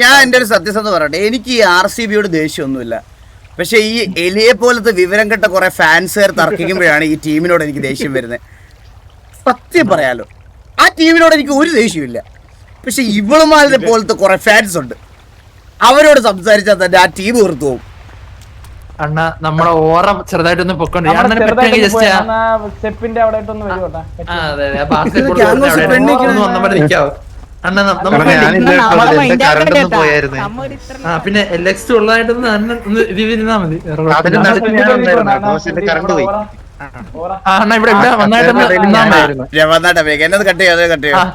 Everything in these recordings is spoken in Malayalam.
ഞാൻ എന്റെ ഒരു സത്യസന്ധത പറയട്ടെ, എനിക്ക് ഈ RCBയോട് ദേഷ്യമൊന്നുമില്ല. പക്ഷെ ഈ എലിയെ പോലത്തെ വിവരം കെട്ട കുറെ ഫാൻസുകാർ തർക്കിക്കുമ്പോഴാണ് ഈ ടീമിനോട് എനിക്ക് ദേഷ്യം വരുന്നത്. സത്യം പറയാലോ, ആ ടീമിനോട് എനിക്ക് ഒരു ദേഷ്യമില്ല. പക്ഷെ ഇവളുമാരുടെ പോലത്തെ കുറെ ഫാൻസ് ഉണ്ട്, അവരോട് സംസാരിച്ചാൽ തന്നെ ആ ടീം വെറുത്തു പോകും. അണ്ണ നമ്മളെ ഓറം ചെറുതായിട്ടൊന്ന് പൊക്കോണ്ട് പിന്നെ LX ഉള്ളതായിട്ടൊന്ന് ഇരുന്നാ മതി. അണ്ണ ഇവിടെ എന്നത് കട്ട് ചെയ്യാതെ കട്ട് ചെയ്യാം.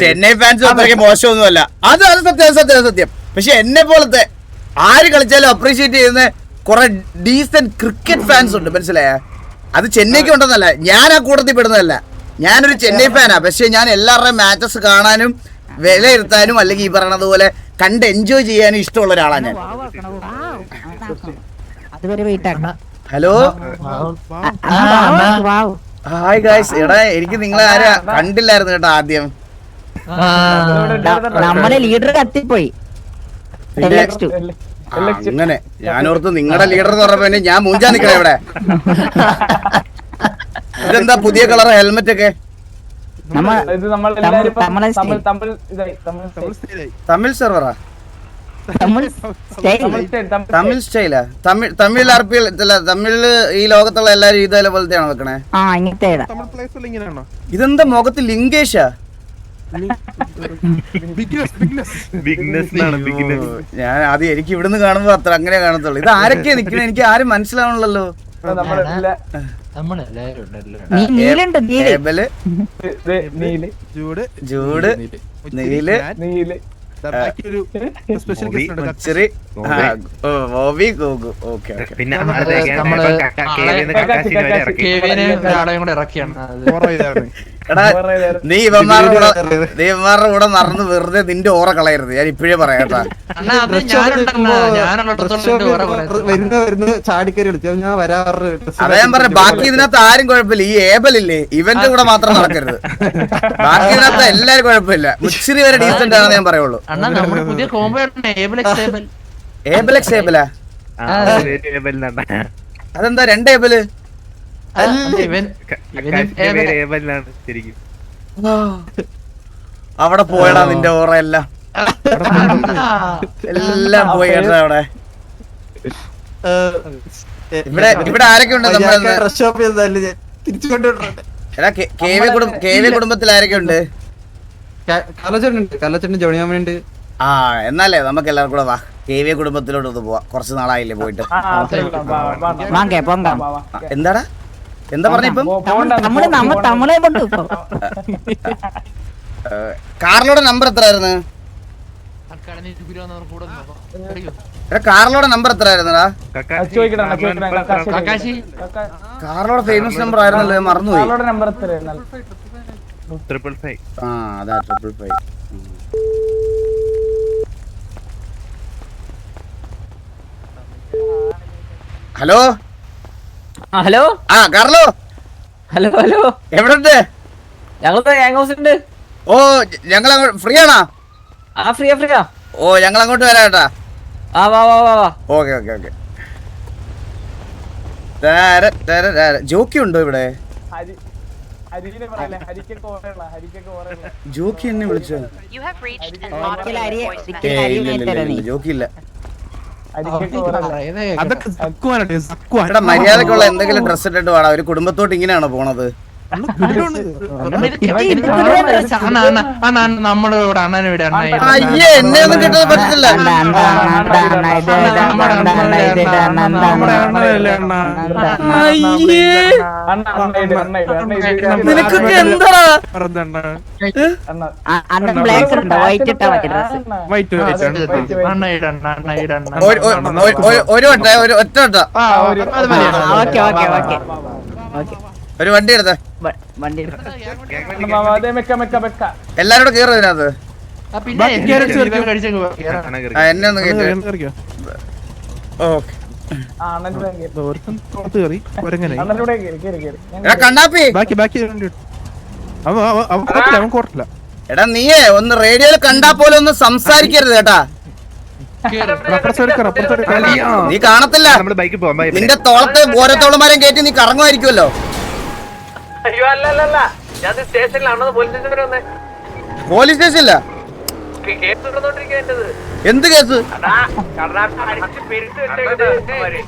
ചെന്നൈ ഫാൻസ് അത്രയ്ക്ക് മോശമൊന്നുമല്ല, അത് സത്യം. പക്ഷെ എന്നെ പോലത്തെ ആര് കളിച്ചാലും അപ്രീഷിയേറ്റ് ചെയ്യുന്ന കുറെ ഡീസന്റ് ക്രിക്കറ്റ് ഫാൻസ് ഉണ്ട്, മനസ്സിലായ? അത് ചെന്നൈക്ക് ഉണ്ടെന്നല്ല, ഞാൻ ആ കൂട്ടത്തിൽ പെടുന്നതല്ല. ഞാനൊരു ചെന്നൈ ഫാനാ, പക്ഷെ ഞാൻ എല്ലാവരുടെയും മാച്ചസ് കാണാനും വിലയിരുത്താനും അല്ലെങ്കിൽ ഈ പറയണത് പോലെ കണ്ട് എൻജോയ് ചെയ്യാനും ഇഷ്ടമുള്ള ഒരാളാണ് ഞാൻ. Hello, hi guys. എടാ, എനിക്ക് നിങ്ങളെ ആരാ കണ്ടില്ലായിരുന്നു കേട്ടോ ആദ്യം. നമ്മുടെ ലീഡർ കത്തിപ്പോയി. അങ്ങനെ ഞാനോർത്ത് നിങ്ങളുടെ ലീഡർ എന്ന് പറഞ്ഞപ്പോ ഞാൻ മൂഞ്ചാ നിക്കണേ ഇവിടെ. ഇതെന്താ പുതിയ കളർ ഹെൽമെറ്റ് ഒക്കെ? തമിഴ് സെർവറാ? തമിഴ് സ്റ്റൈലാ? തമിഴ് RPL തമിഴില് ഈ ലോകത്തുള്ള എല്ലാരും ഇതേ പോലത്തെയാണോ വെക്കണേ? ഇതെന്താ മുഖത്ത് ലിംഗേഷാ? ഞാൻ ആദ്യം എനിക്ക് ഇവിടുന്ന് കാണുമ്പോ അത്ര അങ്ങനെ കാണത്തുള്ളൂ. ഇത് ആരൊക്കെയാ നിക്കണേ? എനിക്ക് ആരും മനസ്സിലാവണല്ലോ. ജൂഡ്, നീല്, പിന്നെ എടാ, നീ ഇവന്മാരുടെ കൂടെ നടന്ന് വെറുതെ നിന്റെ ഓറ കളയരുത്, ഞാൻ ഇപ്പോഴേ പറയാട്ടാ. അതാ ഞാൻ പറഞ്ഞ, ബാക്കി ഇതിനകത്ത് ആരും കുഴപ്പമില്ല. ഈ ഏബലില്ലേ, ഇവന്റെ കൂടെ മാത്രം നടക്കരുത്. ബാക്കി ഇതിനകത്ത് എല്ലാരും കുഴപ്പമില്ല. മുച്ചിരി വരെ ഡീസന്റ് ആണെന്ന് ഞാൻ പറയുള്ളൂ. ഏബലെക്സ് ഏബലാ? അതെന്താ രണ്ട് ഏബല്? അവിടെ പോയടാ നിന്റെ ഓറ എല്ലാം പോയി കേട്ടോ അവിടെ. ഇവിടെ ആരൊക്കെ ഉണ്ട്? KV കുടുംബത്തിൽ ആരൊക്കെ ഉണ്ട്? ജോണിയാമനുണ്ട്. ആ, എന്നാലേ നമുക്ക് എല്ലാവർക്കും കൂടെ വാ, KV കുടുംബത്തിലോട്ട് ഒന്ന് പോവാ. കുറച്ച് നാളായില്ലേ പോയിട്ട്. എന്താടാ, എന്താ പറഞ്ഞ? ഇപ്പം കാറിലോടെ നമ്പർ എത്രയായിരുന്നു? കാറിലോടെ നമ്പർ എത്രയായിരുന്നടാ? കാറിലോടെ ഫേമസ് നമ്പർ ആയിരുന്നല്ലോ, മറന്നുപോയി. ആ, അതാ 555. Hello hello. ആ, കാർലോ. ഹലോ ഹലോ, എവിടെ ഉണ്ട്? ഞങ്ങൾ ഓ, ഞങ്ങൾ ഫ്രീ ആണോ? ഫ്രീയാ. ഓ, ഞങ്ങൾ അങ്ങോട്ട് വരാം കേട്ടാ. ഓക്കെ. ജോക്കി ഉണ്ടോ ഇവിടെ? ജോക്കി എന്നെ വിളിച്ചോ? ജോക്കി ഇല്ല. മര്യാദക്കുള്ള എന്തെങ്കിലും ഡ്രസ് ഇട്ടിട്ട് വേണം. ഒരു കുടുംബത്തോട്ട് ഇങ്ങനെയാണോ പോണത്? അയ്യേ, എന്നെ ഒന്നും കിട്ടാൻ പറ്റത്തില്ല. നിനക്കൊക്കെ എന്താ? ഒരു ഒറ്റ ഒരു വണ്ടി എടുത്ത എല്ലാരോടും കേറും ഇതിനകത്ത്. എന്നെ ഒന്ന് കേട്ടോ. ഓക്കെ, ഒരുത്തൻ പുറത്ത് കയറി ഒരങ്ങനെ എടാ കണ്ണാപ്പി ബാക്കി അവൻ കോർട്ടില്ല. എടാ നീയേ ഒന്ന് റേഡിയോയിൽ കണ്ടാ പോലെ ഒന്ന് സംസാരിക്കരുത് കേട്ടാ. നീ കാണത്തില്ല, നമ്മള് ബൈക്കിൽ പോവാം. നിന്റെ തോളത്ത് ഓരോത്തോളന്മാരെയും കയറ്റി നീ കറങ്ങുമായിരിക്കുമല്ലോ. അയ്യോ അല്ല ഞാൻ സ്റ്റേഷനിലാണോ പോലീസ് സ്റ്റേഷനില്ല. കേസ് നടന്നോണ്ടിരിക്കുന്നത്. എന്ത് കേസ്?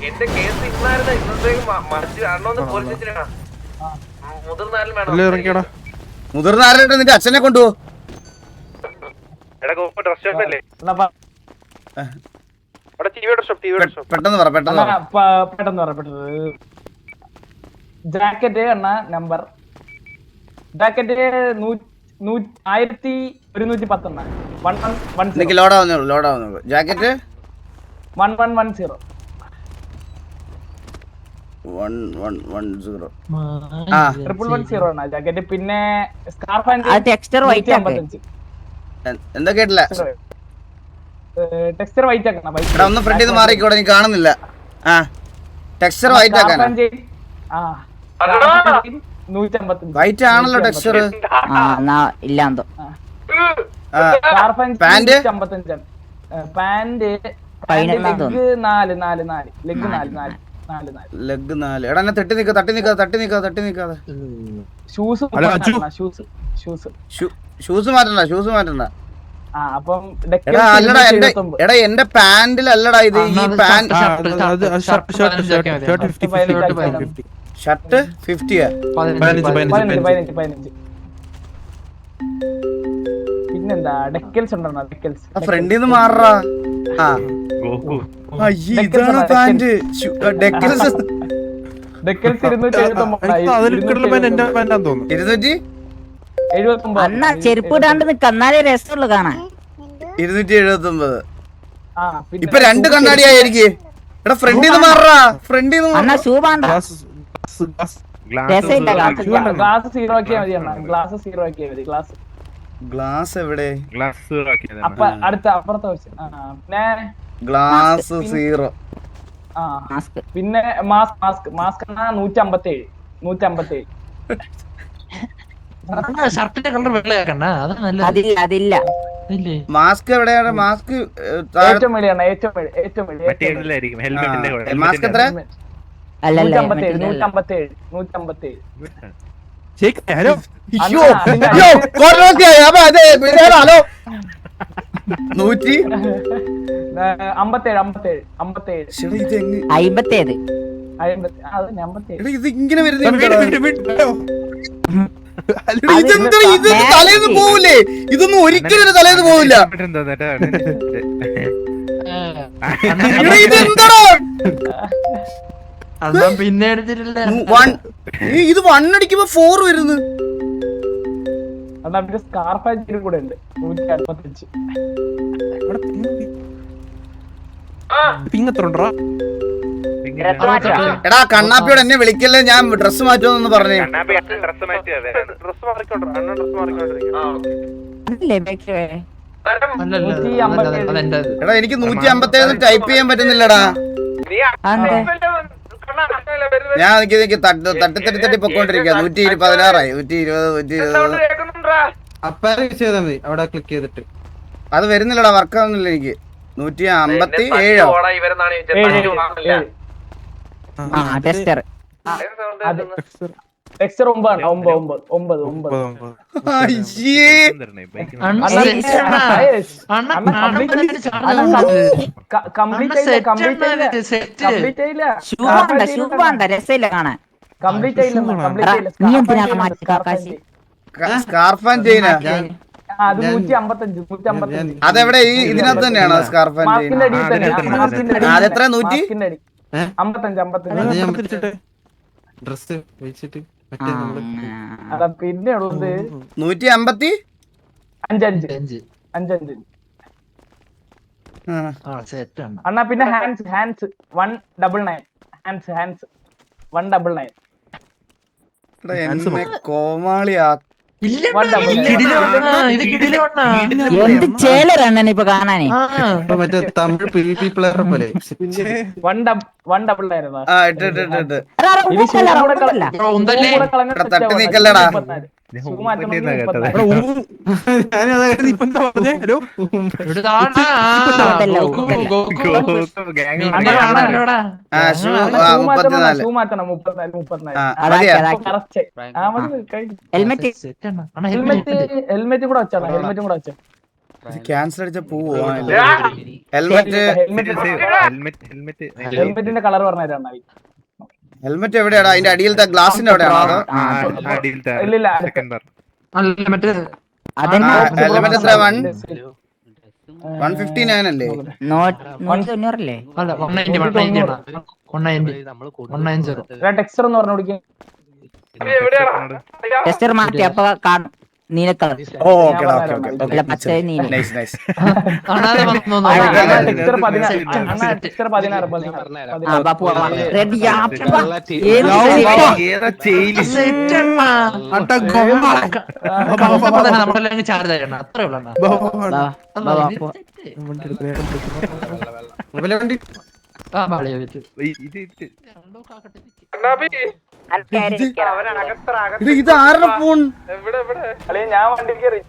എന്റെ കേസ് ഇന്നായിരുന്നു. ഇന്നത്തേക്ക് അണ്ണൊന്ന് പോലീസ് സ്റ്റേഷനിലാണ്. മുതിർന്നാലും വേണം. ഇറങ്ങിയടാ. മുതിർന്ന ആരുടെ നിന്റെ അച്ഛനെ കൊണ്ടുപോ. പെട്ടെന്ന് പറ ജാക്കറ്റ് അണ്ണ നമ്പർ ജാക്കറ്റ് 1110 ലോഡാവുന്നുള്ളൂ. ജാക്കറ്റ് 1110 1110. 1110 ആണ് ജാക്കറ്റ്. പിന്നെ സ്കാർഫ് ആൻഡ് ടെക്സ്ചർ വൈറ്റ് എന്താ കേട്ടില്ല? ടെക്സ്ചർ വൈറ്റ് ആക്കണം. എടാ ഒന്ന് ഫ്രണ്ട് ചെയ്ത് മാറിക്കോടെ, നീ കാണുന്നില്ല. ആ ടെക്സ്ചർ വൈറ്റ് ആക്കാനാ? വൈറ്റ് ആണല്ലോ ടെക്സ്ചർ. ഇല്ലാന്തോ പാന്റ് ലെഗ് 4. എടാ എന്നെ തട്ടി നിക്കാതെ. ഷൂസ് മാറ്റണ്ട. എടാ അല്ലടാ എന്റെ പാന്റിൽ അല്ലടാ ഇത്. ഈ പാന്റ് ഷർട്ട് 50. പിന്നെന്താ ഡെക്കൽസ് ഉണ്ടോ? ഡെക്കൽസ് ഫ്രണ്ടിൽ നിന്ന് മാറാ. ഇതാണ് പാന്റ്. ഡെക്കൽസ് 279. അണ്ണ ചെരുപ്പ് ഇടാണ്ട് നിക്ക, എന്നാലേ രസമുള്ളു കാണാൻ. 279. ഇപ്പൊ 2 കണ്ണാടിയായിരിക്കും. എടാ ഫ്രണ്ടിൽ നിന്ന് മാറാ. അണ്ണ ഷൂ വേണ്ട, രസമില്ല. ഗ്ലാസ് സീറോ ആക്കിയാ മതി അണ്ണ. ഗ്ലാസ് എവിടെ? അടുത്ത അപ്പുറത്തെ പിന്നെ ഗ്ലാസ് 0. പിന്നെ മാസ്ക് 157. ഷർട്ടിന്റെ കളർ വെള്ളയാക്കണ്ട, അതില്ല. മാസ്ക് എവിടെയാണ്? മാസ്ക് ഏറ്റവും വെളിയാണ്. മാസ്ക് എത്ര? 157. Hello hello 157. ഇത് ഇങ്ങനെ ഇത് തലേന്ന് പോവില്ലേ? ഇതൊന്നും ഒരിക്കലും തലേന്ന് പോവില്ല. ഇതെന്താടാ പിന്നെ എടുത്തിട്ടില്ല. ഇത് 1 അടിക്കുമ്പോ 4 വരുന്നു. സ്കാർഫ് കൂടെ ഉണ്ട് 165. എടാ കണ്ണാപ്പിയോട് എന്നെ വിളിക്കല്ലേ, ഞാൻ ഡ്രസ് മാറ്റുമെന്ന് പറഞ്ഞേ. എടാ എനിക്ക് 157 ടൈപ്പ് ചെയ്യാൻ പറ്റുന്നില്ലടാ. ഞാൻ തട്ടി പൊക്കോണ്ടിരിക്കുക. 116 120 അവിടെ ക്ലിക്ക് ചെയ്തിട്ട് അത് വരുന്നില്ലടാ, വർക്ക് ആവുന്നില്ല എനിക്ക്. 157. ടെക്സ്ചർ 9 രസമില്ല കാണാൻ. സ്കാർഫ് ആൻഡ് ചെയിനാ? അത് 155. അതെവിടെ? ഈ ഇതിനകത്ത് തന്നെയാണോ സ്കാർഫ് ആൻഡ് ചെയിൻ? അതെത്ര? 155. ഡ്രസ് വെച്ചിട്ട് പിന്നെ ഉള്ളത് 155. അണ്ണാ പിന്നെ ഹാൻഡ്സ് 199. ഹാൻഡ്സ് 199. എന്നെ കോമാളി എന്ത് ചേലറണ്ണൻ ഇപ്പൊ കാണാനേ. മറ്റേ തമിഴ് PvP പ്ലെയറെ പോലെ. വൺ ഡബിൾ ആയിരുന്നു. ആ ഇട്ട് ഇട്ട് ഇട്ട് ഇട്ട്. ഇനി ഷൂവും കൂടെ കളഞ്ഞ ഇവിടെ തട്ടി നീക്കല്ലടാ. ആ ഷൂ 34. ഷൂ മാറ്റണം 34. ഹെൽമെറ്റ് ഹെൽമെറ്റ് കൂടെ വെച്ചാ ഹെൽമെറ്റും കൂടെ വെച്ചാ ക്യാൻസൽ അടിച്ച പോവോ? ഹെൽമെറ്റ് ഹെൽമെറ്റിന്റെ കളർ പറഞ്ഞാ. ഹെൽമെറ്റ് എവിടെയാടാ? അതിന്റെ അടിയിലത്തെ ഗ്ലാസിന്റെ എവിടെയാണോ? ഇല്ലില്ല ഹെൽമെറ്റ് എത്ര? 159 അല്ലേ? 190 ടെക്സ്ചർ എന്ന് പറഞ്ഞു കൊടുക്കുക. ടെസ്റ്റർ മാറ്റി അപ്പൊ കാണും നീലക്കളർ. ഓ ഓക്കെ ഓക്കെ അല്ല പച്ച നീല. Nice nice. ടെക്സ്ചർ 16 റെഡി നമ്മളെല്ലാം ചാർജ് ചെയ്യണം. അത്രേ ഉള്ളൂ. ഇത് ആരുടെ ഫോൺ? ഞാൻ വണ്ടി കയറി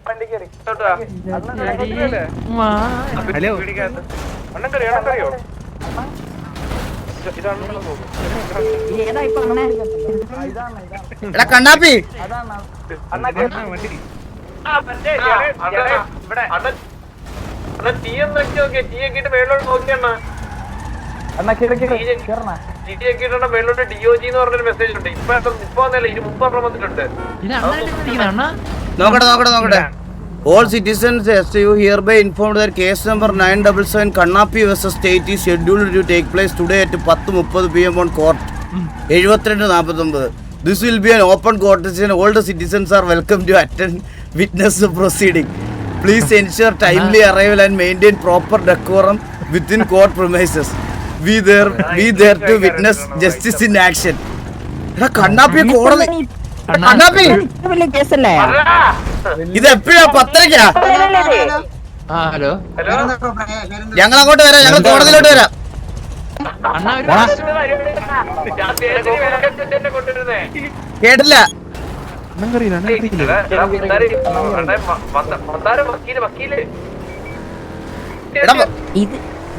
ഹലോ ഏതാ ഇപ്പൊ അങ്ങനെ? എടാ കണ്ണാപ്പി നോക്കട്ടെ. All citizens SU hereby informed that case number 977 Kannapi vs State is scheduled to take place today at 10:30 PM on court 7249. This will be an open court and all the citizens are welcome to attend witness the proceeding. Please ensure timely arrival and maintain proper decorum within court premises. Be there to witness justice in action. കണ്ണാപ്പി കോടതി. കണ്ണാപ്പി വലിയ കേസല്ലേ? ഇത് എപ്പോഴാ? 10:30? ഹലോ ഞങ്ങൾ അങ്ങോട്ട് വരാം. ഞങ്ങൾ കോടതിയിലോട്ട് വരാം. കേട്ടില്ല.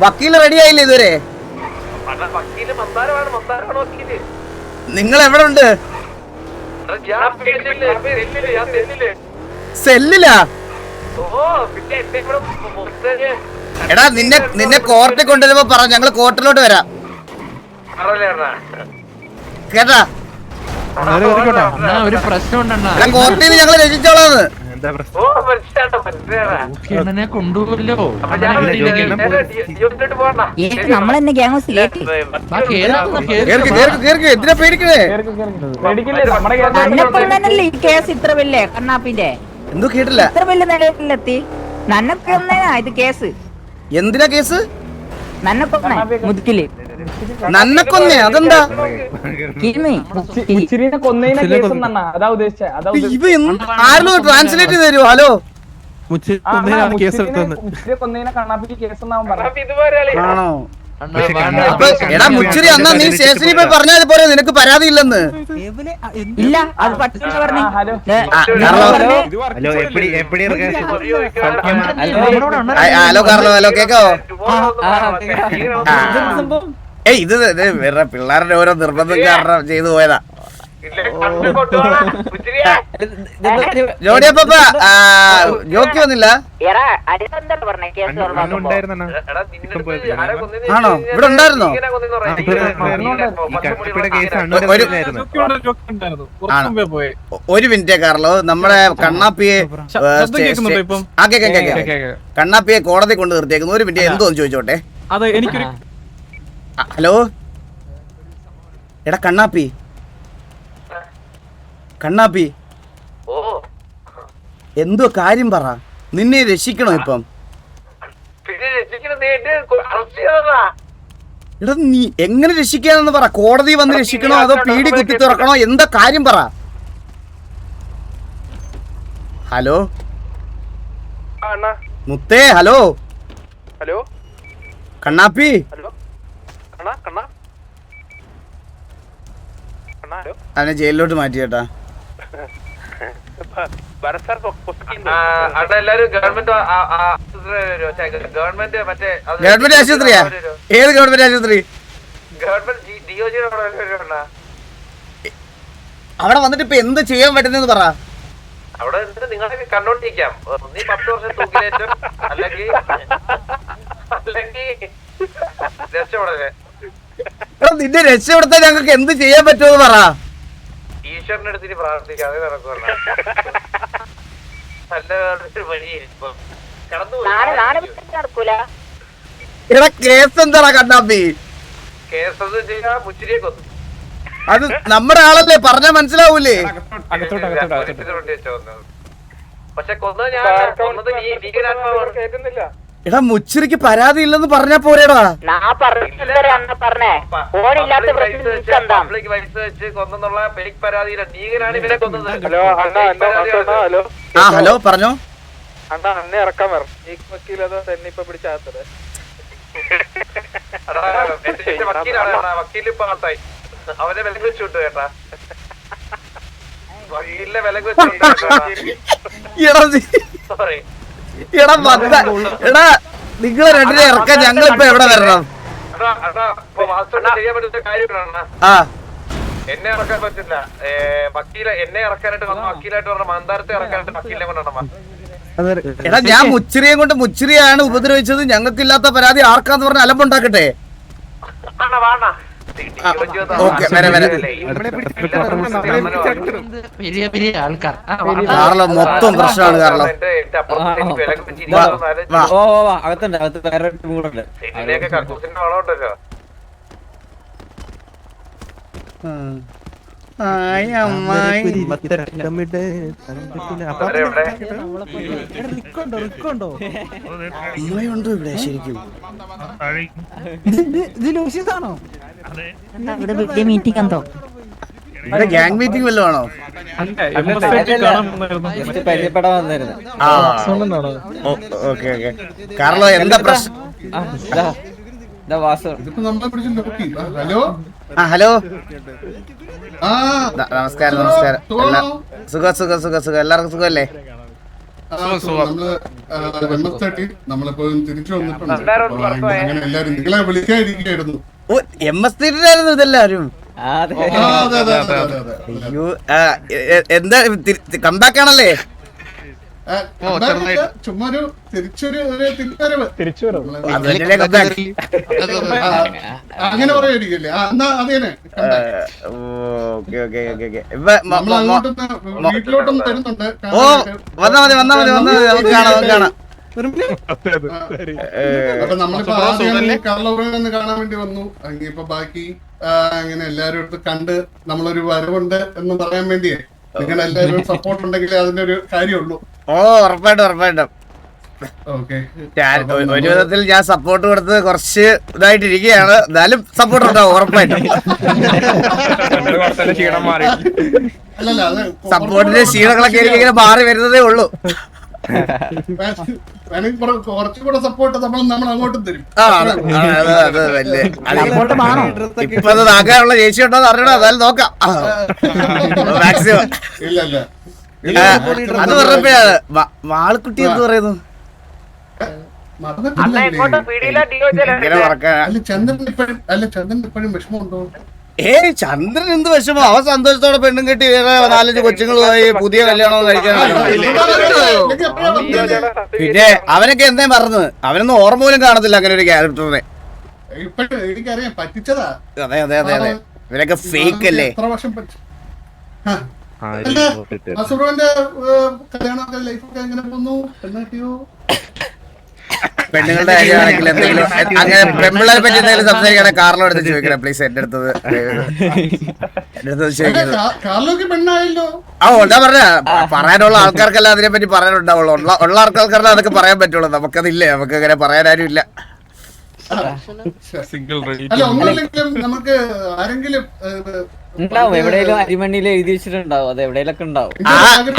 വക്കീല് റെഡി ആയില്ലേ ഇതുവരെ? നിങ്ങൾ എവിടെ ഉണ്ട്? സെല്ലിലാ? എടാ നിന്നെ കോർട്ടിൽ കൊണ്ടുവരുമ്പോ പറ, ഞങ്ങള് കോർട്ടിലോട്ട് വരാം. കേട്ടാ? ഒരു പ്രശ്നം കോർട്ടിൽ നിന്ന് ഞങ്ങള് രചിച്ചോളാന്ന്. കൊണ്ടുപോലോ നമ്മളെന്നെ ഗ്യാങ്സിലേക്ക് എന്തിനാ പേടിക്കണേ? നന്നല്ലേ ഈ കേസ് ഇത്ര വലിയ കണ്ണാപ്പിന്റെ? എന്തോ കേട്ടില്ല. ഇത്ര വലിയ നിലയിലെത്തി നന്നൊക്കെ ഇത് കേസ്. എന്തിനാ കേസ്? നന്നക്കൊന്നേ മുതുക്കില് നന്നക്കൊന്നേ? അതെന്താ? കൊന്നതിനെ കേസ് അതാ ഉദ്ദേശിച്ചത്. ഇവ ആരോ ട്രാൻസ്ലേറ്റ് ചെയ്ത് തരുമോ? ഹലോ കൊന്നതിനെ കണ്ണാപ്പിക്ക് കേസ് ആണോ? എടാ മുച്ചിരി, എന്നാ നീ സ്റ്റേഷനിൽ പോയി പറഞ്ഞാൽ പോലെ നിനക്ക് പരാതി ഇല്ലെന്ന്. ഇല്ല അത് പറ്റില്ല പറഞ്ഞു. ഹലോ കാർലോ, ഹലോ കേക്കാവോ? ഏയ് ഇത് വേറെ പിള്ളേരുടെ ഓരോ നിർബന്ധം കാരണം ചെയ്തു പോയതാ. ജോഡിയപ്പ ജോക്കി വന്നില്ല ആണോ? ഇവിടെ ഉണ്ടായിരുന്നോ? ഒരു മിനിറ്റ് കാർലോ, നമ്മുടെ കണ്ണാപ്പിയെ കണ്ണാപ്പിയെ കോടതി കൊണ്ട് നിർത്തിയേക്കുന്നു. ഒരു മിനിറ്റ് എന്തോന്ന് ചോദിച്ചോട്ടെ. ഹലോ എടാ കണ്ണാപ്പി, കണ്ണാപ്പി എന്തോ കാര്യം പറ. നിന്നെ രക്ഷിക്കണോ ഇപ്പം? എടാ നീ എങ്ങനെ രക്ഷിക്കാന്ന് പറ. കോടതി വന്ന് രക്ഷിക്കണോ അതോ പീടി കുത്തി തുറക്കണോ? എന്താ കാര്യം പറ. ഹലോ മുത്തേ, ഹലോ ഹലോ കണ്ണാപ്പി. ഹലോ കണ്ണാ കണ്ണാ കണ്ണാ ഹലോ അവനെ ജയിലിലോട്ട് മാറ്റി ചേട്ടാ. ഗവൺമെന്റ് ആശുപത്രിയാ? ഏത് ഗവൺമെന്റ് ആശുപത്രി? അവിടെ വന്നിട്ട് ഇപ്പൊ എന്ത് ചെയ്യാൻ പറ്റുന്നെന്ന് പറ. അവിടെ നിങ്ങളൊക്കെ കണ്ടോണ്ടിരിക്കാം. നീ 10 വർഷം തൂക്കിലേറ്റും അല്ലെങ്കിൽ രക്ഷപ്പെടേ. നിന്നെ രക്ഷപ്പെടുത്താൻ ഞങ്ങൾക്ക് എന്ത് ചെയ്യാൻ പറ്റുമെന്ന് പറ. ഈശ്വരന്റെ അടുത്ത് പ്രാർത്ഥിക്കാതെ നടക്കുമല്ല. നല്ല വഴി എടാ കേസ് എന്താടാ കണ്ണാപ്പി? കേസ് ചെയ്യാ മുച്ചിരിയെ കൊന്നു. അത് നമ്മുടെ ആളല്ലേ, പറഞ്ഞാ മനസ്സിലാവൂലേ? പക്ഷെ കൊന്നത് ഞാൻ കൊന്നത് ഭീകരാത്മാവാണ്. കേൾക്കുന്നില്ല. എടാ മുച്ചിരിക്ക് പരാതി ഇല്ലെന്ന് പറഞ്ഞാ പോരേടാ. പബ്ലിക് വയസ്സ് വെച്ച് കൊന്നുള്ള പെരിക് പരാതിയില്ല. ഭീകരാണ് ഇവരെ കൊന്നത്. ആ ഹലോ പറഞ്ഞോ. അണ്ണാ അന്നെ ഇറക്കാൻ വരണം. ഈ വക്കീലതോ തന്നെ ഇപ്പൊ പിടിച്ചാത്തത്. വക്കീല് ഇപ്പൊ ആൾത്തായി. അവനെ വിലക്ക് വെച്ചു വിട്ടു കേട്ടാ. വക്കീലിനെ വിലക്ക് വെച്ചു സോറി. എടാ നിങ്ങളെ രണ്ടിനെ ഇറക്കാൻ ഞങ്ങൾ ഇപ്പൊ എവിടെ വരണം? ചെയ്യാൻ പറ്റുന്ന കാര്യമാണ്. ആ എന്നെ ഇറക്കാൻ പറ്റില്ല. എന്നെ ഇറക്കാനായിട്ട് വന്ന വക്കീലായിട്ട് പറഞ്ഞ മന്ദാരത്തെ ഇറക്കാനായിട്ട് വക്കീലിനെ കൊണ്ടുവരണം. എടാ ഞാൻ മുച്ചിരിയെ കൊണ്ട് മുച്ചിരിയാണ് ഉപദ്രവിച്ചത്, ഞങ്ങൾക്കില്ലാത്ത പരാതി ആർക്കാന്ന് പറഞ്ഞ അലമ്പുണ്ടാക്കട്ടെ. ഓക്കെ വരെ വലിയ ആൾക്കാർ. കാർലോ മൊത്തം പ്രശ്നമാണ് കാർലോ. വളമുണ്ടല്ലോ. അമ്മയുണ്ടോ ഇവിടെ ശരിക്കും? ഇവിടെ വലിയ മീറ്റിംഗ് എന്തോ? ഇവിടെ ഗ്യാങ് മീറ്റിംഗ് വല്ലതും ആണോ? Okay okay. കാർലോ എന്താ പ്രശ്നം? ഹലോ ആ ഹലോ നമസ്കാരം നമസ്കാരം. സുഖം എല്ലാവർക്കും സുഖല്ലേ? നമ്മളിപ്പോ തിരിച്ചു വന്നിട്ടുണ്ട്. അങ്ങനെ എല്ലാരും നിങ്ങളെ വിളിക്കാതിരിക്കായിരുന്നു. ഓ MS-3 ഇതെല്ലാരും. അയ്യോ എന്താ കംബാക്ക് ആണല്ലേ? ചുമ്മാ ഒരു തിരിച്ചുവരവ് അങ്ങനെ പറയായിരിക്കല്ലേ? എന്നാ അതേനെ വീട്ടിലോട്ടൊന്നും തരുന്നുണ്ട്. ഓ വന്നാ മതി നമുക്ക് കാണാം. അപ്പൊ നമ്മളിപ്പോ ആദ്യം കാർലോവിനെ കാണാൻ വേണ്ടി വന്നു. ഇപ്പൊ ബാക്കി അങ്ങനെ എല്ലാരും അടുത്ത് കണ്ട് നമ്മളൊരു വരവുണ്ട് എന്ന് പറയാൻ വേണ്ടിയേ നിങ്ങൾ എല്ലാവരും സപ്പോർട്ട് ഉണ്ടെങ്കിൽ അതിന്റെ ഒരു കാര്യമുള്ളൂ. ഓ ഉറപ്പായിട്ടും. ഒരു വിധത്തിൽ ഞാൻ സപ്പോർട്ട് കൊടുത്ത് കുറച്ച് ഇതായിട്ടിരിക്കുകയാണ്. എന്നാലും സപ്പോർട്ട് ഉണ്ടാവും ഉറപ്പായിട്ടും. സപ്പോർട്ടിന്റെ ക്ഷീണങ്ങളൊക്കെ എനിക്ക് ഇങ്ങനെ മാറി വരുന്നതേ ഉള്ളൂ. കുറച്ചുകൂടെ സപ്പോർട്ട് നമ്മൾ അങ്ങോട്ടും തരും. ഇപ്പൊ അത് ആകാനുള്ള ചേച്ചി ഉണ്ടോ അറിയണോ? അതായത് നോക്കാം മാക്സിമം. അത് പറഞ്ഞപ്പോഴാണ് വാളക്കുട്ടി എന്ത് പറയുന്നു? ചന്ദ്രൻ ഇപ്പോഴും വിഷമമുണ്ടോ? ചന്ദ്രൻ എന്ത് വിഷമോ? അവൻ സന്തോഷത്തോടെ പെണ്ണും കെട്ടി വേറെ 4-5 കൊച്ചുങ്ങളുമായി പുതിയ കല്യാണം കഴിക്കാനാണ്. പിന്നെ അവനൊക്കെ എന്തേ പറഞ്ഞു? അവനൊന്നും ഓർമ്മ പോലും കാണത്തില്ല അങ്ങനെ ഒരു ക്യാരക്ടറിനെ. എനിക്കറിയാം, പറ്റിച്ചതാ. അതെ ഇവരൊക്കെ ഫേക്ക് അല്ലേ? അസുറോന്റെ കല്യാണമൊക്കെ ലൈഫൊക്കെ എങ്ങനെ പോന്നു? പെണ്ണാട്ടിയോ? പെണ്ണുങ്ങളുടെ കാര്യമാണെങ്കിൽ എന്തെങ്കിലും അങ്ങനെ പെമ്പിള്ളേരെ പറ്റി എന്തെങ്കിലും സംസാരിക്കണേ കാർലോ എടുത്ത് ചോദിക്കണേ പ്ലീസ്. എന്റെ അടുത്തത് കാർലോക്ക് പെണ്ണായല്ലോ. എന്താ പറഞ്ഞ പറയാനുള്ള ആൾക്കാർക്കല്ല അതിനെ പറ്റി പറയാനുണ്ടാവുള്ളൂ. ഉള്ള ആൾക്കാർക്കല്ല അതൊക്കെ പറയാൻ പറ്റുള്ളൂ. നമുക്കതില്ലേ, നമുക്ക് അങ്ങനെ പറയാൻ ആരും ഇല്ല. അല്ല ഒന്നുമില്ലെങ്കിലും നമുക്ക് ആരെങ്കിലും ഉണ്ടാവും എവിടെയെങ്കിലും അരിമണിയിൽ എഴുതി വെച്ചിട്ടുണ്ടാവും അത് എവിടെയെങ്കിലൊക്കെ ഉണ്ടാവും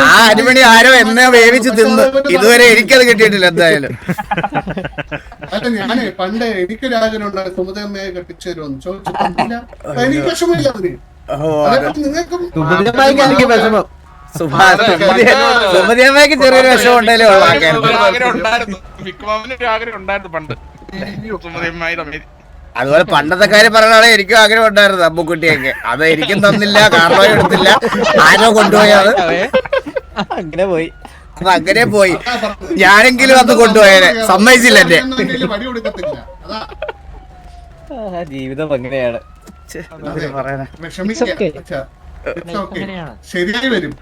ആ അരിമണി ആരോ എന്നെ വേവിച്ച് തിന്ന് ഇതുവരെ എനിക്കത് കിട്ടിയിട്ടില്ല എന്തായാലും. അല്ല ഞാനേ പണ്ട് എനിക്കൊരു ആഗ്രഹം ഉണ്ടായി സുമതമ്മയെ കെട്ടിച്ചു തരുമെന്ന് ചോദിച്ചിട്ടില്ല. എനിക്ക് വിഷമമില്ല അതിന്. അതേപോലെ നിങ്ങൾക്കും എനിക്ക് വിഷമം. സുമതിയമ്മയ്ക്ക് ചെറിയൊരു വിഷമം ഉണ്ടല്ലോ അതുപോലെ പണ്ടത്തെ കാര്യം പറയണ എനിക്കും ആഗ്രഹം ഉണ്ടായിരുന്നു അമ്മുക്കുട്ടിയൊക്കെ. അത് എനിക്കും തന്നില്ല, കാർണോ എടുത്തില്ല, ആരോ കൊണ്ടുപോയി. അത് അങ്ങനെ പോയി അത് അങ്ങനെ പോയി. ഞാനെങ്കിലും അത് കൊണ്ടുപോയത് സമ്മതിച്ചില്ല എന്നെ. വടി കൊടുക്കത്തില്ല. അതാ ജീവിതം അങ്ങനെയാണ്. ശരിയായി വരും.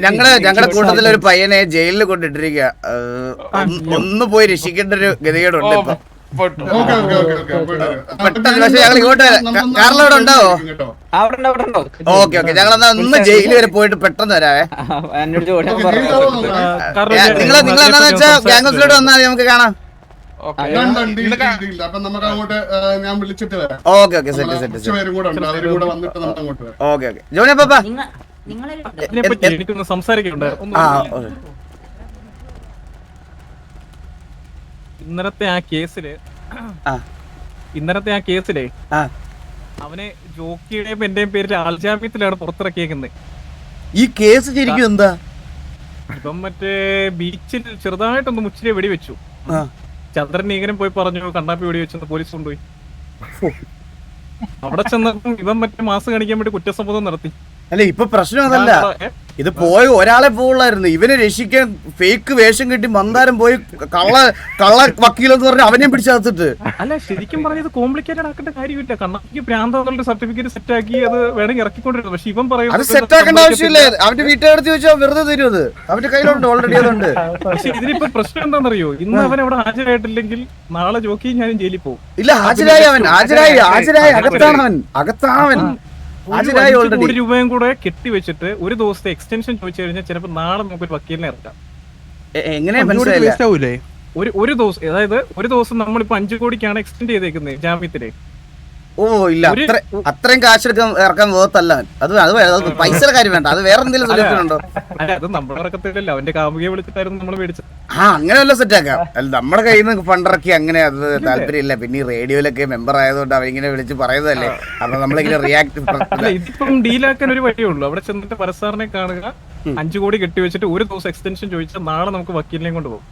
ഞങ്ങളുടെ കൂട്ടത്തിലൊരു പയ്യനെ ജയിലിൽ കൊണ്ടിട്ടിരിക്കുക. ഒന്ന് പോയി രക്ഷിക്കേണ്ട ഒരു ഗതികേടുണ്ട് ഇപ്പൊ. പെട്ടെന്ന് പക്ഷെ ഞങ്ങൾ ഇങ്ങോട്ട് കാറിൽ അവിടെ ഉണ്ടാവോ? ഓക്കെ ഓക്കെ, ഞങ്ങൾ എന്നാ ഒന്ന് ജയിലിൽ വരെ പോയിട്ട് പെട്ടെന്ന് വരാവേ. നിങ്ങൾ എന്താന്ന് വെച്ചാ ഗ്യാങ്സിലോട്ട് വന്നാൽ നമുക്ക് കാണാം. അപ്പൊ നമുക്ക് അങ്ങോട്ട് ഞാൻ വിളിച്ചിട്ട് വരാം. Okay okay, set set. പേരും കൂടെ ഉണ്ട്, അവരും കൂടെ വന്നിട്ട് നമുക്ക് അങ്ങോട്ട് വരാം. Okay okay. ജോണി പാപ്പ എനിക്കൊന്ന് സംസാരിക്കണ്ടേ? ഇന്നലത്തെ ആ കേസില് അവനെ ജോക്കിയുടെയും എന്റെയും പേരിൽ ആൾജാമ്യത്തിലാണ് പുറത്തിറക്കിയേക്കുന്നത്. ഈ കേസ് ശരിക്കും എന്താ? ഇപ്പം മറ്റേ ബീച്ചിൽ ചെറുതായിട്ടൊന്ന് മുച്ചിലെ വെടിവെച്ചു. ചന്ദ്രൻ നീകനും പോയി പറഞ്ഞു കണ്ണാപ്പി വെടിവെച്ചെന്ന് പോലീസ് കൊണ്ടുപോയി. അവിടെ ചെന്നപ്പം ഇവൻ മറ്റേ മാസം കാണിക്കാൻ വേണ്ടി കുറ്റസമ്മതം നടത്തി. അല്ല ഇപ്പൊ പ്രശ്നം അതല്ല, ഇത് പോയി ഒരാളെ പോവുള്ളായിരുന്നു. ഇവനെ രക്ഷിക്കാൻ ഫേക്ക് വേഷം കെട്ടി മന്ദാരം പോയി കള്ള വക്കീലെന്ന് പറഞ്ഞ് അവനെയും പിടിച്ചകത്തിട്ട്. അല്ല ശരിക്കും പറഞ്ഞത് കോംപ്ലിക്കേറ്റഡ് ആക്കേണ്ട കാര്യമില്ല. കണ്ണാപ്പിക്ക് പ്രാന്താന്നുള്ള സർട്ടിഫിക്കറ്റ് സെറ്റ് ആക്കി അത് വേണമെങ്കിൽ ഇറക്കിക്കൊണ്ടിരുന്നു. പക്ഷെ ഇവൻ പറയും അത് സെറ്റ് ആക്കേണ്ട ആവശ്യമില്ല. അവന്റെ വീട്ടുകാരടുത്ത് ചോദിച്ചാൽ വെറുതെ തരും. അത് അവന്റെ കയ്യിലുണ്ട്, ഓൾറെഡി അതുണ്ട്. പക്ഷെ ഇതിനിപ്പോ പ്രശ്നം എന്താണെന്നറിയോ? ഇന്ന് അവൻ അവിടെ ഹാജരായിട്ടില്ലെങ്കിൽ നാളെ ജോക്കിയും ഞാനും ജയിലിൽ പോകും. ഇല്ല, ഹാജരായി അകത്താണവൻ. കോടി രൂപയും കൂടെ കെട്ടിവെച്ചിട്ട് ഒരു ദിവസത്തെ എക്സ്റ്റൻഷൻ ചോദിച്ചു കഴിഞ്ഞാൽ ചിലപ്പോൾ നാളെ നമുക്ക് ഒരു വക്കീലിനെ ഇറക്കാം. എങ്ങനെ മനസ്സിലായില്ല? ഒരു ദിവസം, അതായത് ഒരു ദിവസം നമ്മളിപ്പോ 5 കോടിക്കാണ് എക്സ്റ്റെൻഡ് ചെയ്തേക്കുന്നത് ജാമ്യത്തില്. ഓ ഇല്ല, അത്രയും കാശെടുക്കാൻ ഇറക്കാൻ വേർത്തല്ല. അത് പൈസയുടെ കാര്യം വേണ്ട, അത് വേറെ എന്തെങ്കിലും സൊല്യൂഷൻ ഉണ്ടോ? അല്ല അത് നമ്മുടെ ഇറക്കത്തില്ലല്ലോ, അവന്റെ കാമുകയെ വിളിച്ചിട്ടായിരുന്നു നമ്മൾ മേടിച്ചത്. അങ്ങനെ വല്ല സെറ്റ് ആക്കാം. അല്ല നമ്മുടെ കയ്യിൽ നിന്ന് ഫണ്ടിറക്കി അങ്ങനെ അത് താല്പര്യമില്ല. പിന്നെ ഈ റേഡിയോയിലൊക്കെ മെമ്പർ ആയതുകൊണ്ട് അവരിങ്ങനെ വിളിച്ച് പറയുന്നതല്ലേ, അപ്പൊ നമ്മളിങ്ങനെ റിയാക്ട്. ഇതിപ്പം ഡീലാക്കാൻ ഒരു വഴിയേ ഉള്ളൂ. അവിടെ ചെന്നിട്ട് പരസാറിനെ കാണുക, 5 കോടി കെട്ടിവെച്ചിട്ട് ഒരു ദിവസം എക്സ്റ്റൻഷൻ ചോദിച്ചാൽ നാളെ നമുക്ക് വക്കീലിനെയും കൊണ്ടുപോകും.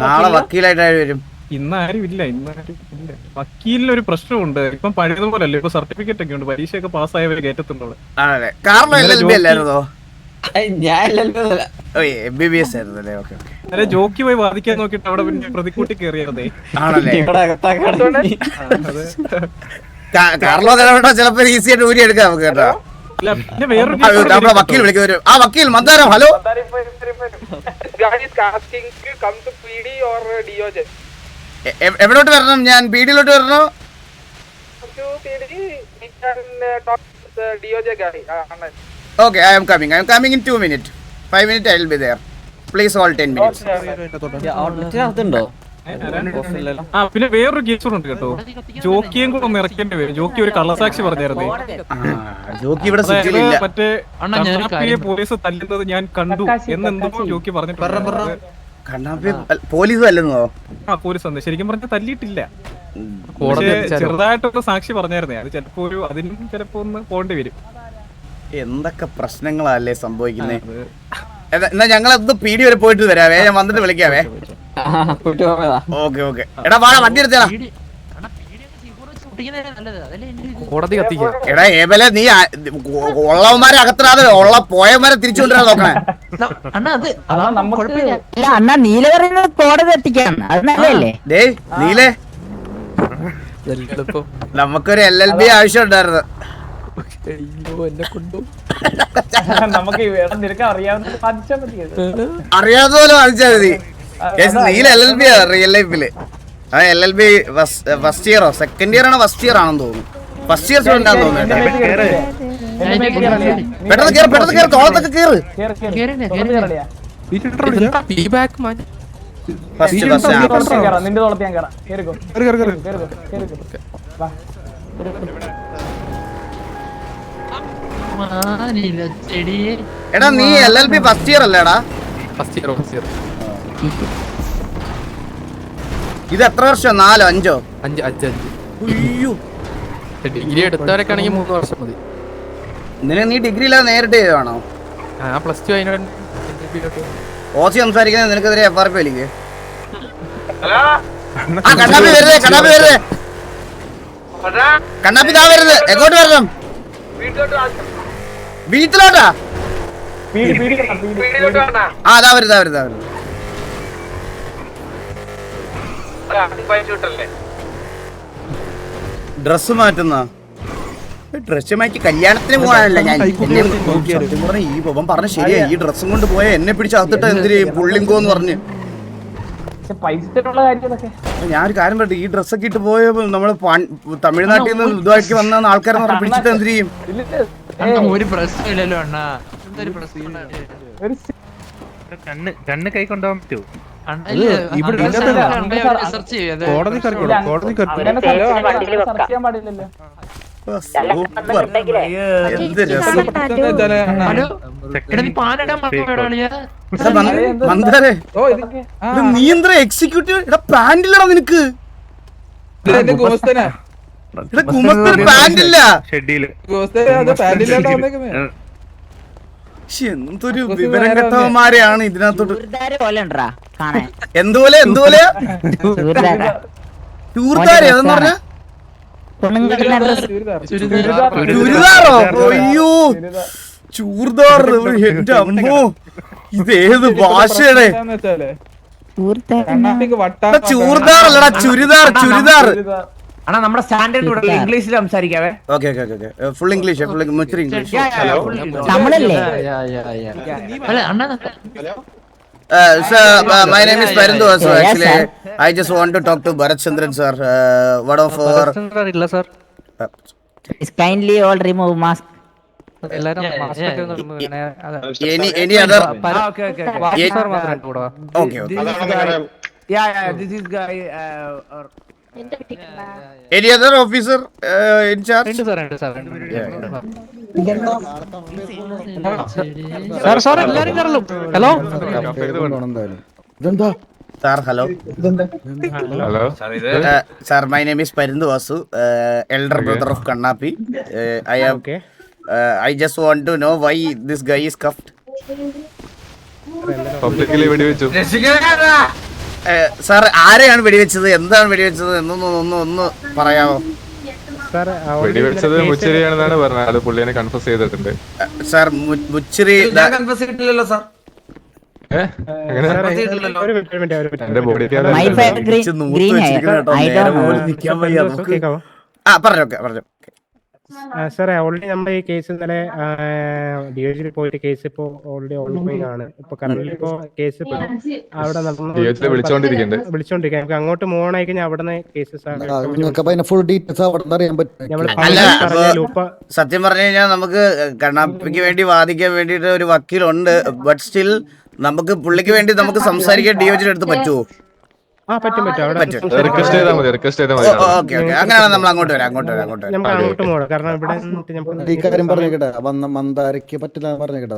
നാളെ വക്കീലായിട്ട് വരും. ഇന്ന് ആരും ഇല്ല. വക്കീലിനൊരു പ്രശ്നമുണ്ട്. ഇപ്പം പഴയതുപോലെ അല്ലേ, ഇപ്പൊ സർട്ടിഫിക്കറ്റ് ഒക്കെ ഉണ്ട്, പരീക്ഷയൊക്കെ പാസ്സായവര് കയറ്റത്തുണ്ട്. ജോക്കി പോയി വാദിക്കാൻ നോക്കിട്ട് അവിടെ പിന്നെ പ്രതിക്കൂട്ടി കയറിയതേ. ചിലപ്പോ ഈസി ആയിട്ട് ഊരി എടുക്കാം നമുക്ക് കേട്ടോ. പിന്നെ വേറൊരു വക്കീൽ വിളിക്കുന്നവരും ആ വക്കീൽ മന്ദാരം. ഹലോ, എവിടോട്ട് വരണം? ഞാൻ പീഡിയിലോട്ട് വരണോ? Okay, I am coming in 2 minutes. 5 minutes I will be there. Please hold 10 minutes. പിന്നെ വേറൊരു കേസ് ഉണ്ട് കേട്ടോ. ജോക്കിയും കൂടെ ഒന്ന് ഇറക്കേണ്ടി വരും. ജോക്കി ഒരു കള്ളസാക്ഷി പറഞ്ഞായിരുന്നേ. മറ്റേ കണ്ണാപ്പിയെ പോലീസ് തല്ലുന്നത് ഞാൻ കണ്ടു എന്നെന്തോ ജോക്കി പറഞ്ഞിട്ടുണ്ട്. പോലീസ് അല്ലെന്നോ? ആ പോലീസ് വന്നേ. ശരിക്കും പറഞ്ഞാൽ തല്ലിയിട്ടില്ല, ചെറുതായിട്ടൊക്കെ സാക്ഷി പറഞ്ഞായിരുന്നേ. അത് ചിലപ്പോ അതിനും ചിലപ്പോ ഒന്ന് പോകേണ്ടി വരും. എന്തൊക്കെ പ്രശ്നങ്ങളല്ലേ സംഭവിക്കുന്നേ. എന്നാ ഞങ്ങളത് പീടി വരെ പോയിട്ട് വരാവേ, ഞാൻ വന്നിട്ട് വിളിക്കാവേ. Okay okay. എടാ വാടാ, വണ്ടി എടുത്തേടാ. എടാ ഏബലെ, നീ ഉള്ളവന്മാരെ അകത്തിടാതെ ഉള്ള പോയവന്മാരെ തിരിച്ചുകൊണ്ടിരാൻ നോക്കണേ. അണ്ണാ നീല പറയുന്നത് കോടതി എത്തിക്കാൻ അത് നല്ലതല്ലേ? ദേ നീലേ, നമുക്കൊരു LLB ആവശ്യം ഉണ്ടായിരുന്നു. അറിയാവുന്ന പോലെ വാദിച്ചാൽ മതി. നീല LLB ആ റിയൽ ലൈഫില്. ആ LLB ഫസ്റ്റ് ഇയറോ സെക്കൻഡ് ഇയർ ആണോ ഫസ്റ്റ് ഇയർ ആണെന്ന് തോന്നുന്നു. ഫസ്റ്റ് ഇയർ സ്റ്റുഡന്റ് ആണെന്ന് തോന്നുന്നു. പെട്ടെന്ന് കേറ് തോളത്തൊക്കെ കേറ്. ഫസ്റ്റ് നിന്റെ തോളത്ത് ഞാൻ കയറാം. കേറിക്കോ. വാ. എടാ നീ LLB ഫസ്റ്റ് ഇയർ അല്ലേടാ? ഫസ്റ്റ് ഇയർ ഇത് എത്ര വർഷം? 4 5 5 അയ്യോ, ഡിഗ്രി എടുത്തവരൊക്കെ ആണെങ്കിൽ 3 വർഷം മതി. നീ ഡിഗ്രി ഇല്ലാതെ നേരിട്ട് ചെയ്തതാണോ? പ്ലസ് ടു അതിനോട് ഓസി സംസാരിക്കുന്നത് നിനക്കെതിരെ FRP വലിക്ക്. ഹലോ കണ്ണാപ്പി വരുന്നേ, കണ്ണാപ്പി താ വരുന്നത്. എങ്ങോട്ട് വരണം? വീട്ടിലോട്ടാ? വീട്ടിലോട്ട് വേണ്ട അതാ വരുന്നത്. ഡ്രസ് മാറ്റുന്ന ഡ്രസ് മാറ്റി കല്യാണത്തിന് പോകാനല്ല ഞാൻ. സത്യം പറഞ്ഞ ഈ ബൊബൻ പറഞ്ഞ ശരിയാ. ഈ ഡ്രസ്സും കൊണ്ട് പോയ എന്നെ പിടിച്ച് അകത്തിട്ട് എന്തിന് പുള്ളിങ്കോന്ന് പറഞ്ഞ്. ഞാനൊരു കാര്യം പറയട്ടെ, ഈ ഡ്രസ്സൊക്കെ ഇട്ട് പോയപ്പോ നമ്മള് തമിഴ്നാട്ടിൽ നിന്ന് ഇതുമായിട്ട് വന്ന ആൾക്കാരെ പറഞ്ഞ് പിടിച്ചിട്ട് എന്ത് ചെയ്യും? ഒരു പ്രശ്നമില്ലല്ലോ അണ്ണാ. എന്തൊരു പ്രശ്നം കണ്ണ് കൈ കൊണ്ടുപോകാൻ പറ്റുമോ? എന്ത് രസം. മന്ദാരെ, നീ എന്താ എക്സിക്യൂട്ടീവ്? എടാ പാന്റില്ലടാ നിനക്ക്. ഗുമസ്തന് പാന്റില്ല. എന്തൊരു വിവരം കെട്ടവന്മാരെയാണ് ഇതിനകത്തോട്ട്. എന്തുപോലെ ചൂർദാരെ അതെന്ന് പറഞ്ഞ ചുരിദാറോ? അയ്യോ ചൂർദാർ. എന്റെ അമ്മോ, ഇതേത് ഭാഷയുടെ ചൂർദാർ അല്ലടാ, ചുരിദാർ. അണ്ണാ നമ്മുടെ സ്റ്റാൻഡേർഡ് ഇംഗ്ലീഷിൽ സംസാരിക്കാവേ. ഓക്കെ ഫുൾ ഇംഗ്ലീഷ്, മുച്ചിരി ഇംഗ്ലീഷ്. തമിഴല്ലേ? Sir, my name is Parindu also. Actually, I just want to talk to Bharat Chandran sir. One of our. Kindly all remove mask. Any other? Okay. Okay. Yeah. This is guy. Any other officer in charge? Sir എല്ലാരും കയറലും. Hello Sir, hello. Sir, my name is Parindu Vasu, elder brother of Kannapi. I just want to know why this guy is cuffed. Publicly വെടിവെച്ചു. സാർ ആരെയാണ് വെടിവെച്ചത്, എന്താണ് വെടിവെച്ചത് എന്നൊന്ന് പറയാമോ? വെടിവെച്ചത് മുച്ചിരിയാണെന്നാണ് പറഞ്ഞത്. അത് പുള്ളിനെ കൺഫ്യൂസ് ചെയ്തിട്ടുണ്ട്. സാർ മുച്ചിരി എന്റെ ബോഡിക്ക് പറഞ്ഞു. സാറേ ഓൾറെഡി നമ്മുടെ ഈ കേസ് ഇന്നലെ DOJ പോയിട്ട് കേസ് ഇപ്പോ ഓൾറെഡി ഓൺഗോയിങ് ആണ്. ഇപ്പൊ കറന്റ് ഇപ്പോ കേസ് അവിടെ വിളിച്ചോണ്ടിരിക്കണ്ടേ. നമുക്ക് അങ്ങോട്ട് മൂവ് ആയി കഴിഞ്ഞാൽ അവിടെ നിന്ന് കേസ് സത്യം പറഞ്ഞു കഴിഞ്ഞാൽ നമുക്ക് കണ്ണാപ്പിക്ക് വേണ്ടി വാദിക്കാൻ വേണ്ടിട്ട് ഒരു വക്കീലുണ്ട്. ബട്ട് സ്റ്റിൽ നമുക്ക് പുള്ളിക്ക് വേണ്ടി നമുക്ക് സംസാരിക്കാൻ DOJ എടുത്ത് പറ്റുമോ? പറ്റും. റിക്വസ്റ്റ് ചെയ്താൽ മതി. ഓക്കെ അങ്ങനെയാണ് നമ്മൾ അങ്ങോട്ട് വരാം. നമുക്ക് അങ്ങോട്ട് പോകണം. കാരണം ഇവിടെ ഈ കാര്യം പറഞ്ഞേക്കട്ടെ, മന്ദാരക്ക് പറ്റില്ല പറഞ്ഞേക്കട്ടെ.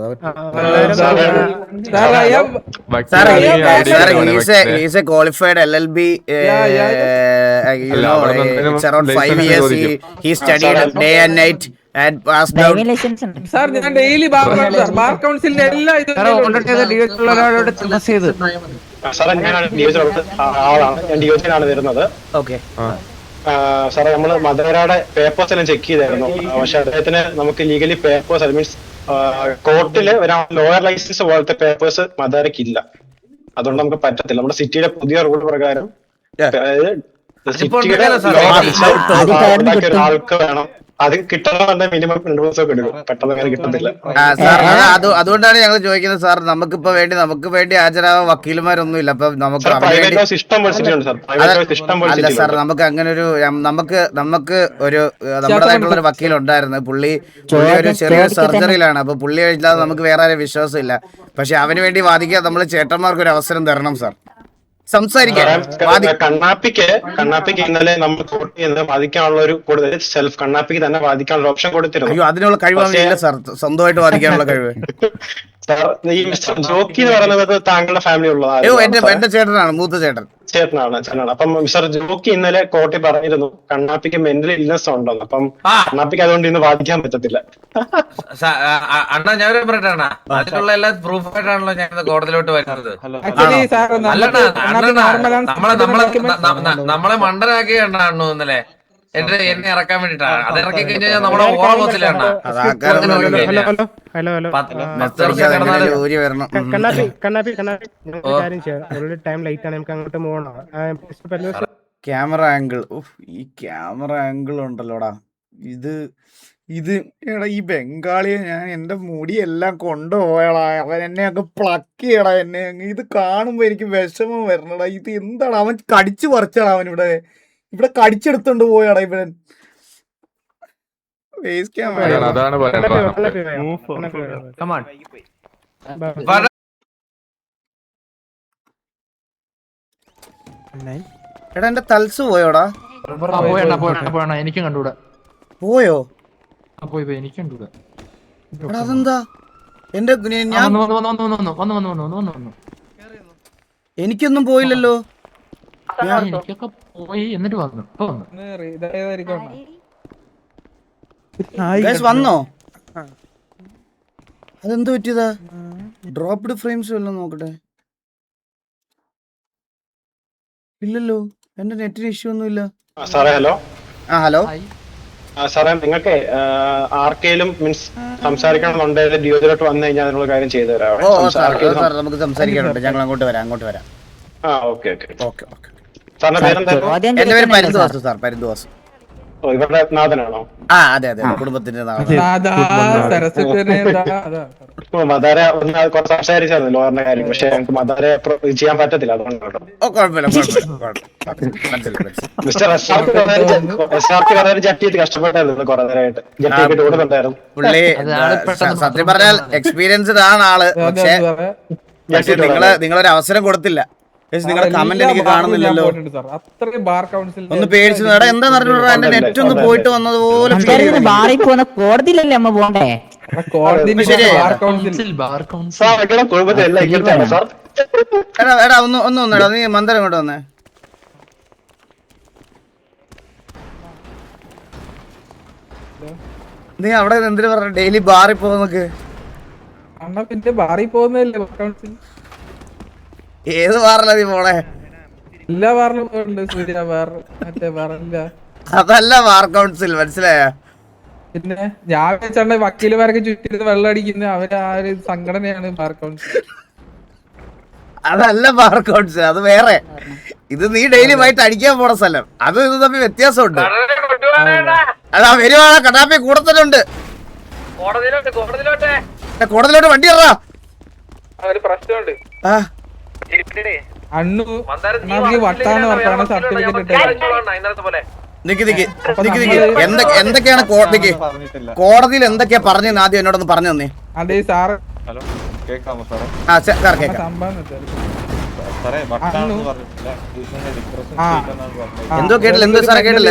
He's a qualified LLB. It's around 5 years. He studied day and night and passed out. Sir ഞാൻ ഡെയിലി ബാർ കൗൺസിലിന്റെ എല്ലാ സാറേ ഞാനാണ് ആളാണ്. ഞാൻ DOJ-യിലാണ് വരുന്നത്. സാറേ നമ്മള് മധുരയുടെ പേപ്പേഴ്സ് എല്ലാം ചെക്ക് ചെയ്തായിരുന്നു. പക്ഷെ അദ്ദേഹത്തിന് നമുക്ക് ലീഗലി പേപ്പേഴ്സ് മീൻസ് കോർട്ടില് ലോയർ ലൈസൻസ് പോലത്തെ പേപ്പേഴ്സ് മധുരയ്ക്ക് ഇല്ല. അതുകൊണ്ട് നമുക്ക് പറ്റത്തില്ല. നമ്മുടെ സിറ്റിയുടെ പുതിയ റൂൾ പ്രകാരം ഒരാൾക്ക് വേണം. അത് കിട്ടണമെന്ന് മിനിമം 2 ദിവസമൊക്കെ എടുക്കും. പെട്ടെന്ന് അങ്ങനെ കിട്ടത്തില്ല. അതുകൊണ്ടാണ് ഞങ്ങൾ ചോദിക്കുന്നത് സാർ. നമുക്ക് വേണ്ടി ഹാജരാവാൻ വക്കീലുമാരൊന്നും ഇല്ല. അപ്പൊ നമുക്ക് അല്ല സാർ, നമുക്ക് അങ്ങനെ ഒരു നമുക്ക് ഒരു നമ്മുടേതായിട്ടുള്ള ഒരു വക്കീൽ ഉണ്ടായിരുന്നു. പുള്ളി ഒരു ചെറിയ സർജറിയിലാണ്. അപ്പൊ പുള്ളി ഇല്ലാതെ നമുക്ക് വേറെ ആരും വിശ്വാസമില്ല. പക്ഷെ അവന് വേണ്ടി വാദിക്കാൻ നമ്മൾ ചേട്ടന്മാർക്ക് ഒരു അവസരം തരണം സാർ. സംസാരിക്കാൻ കണ്ണാപ്പിക്ക് ഇന്നലെ നമ്മൾ കോർട്ട് ചെയ്യുന്നത് വാദിക്കാനുള്ള ഒരു കൂടുതൽ സെൽഫ് കണ്ണാപ്പിക്ക് തന്നെ വാദിക്കാനുള്ള ഓപ്ഷൻ കൊടുത്തിരുന്നു. അയ്യോ അതിനുള്ള കഴിവില്ല സാർ, സ്വന്തമായിട്ട് വാദിക്കാനുള്ള കഴിവ്. സാർ ഈ മിസ്റ്റർ ജോക്കി എന്ന് പറയുന്നത് താങ്കളുടെ ഫാമിലി അയ്യോ എന്റെ ചേട്ടനാണ്, മൂത്ത ചേട്ടനാണ്. അപ്പം മിസ്റ്റർ ജോക്കി ഇന്നലെ കോർട്ടിൽ പറഞ്ഞിരുന്നു കണ്ണാപ്പിക്ക് മെന്റൽ ഇൽനെസ് ഉണ്ടെന്ന്. അപ്പം കണ്ണാപ്പിക്ക് അതുകൊണ്ട് ഇന്ന് വാദിക്കാൻ പറ്റത്തില്ല. അണ്ണാ ഞാൻ പറയട്ടെ അണ്ണാ, അതിനുള്ള എല്ലാ പ്രൂഫ് ആയിട്ടാണല്ലോ ഞാൻ കോടതിയിലോട്ട് വരുന്നത്. നമ്മളെ മണ്ടനാക്കിയാണ് അണ്ണു ഇന്നലെ എന്നെ ഇറക്കാൻ വേണ്ടിട്ടാണ്. അത് ഇറക്കി കഴിഞ്ഞാൽ നമ്മളെ ഓർമ്മ പോത്തിലാണ്. ഹലോ ടൈം ലൈറ്റ് ആണ്, നമുക്ക് അങ്ങോട്ട് പോകണം. ക്യാമറ ആംഗിൾ, ഈ ക്യാമറ ആംഗിൾ ഉണ്ടല്ലോടാ, ഇത് എടാ ഈ ബംഗാളിയെ ഞാൻ എന്റെ മുടിയെല്ലാം കൊണ്ടുപോയടാ, അവൻ എന്നെ അങ്ങ് പ്ലക്കിയടാ എന്നെ. ഇത് കാണുമ്പോ എനിക്ക് വിഷമം വരണടാ. ഇത് എന്താണ്, അവൻ കടിച്ചു പറിച്ചടാ, അവൻ ഇവിടെ കടിച്ചെടുത്തോണ്ട് പോയാടാ ഇവൻ. ഫേസ് ക്യാമറ എടാ എന്റെ തൽസ് പോയോടാ. എനിക്കും കണ്ടൂടാ. പോയോ? പോയി എനിക്കും കണ്ടൂടാ. അതെന്താ എന്റെ ഞാൻ എനിക്കൊന്നും പോയില്ലല്ലോ. എനിക്കൊക്കെ പോയി എന്നിട്ട് വന്നു. വന്നോ? അതെന്ത് പറ്റിയതാ? ഡ്രോപ്ഡ് ഫ്രെയിംസ് വല്ലതും നോക്കട്ടെ. ഇല്ലല്ലോ, എന്റെ നെറ്റിന് ഇഷ്യൂ ഒന്നും ഇല്ല. സാറേ ഹലോ. ഹലോ സാറേ, നിങ്ങൾക്ക് ആർക്കെങ്കിലും മീൻസ് സംസാരിക്കണമെന്നുണ്ടെങ്കിൽ ഡിയോജിലോട്ട് വന്നു കഴിഞ്ഞാൽ അതിനുള്ള കാര്യം ചെയ്തു തരാം. നമുക്ക് സംസാരിക്കാനുണ്ട്, ഞങ്ങൾ അങ്ങോട്ട് വരാം. ഓക്കെ. സാറിന്റെ പേരെന്താ? എന്റെ പേര് പരിന്തുവാസു സാർ, പരിന്തുവാസു. ഇവരുടെ നാഥനാണോ? അതെ കുടുംബത്തിന്റെ നാഥൻ. മദാരെ കുറച്ച് സംസാരിച്ചായിരുന്നു ലോറിന്റെ കാര്യം, പക്ഷെ ഞങ്ങൾക്ക് മദാരെ ചെയ്യാൻ പറ്റത്തില്ല. അതുകൊണ്ടാണ്. മിസ്റ്റർ എസ്ആർക്ക് വളരെ ജട്ടിയിട്ട് കഷ്ടപ്പെട്ടായിരുന്നു കുറെ നേരമായിട്ട്. ജട്ടിയിട്ട് ഓടുന്നുണ്ടായിരുന്നു പുള്ളി. സത്യം പറഞ്ഞാൽ എക്സ്പീരിയൻസ്ഡ് ആണ് ആള്, പക്ഷെ നിങ്ങളൊരു അവസരം കൊടുത്തില്ല. നിങ്ങളുടെ കമന്റ് എനിക്ക് കാണുന്നില്ലല്ലോ. ഒന്ന് പേടിച്ചു. എന്താ പറഞ്ഞാ എന്റെ നെറ്റ് ഒന്ന് പോയിട്ട് വന്നതുപോലെ. ബാറിൽ പോകുന്ന കോടതിയിലല്ലേ അമ്മ പോണ്ടേ? എടാ ഒന്നെടാ, നീ മന്ദരം ഇങ്ങോട്ട് വന്നേ. നീ അവിടെ എന്തിനു പറഞ്ഞ ഡെയിലി ബാറിൽ പോകുന്നൊക്കെ? പിന്നെ ബാറിൽ പോകുന്നല്ലേ? ഏത് ബാറിലാ നീ പോണേ? എല്ലാ ബാറിലും മറ്റേ അതല്ല ബാർ കൗൺസിൽ, മനസ്സിലായ? പിന്നെ ഞാൻ വെച്ചാണ്ട് വക്കീലുമാരൊക്കെ ചുറ്റിരുന്ന് വെള്ളം അടിക്കുന്ന അവര് ആ ഒരു സംഘടനയാണ് ബാർ കൗൺസിൽ. അതല്ല ബാർ കൗൺസിൽ, അത് വേറെ. ഇത് നീ ഡെയിലി ആയിട്ട് അടിക്കാൻ പോണ സ്ഥലം. അത് ഇത് തമ്മിൽ വ്യത്യാസമുണ്ട്. അതാ വരുവാണ്, കണ്ണാപ്പി കൂടെ തന്നെ ഉണ്ട്. കോടതിയിലോട്ട് വണ്ടി ഇറ. പ്രശ്നമുണ്ട്. എന്തൊക്കെയാണ് കോടതിയിൽ എന്തൊക്കെയാ പറഞ്ഞെന്ന് ആദ്യം എന്നോടൊന്ന് പറഞ്ഞു തന്നെ. അതെ സാറ്. എന്തോ കേട്ടില്ല, എന്തോ സാറേ കേട്ടില്ല.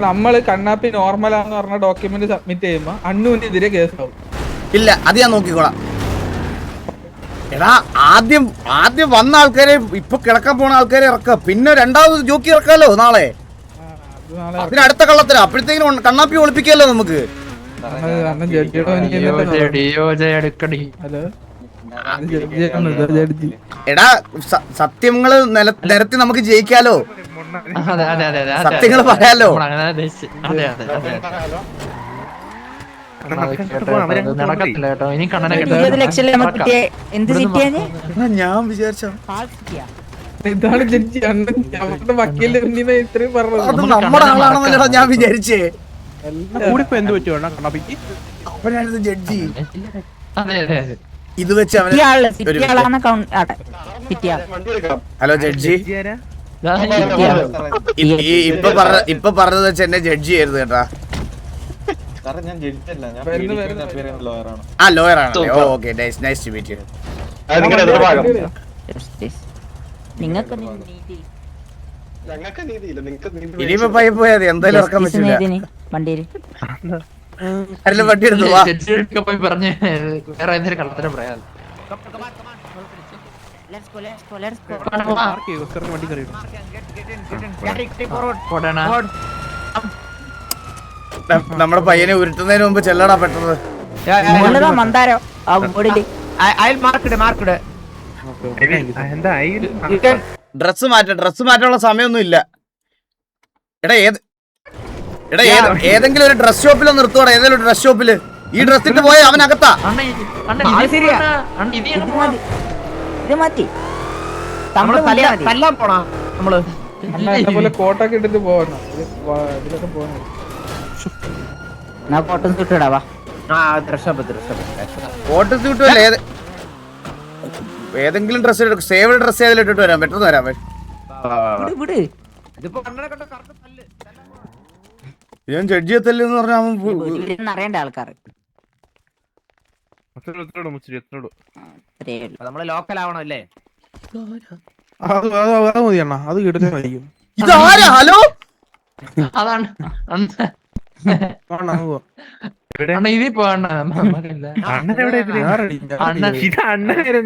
നമ്മള് കണ്ണാപ്പി നോർമലാന്ന് പറഞ്ഞ ഡോക്യുമെന്റ് സബ്മിറ്റ് ചെയ്യുമ്പോ അണ്ണുവിനെതിരെ കേസാവും. ഇല്ല, അത് ഞാൻ നോക്കിക്കോളാം. എടാ ആദ്യം വന്ന ആൾക്കാരെ, ഇപ്പൊ കിടക്കാൻ പോണ ആൾക്കാരെ ഇറക്കാം, പിന്നെ രണ്ടാമത് ജോക്കി ഇറക്കാലോ നാളെ. അതിനടുത്ത കള്ളത്തിന് അപ്പോഴത്തേക്കും കണ്ണാപ്പി ഒളിപ്പിക്കല്ലോ നമുക്ക്. എടാ സത്യങ്ങള് നിരത്തി നമുക്ക് ജയിക്കാലോ, സത്യങ്ങൾ പറയാലോ. ഞാൻ വിചാരിച്ചോ ഇതാണ് ജഡ്ജി വക്കീലിന്റെ മുന്നിൽ ഇത്രയും പറഞ്ഞത്. നമ്മുടെ ആളാണെന്നല്ലടാ ഞാൻ വിചാരിച്ചേ. എന്ത് പറ്റുവാണ് അവനാണിത് ജഡ്ജി. ഇത് വെച്ച് ഹലോ ജഡ്ജി, ഇപ്പൊ പറഞ്ഞത് വെച്ച് എന്നെ ജഡ്ജി ആയിരുന്നു കേട്ടാ. ആ ലോയർ ആണല്ലേ. Okay nice to meet you. അത് നിങ്ങളുടെ എതിർഭാഗം. നിങ്ങൾക്ക് ഞങ്ങൾക്ക് നീതിയില്ല, നിങ്ങൾക്ക് ഇനിയിപ്പോ പോയി പോയാൽ മതി, എന്തായാലും ഇറക്കാൻ പറ്റില്ല. വണ്ടിയില് ആരെല്ലാം വണ്ടി എടുത്തു വാ. ജഡ്ജിയൊക്കെ പോയി പറഞ്ഞ് വേറെ എന്തെങ്കിലും കള്ളത്തിനും പറയാം. നമ്മുടെ പയ്യനെ ഉരുട്ടുന്നതിന് മുമ്പ് ചെല്ലടാ പെട്ടത്. മന്ദാരോ ആ ബോർഡില് ഡ്രസ് മാറ്റാനുള്ള സമയമൊന്നും ഇല്ല. ഏതെങ്കിലും ഒരു ഡ്രസ് ഷോപ്പിലോ നിർത്തുവാടാ, ഏതെങ്കിലും ഡ്രസ് ഷോപ്പില്. ഈ ഡ്രസ് ഇട്ട് പോയ അവനകത്താ. ഇത് മതി തല്ലാൻ പോണാ നമ്മള്. പോലെ കോട്ടൊക്കെ ഇട്ടിട്ട് പോകണം, ഇതിലൊക്കെ പോകണം. കോട്ടൺ ചുട്ടിടാ വാ. കോട്ട് സ്യൂട്ടുമല്ല, ഏതെങ്കിലും ഡ്രസ് സേവ് ഡ്രസ് ഏതെങ്കിലും ഇട്ടിട്ട് വരാം. പെട്ടെന്ന് വരാം. വിട് ഞാൻ ജഡ്ജി എത്തല്ലെന്ന് പറഞ്ഞാൽ അറിയേണ്ട ആൾക്കാർ നമ്മള് ലോക്കൽ ആവണം അല്ലേ? അത് കിട്ടുന്ന മതിക്കും. ഇതാരാ? ഹലോ, അതാണ് ഇതിൽ പോകണ്ട.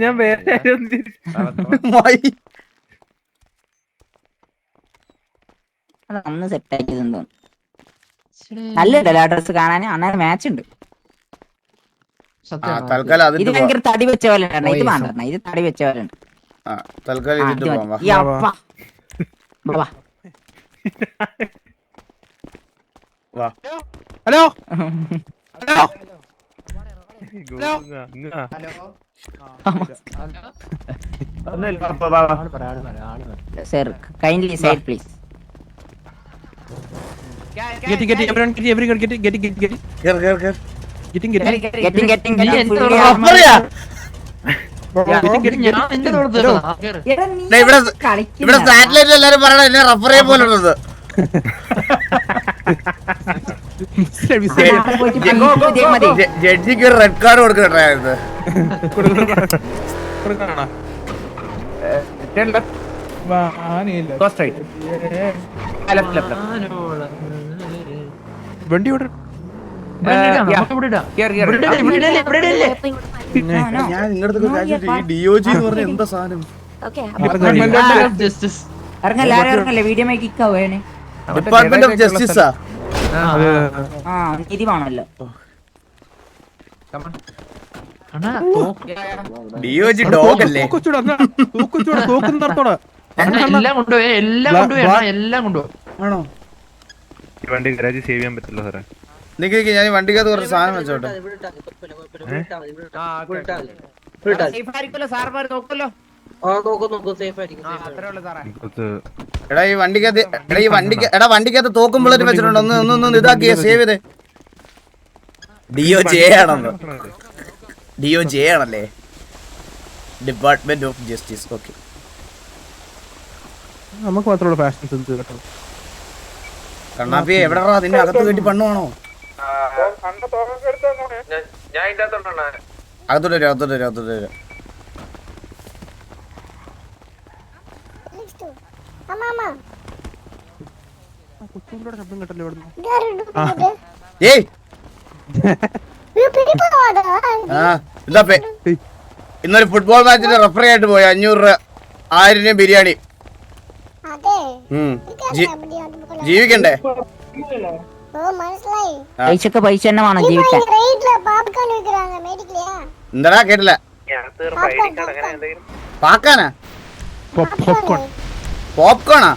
ഞാൻ വേറെ അന്ന് സെറ്റ് ആക്കിയതെന്തോ നല്ലതല്ല ഡ്രസ് കാണാൻ. അണ്ണന് മാച്ച് ഉണ്ട്. തൽക്കാലം ഇത് അതിട്ട് ഭയങ്കര തടി വെച്ച പോലെ ഉണ്ട്. ഇത് വേണ്ട, ഇത് തടി വെച്ച പോലെ ഉണ്ട്. തൽക്കാലം ഇതിട്ട് പോവാം. ഈ അപ്പ വാ. Hello sir kindly side please. ഇവിടെ സാറ്റലൈറ്റ് എല്ലാരും പറയണ എന്നെ റഫറേ പോലുള്ളത്. ജഡ്ജിക്ക് ഒരു റെഡ് കാർഡ് കൊടുക്കണ്ടായിരുന്നു. വണ്ടി ഞാൻ നിങ്ങളുടെ DOG എന്ന് പറഞ്ഞ എന്താ സാധനം? ഇറങ്ങല്ലേ വീഡിയോ മേക്കിക്കാവേനെ. ഡിപ്പാർട്ട്മെന്റ് ഓഫ് ജസ്റ്റിസാ? ആ നീതിമാണല്ലോ. DOG ഡോഗ് അല്ലേ? എല്ലാം കൊണ്ടുപോയി, എല്ലാം കൊണ്ടുപോയി. ആണോ? വണ്ടി ഗരാജ് സേവ് ചെയ്യാൻ പറ്റില്ല സാറേ. നിക്ക് ഞാൻ വണ്ടിക്കകത്ത് കുറച്ച് സാധനം വെച്ചോട്ടെ. എടാ ഈ വണ്ടിക്കകത്ത് തോക്കും ബുള്ളറ്റ് വെച്ചിട്ടുണ്ട്. ഒന്ന് ഇതാക്കിയ സേവ് ചെയ്തേ. DOJ ആണല്ലോ. DOJ ആണല്ലേ? Department of justice. ഓക്കെ, നമുക്ക് മാത്രമുള്ള ഫാഷൻ സെൻസ് കേട്ടോ. കണ്ണാപ്പി എവിടെടാ? അതിന്റെ അകത്ത് കെട്ടി പണ്ണുവാണോ? ഞാൻ ഇതിന്റെ അകത്തോട്ടാണ്. അകത്തോട്ട് വരും. ശബ്ദം കേട്ടല്ലോ ഇവിടുന്ന്. ഏയ് ഇന്നൊരു ഫുട്ബോൾ മാച്ചിന്റെ റഫറി ആയിട്ട് പോയി 500 രൂപ 1000 രൂപ ബിരിയാണി. ജീവിക്കണ്ടേ? പൈസ തന്നെ വേണം ജീവിക്കാൻ. എന്താടാ കേട്ടില്ല? പാക്കാനാ? പോപ്കോണാ?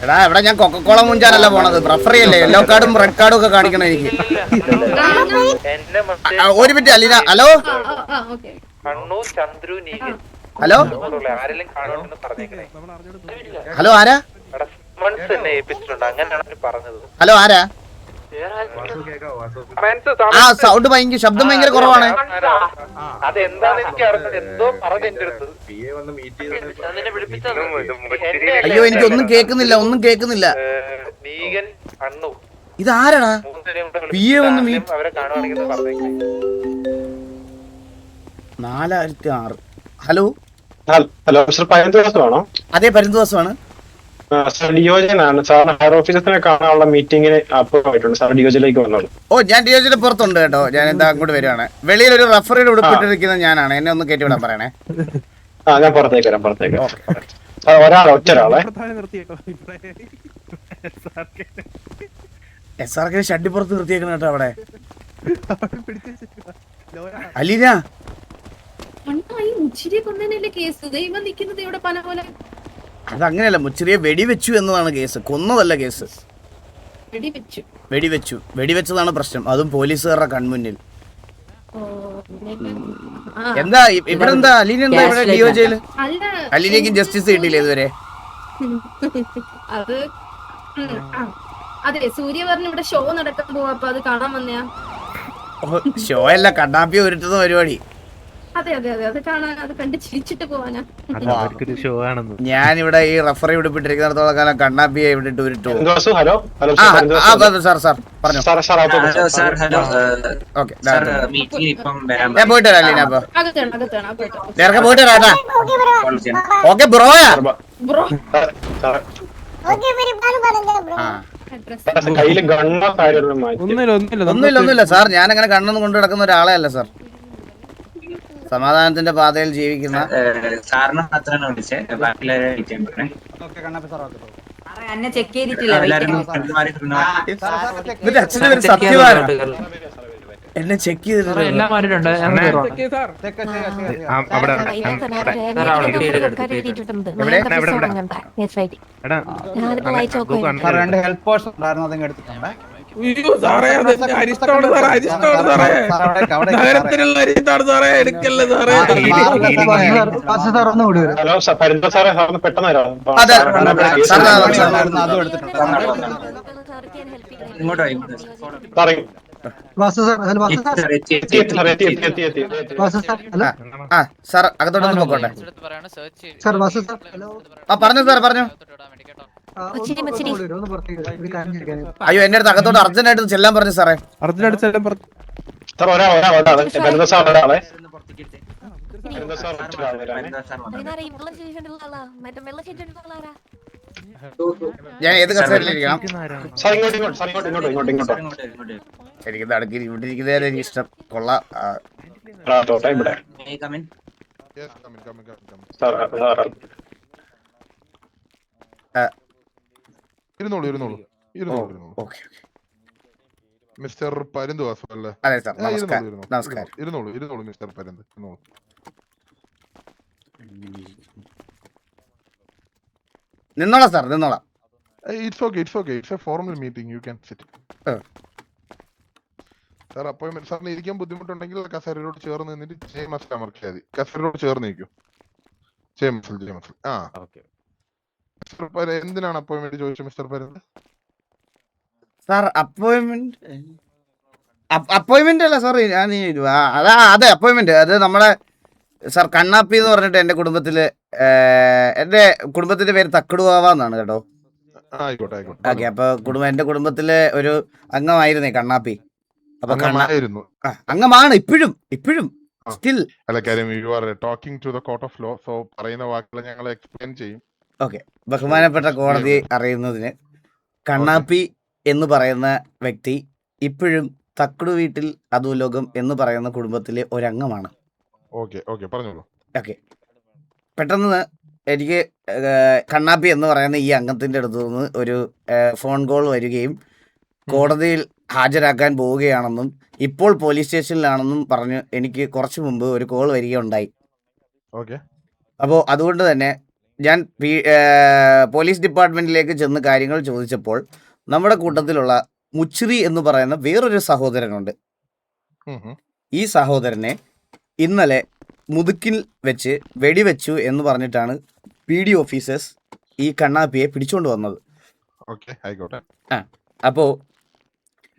എടാ ഇവിടെ ഞാൻ കൊക്കക്കോള മുഞ്ചാനല്ല പോണത്. റഫറി അല്ലേ? യെല്ലോ കാർഡും റെഡ് കാർഡും ഒക്കെ കാണിക്കണം എനിക്ക്. ഒരു മിനിറ്റ് അലീന. ഹലോ ഹലോ ആരാ? ഹലോ ആരാ? ആ സൗണ്ട് ഭയങ്കര ശബ്ദം ഭയങ്കര കുറവാണ്. അതെന്താന്ന് എനിക്ക് അറിഞ്ഞത്, എന്തോ പറഞ്ഞു എന്റെ അടുത്ത്. അയ്യോ എനിക്ക് ഒന്നും കേൾക്കുന്നില്ല, ഒന്നും കേൾക്കുന്നില്ല. നീകൻ അണ്ണു ഇതാരാടാ? PA വന്ന് അവരെ കാണുവാണെങ്കിൽ പറഞ്ഞേക്കും. 4006. ഹലോ ഹലോ മിസ്റ്റർ പയന്തോസമാണോ? അതെ പരുന്തുവാസമാണ്. സാർ ഡിയോജനാണ്. സാറിന് ഹയർ ഓഫീസേഴ്സിനെ കാണാനുള്ള മീറ്റിംഗിന് അപ്രൂവ് ആയിട്ടുണ്ട്. സാർ ഡിയോജിലേക്ക് വന്നോളൂ. ഓ ഞാൻ ഡിയോജിന്റെ പുറത്തുണ്ട് കേട്ടോ. ഞാൻ എന്താ അങ്ങോട്ട് വരുവാണ്. വെളിയിൽ ഒരു റഫറിയുടെ ഉടുപ്പിട്ടിരിക്കുന്ന ഞാനാണ്. എന്നെ ഒന്ന് കയറ്റി വിടാൻ പറയണേ. ഞാൻ പുറത്തേക്ക് വരാം, പുറത്തേക്ക്. ഒറ്റ ഒരാളെ SRK ഷഡ്ഡി പുറത്ത് നിർത്തിയേക്കണ കേട്ടോ അവിടെ. അലീന അതങ്ങനെയല്ല, മുച്ചിരിയെ വെടിവെച്ചു എന്നതാണ് കേസ്, കൊന്നതല്ല കേസ്. വെടിവെച്ചതാണ് പ്രശ്നം, അതും പോലീസുകാരുടെ കൺമുന്നിൽ. എന്താ ഇവിടെ എന്താ അലീന എന്താ ഇവിടെ ഡിയോജയില്? അലീനയ്ക്ക് ജസ്റ്റിസ് കിട്ടിയില്ല ഇതുവരെ. അതെ സൂര്യ പറഞ്ഞു ഇവിടെ ഷോ നടക്കാൻ പോവാ, അപ്പൊ അത് കാണാൻ വന്നയാ. ഷോ അല്ല, കണ്ണാപ്പി ഒരുട്ടുന്ന പരിപാടി. അതെ അതെ അതെ അത് കാണാൻ, അത് കണ്ട് ചിരിച്ചിട്ട് പോവാനാ. ഞാനിവിടെ ഈ റഫറി ഉടുപ്പിട്ടിരിക്കുന്നിടത്തോളം കാലം കണ്ണാപ്പിയെ ഇവിടെ ഇട്ട് Uruttu. Hello hello sir sir പറഞ്ഞു. ഓക്കെ ഞാൻ പോയിട്ട് വരാം അലീന. അപ്പൊ നേരത്തെ പോയിട്ട് വരാട്ടാ. ഓക്കെ ബ്രോയാ. ഒന്നുമില്ല സാർ, ഞാൻ അങ്ങനെ കണ്ണൊന്നും കൊണ്ടു നടക്കുന്ന ഒരാളെ അല്ല സാർ. സമാധാനത്തിന്റെ പാതയിൽ ജീവിക്കുന്ന അച്ഛനെ ഒരു സത്യവാനാണ്. എന്നെ ചെക്ക് ചെയ്തിട്ടുണ്ട്. ഹലോ പരിന്തോ സാറേ, സാറിന് പെട്ടെന്ന് വരാം. സാർ അകത്തോട്ടൊന്ന് പോക്കോട്ടെ. പറഞ്ഞു സാർ പറഞ്ഞു. അയ്യോ എന്റെ അടുത്ത് അകത്തോട്ട് അർജന്റായിട്ട് ചെല്ലാൻ പറഞ്ഞു സാറേ. ഞാൻ ഏത് കസേരയിലിരിക്കണം? എനിക്ക് നടക്കി ഇവിടെ ഇരിക്കുന്നതിന് എനിക്ക് ഇഷ്ടം. കൊള്ളാം. മിസ്റ്റർ പരുന്തുവാസം അല്ലേ? അതെ സാർ നമസ്കാരം. ഇരുന്നോളൂ മിസ്റ്റർ പരുന്ത്. നിന്നോളാം സാർ നിന്നോളാം. It's okay it's a formal meeting, you can sit. Sir appointment സാറിന് ഇരിക്കാൻ ബുദ്ധിമുട്ടുണ്ടെങ്കിൽ കസേരയോട് ചേർന്ന് നിന്നിട്ട് ജെ മസിൽ അമർത്തിയാൽ മതി. കസേരയോട് ചേർന്ന് നിൽക്കൂ. J muscle. ആ എന്തിനാണ് അപ്പോയിന്റ്മെന്റ് ചോദിച്ചത് മിസ്റ്റർ പരുന്ത്? സാർ അപ്പോയിന്റ്മെന്റ് അല്ല സാർ, അതെ അപ്പോയിന്റ്മെന്റ്. അത് നമ്മളെ സാർ കണ്ണാപ്പി എന്ന് പറഞ്ഞിട്ട് എന്റെ കുടുംബത്തിന്റെ പേര് തക്കടുവാവാന്നാണ് കേട്ടോ. ഓക്കെ, അപ്പൊ എന്റെ കുടുംബത്തിലെ ഒരു അംഗമായിരുന്നേ കണ്ണാപ്പി. അപ്പൊ അംഗമാണ് ഇപ്പോഴും സ്റ്റിൽ. പറയുന്ന വാക്കുകൾ ഞങ്ങൾ എക്സ്പ്ലെയിൻ ചെയ്യും. ഓക്കെ, ബഹുമാനപ്പെട്ട കോടതി അറിയുന്നതിന് കണ്ണാപ്പി എന്ന് പറയുന്ന വ്യക്തി ഇപ്പോഴും തക്കടു വീട്ടിൽ അധോലോകം എന്ന് പറയുന്ന കുടുംബത്തിലെ ഒരംഗമാണ്. ഓക്കെ, പെട്ടെന്ന് എനിക്ക് കണ്ണാപ്പി എന്ന് പറയുന്ന ഈ അംഗത്തിന്റെ അടുത്തു നിന്ന് ഒരു ഫോൺ കോൾ വരികയും കോടതിയിൽ ഹാജരാക്കാൻ പോവുകയാണെന്നും ഇപ്പോൾ പോലീസ് സ്റ്റേഷനിലാണെന്നും പറഞ്ഞ് എനിക്ക് കുറച്ചു മുമ്പ് ഒരു കോൾ വരികയുണ്ടായി. അപ്പോൾ അതുകൊണ്ട് തന്നെ ഞാൻ പോലീസ് ഡിപ്പാർട്ട്മെന്റിലേക്ക് ചെന്ന് കാര്യങ്ങൾ ചോദിച്ചപ്പോൾ നമ്മുടെ കൂട്ടത്തിലുള്ള മുച്ചിറി എന്ന് പറയുന്ന വേറൊരു സഹോദരനുണ്ട്. ഈ സഹോദരനെ ഇന്നലെ മുതുക്കിൽ വെച്ച് വെടിവെച്ചു എന്ന് പറഞ്ഞിട്ടാണ് PD ഓഫീസേഴ്സ് ഈ കണ്ണാപ്പിയെ പിടിച്ചുകൊണ്ട് വന്നത്. അപ്പോൾ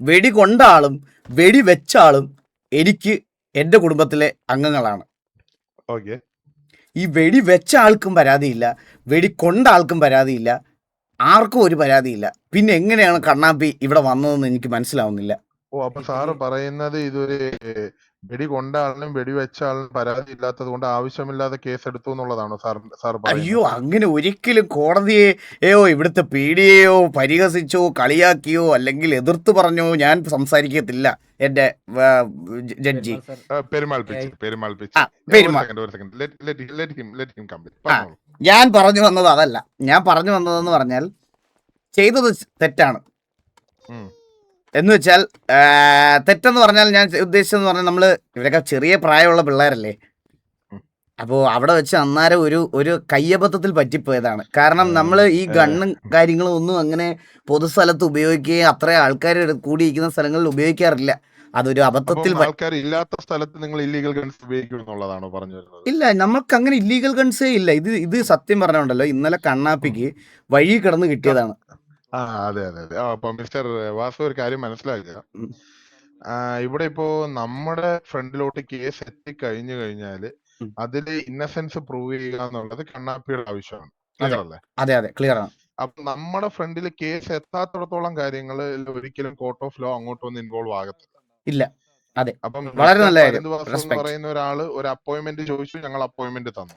വെടി കൊണ്ട ആളും വെടി വെച്ച ആളും എനിക്ക് എൻ്റെ കുടുംബത്തിലെ അംഗങ്ങളാണ്. ഓക്കെ, ഈ വെടി വെച്ച ആൾക്കും പരാതിയില്ല, വെടി കൊണ്ട ആൾക്കും പരാതിയില്ല, ആർക്കും ഒരു പരാതിയില്ല. പിന്നെ എങ്ങനെയാണ് കണ്ണാപ്പി ഇവിടെ വന്നതെന്ന് എനിക്ക് മനസ്സിലാവുന്നില്ല. ഓ അപ്പൊ സാറ് പറയുന്നത് ഇതൊരു വെടി കൊണ്ട ആളിനും വെടിവെച്ച ആളിനും പരാതി ഇല്ലാത്തത് കൊണ്ട് ആവശ്യമില്ലാതെ കേസ് എടുത്തു എന്നുള്ളതാണോ സാർ പറയുന്നത്? അയ്യോ, അങ്ങനെ ഒരിക്കലും കോടതിയെയോ ഇവിടുത്തെ പീഡിയെയോ പരിഹസിച്ചോ കളിയാക്കിയോ അല്ലെങ്കിൽ എതിർത്ത് പറഞ്ഞോ ഞാൻ സംസാരിക്കത്തില്ല എൻ്റെ ജഡ്ജി. ഞാൻ പറഞ്ഞു വന്നത് അതല്ല. ഞാൻ പറഞ്ഞു വന്നതെന്ന് പറഞ്ഞാൽ ചെയ്തത് തെറ്റാണ്. എന്ന് വെച്ചാൽ തെറ്റെന്ന് പറഞ്ഞാൽ ഞാൻ ഉദ്ദേശിച്ചതെന്ന് പറഞ്ഞാൽ നമ്മൾ ഇവരൊക്കെ ചെറിയ പ്രായമുള്ള പിള്ളേരല്ലേ. അപ്പോൾ അവിടെ വെച്ച് അന്നേരം ഒരു കയ്യബദ്ധത്തിൽ പറ്റിപ്പോയതാണ്. കാരണം നമ്മൾ ഈ ഗണ്ണും കാര്യങ്ങളും ഒന്നും അങ്ങനെ പൊതുസ്ഥലത്ത് ഉപയോഗിക്കുകയും അത്ര ആൾക്കാർ കൂടിയിരിക്കുന്ന സ്ഥലങ്ങളിൽ ഉപയോഗിക്കാറില്ല. അതൊരു അബദ്ധത്തിൽ ഇല്ലാത്ത സ്ഥലത്ത് നിങ്ങൾ ഇല്ലീഗൽ ഗൺസ് ഉപയോഗിക്കുമെന്നുള്ളതാണോ പറഞ്ഞു വരുന്നത്? ഇല്ല, നമുക്ക് അങ്ങനെ ഇല്ലീഗൽ ഗൺസേ ഇല്ല. ഇത് സത്യം പറഞ്ഞുണ്ടല്ലോ, ഇന്നലെ കണ്ണാപ്പിക്ക് വഴി കിടന്ന് കിട്ടിയതാണ്. അതെ അതെ അതെ. അപ്പൊ മിസ്റ്റർ വാസു ഒരു കാര്യം മനസ്സിലാക്കുക, ഇവിടെ ഇപ്പോ നമ്മുടെ ഫ്രണ്ടിലോട്ട് കേസ് എത്തിക്കഴിഞ്ഞു കഴിഞ്ഞാല് അതില് ഇന്നസെൻസ് പ്രൂവ് ചെയ്യുക എന്നുള്ളത് കണ്ണാപ്പിയുടെ ആവശ്യമാണ്. ക്ലിയർ അല്ലേ? അതെ അതെ, ക്ലിയർ ആണ്. അപ്പൊ നമ്മുടെ ഫ്രണ്ടിൽ കേസ് എത്താത്തിടത്തോളം കാര്യങ്ങൾ ഒരിക്കലും കോർട്ട് ഓഫ് ലോ അങ്ങോട്ടൊന്നും ഇൻവോൾവ് ആകത്തില്ല. ഇല്ല, അതെ, അപ്പം വളരെ നല്ല പറയുന്ന ഒരാള് ഒരു അപ്പോയിന്റ്മെന്റ് ചോദിച്ചു, ഞങ്ങൾ അപ്പോയിന്റ്മെന്റ് തന്നു.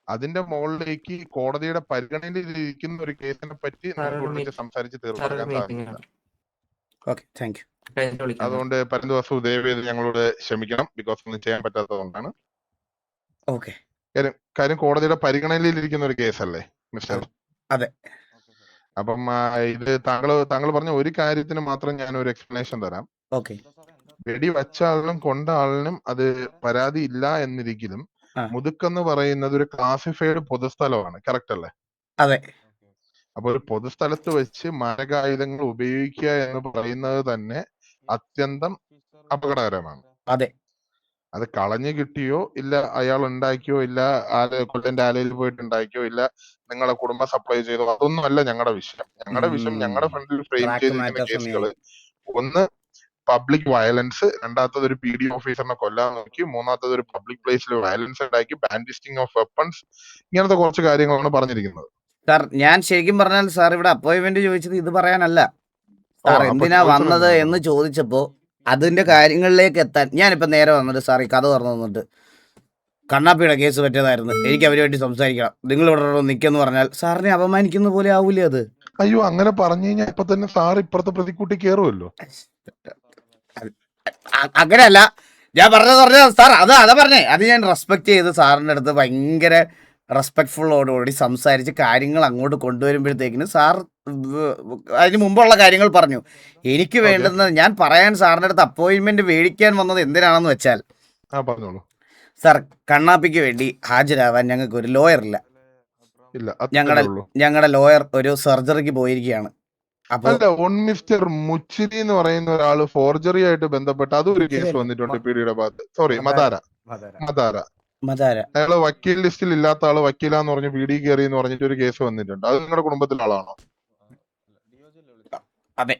അതിന്റെ മുകളിലേക്ക് കോടതിയുടെ പരിഗണനയിൽ ഇരിക്കുന്ന ഒരു കേസിനെ പറ്റി സംസാരിച്ച് തീർപ്പാക്കാൻ സാധിക്കില്ല. അതുകൊണ്ട് പരന്തുവാസു ദയവേത് ഞങ്ങളോട് ക്ഷമിക്കണം, ബിക്കോസ് ഒന്നും ചെയ്യാൻ പറ്റാത്തതുകൊണ്ടാണ്. കാര്യം കോടതിയുടെ പരിഗണനയിൽ ഇരിക്കുന്ന ഒരു കേസല്ലേ മിസ്റ്റർ? അതെ. അപ്പം ഇത് താങ്കൾ പറഞ്ഞ ഒരു കാര്യത്തിന് മാത്രം ഞാൻ ഒരു എക്സ്പ്ലനേഷൻ തരാം. വെടി വച്ച ആളിനും കൊണ്ട ആളിനും അത് പരാതി ഇല്ല എന്നിരിക്കലും മുതുക്കെന്ന് പറയുന്നത് ഒരു ക്ലാസിഫൈഡ് പൊതുസ്ഥലമാണ്, കറക്റ്റ് അല്ലേ? അതെ. അപ്പൊ ഒരു പൊതുസ്ഥലത്ത് വെച്ച് മാരകായുധങ്ങൾ ഉപയോഗിക്കുക എന്ന് പറയുന്നത് തന്നെ അത്യന്തം അപകടകരമാണ്. അതെ. അത് കളഞ്ഞു കിട്ടിയോ ഇല്ല അയാൾ ഉണ്ടാക്കിയോ ഇല്ല കൊല്ലന്റെ ആലയിൽ പോയിട്ട് ഉണ്ടാക്കിയോ ഇല്ല നിങ്ങളെ കുടുംബം സപ്ലൈ ചെയ്തോ, അതൊന്നും അല്ല ഞങ്ങളുടെ വിഷയം. ഞങ്ങളുടെ വിഷയം ഞങ്ങളുടെ ഫ്രണ്ടിൽ ഫ്രെയിം ചെയ്തിരിക്കുന്ന കേസുകള് ഒന്ന് പബ്ലിക് വയലൻസ്, രണ്ടാമത്തത് ഒരു PD ഓഫീസറിനെ കൊല്ലാൻ നോക്കി, മൂന്നാമത്തത് ഒരു പബ്ലിക് പ്ലേസിൽ വയലൻസ് ഉണ്ടാക്കി, ബാൻഡിസ്റ്റിംഗ് ഓഫ് വെപ്പൺസ്, ഇങ്ങനത്തെ കുറച്ച് കാര്യങ്ങളാണ് പറഞ്ഞിരിക്കുന്നത്. സാർ ഞാൻ ശരിക്കും പറഞ്ഞാൽ സാർ ഇവിടെ അപ്പോയിന്റ്മെന്റ് ചോദിച്ചത് ഇത് പറയാനല്ല. സാർ എന്തിനാ വന്നത് എന്ന് ചോദിച്ചപ്പോ അതിന്റെ കാര്യങ്ങളിലേക്ക് എത്താൻ ഞാനിപ്പോ നേരെ വന്നിട്ട് സാർ ഈ കഥ പറഞ്ഞു തന്നിട്ട് കണ്ണാപ്പിയുടെ കേസ് പറ്റിയതായിരുന്നു, എനിക്ക് അവര് വേണ്ടി സംസാരിക്കണം, നിങ്ങൾ ഇവിടെ നിൽക്കെന്ന് പറഞ്ഞാൽ സാറിനെ അപമാനിക്കുന്ന പോലെ ആവൂലേ അത്? അയ്യോ, അങ്ങനെ പറഞ്ഞു കഴിഞ്ഞാൽ ഇപ്പൊ തന്നെ സാർ ഇപ്പുറത്തെ പ്രതിക്കൂട്ടി കയറുമല്ലോ. അങ്ങനെയല്ല ഞാൻ പറഞ്ഞ സാർ, അതാ പറഞ്ഞേ. അത് ഞാൻ റെസ്പെക്ട് ചെയ്ത് സാറിൻ്റെ അടുത്ത് ഭയങ്കര റെസ്പെക്ട്ഫുള്ളോടുകൂടി സംസാരിച്ച് കാര്യങ്ങൾ അങ്ങോട്ട് കൊണ്ടുവരുമ്പോഴത്തേക്കിന് സാർ അതിന് മുമ്പുള്ള കാര്യങ്ങൾ പറഞ്ഞു. എനിക്ക് വേണ്ടുന്നത് ഞാൻ പറയാൻ സാറിൻ്റെ അടുത്ത് അപ്പോയിന്റ്മെന്റ് മേടിക്കാൻ വന്നത് എന്തിനാണെന്ന് വെച്ചാൽ, സാർ കണ്ണാപ്പിക്ക് വേണ്ടി ഹാജരാവാൻ ഞങ്ങൾക്ക് ഒരു ലോയർ ഇല്ല. ഞങ്ങളുടെ ലോയർ ഒരു സർജറിക്ക് പോയിരിക്കുകയാണ്. മിസ്റ്റർ മുച്ചിരി എന്ന് പറയുന്ന ഒരാള് ഫോർജറി ആയിട്ട് ബന്ധപ്പെട്ട് അതൊരു കേസ് വന്നിട്ടുണ്ട് പിടിയുടെ ഭാഗത്ത്. സോറി, മദാര അയാള് വക്കീൽ ലിസ്റ്റിൽ ഇല്ലാത്ത ആള് വക്കീലാന്ന് പറഞ്ഞ് പിടി കയറി എന്ന് പറഞ്ഞിട്ട് ഒരു കേസ് വന്നിട്ടുണ്ട്. അത് നിങ്ങളുടെ കുടുംബത്തിലെ ആളാണോ? അതെ.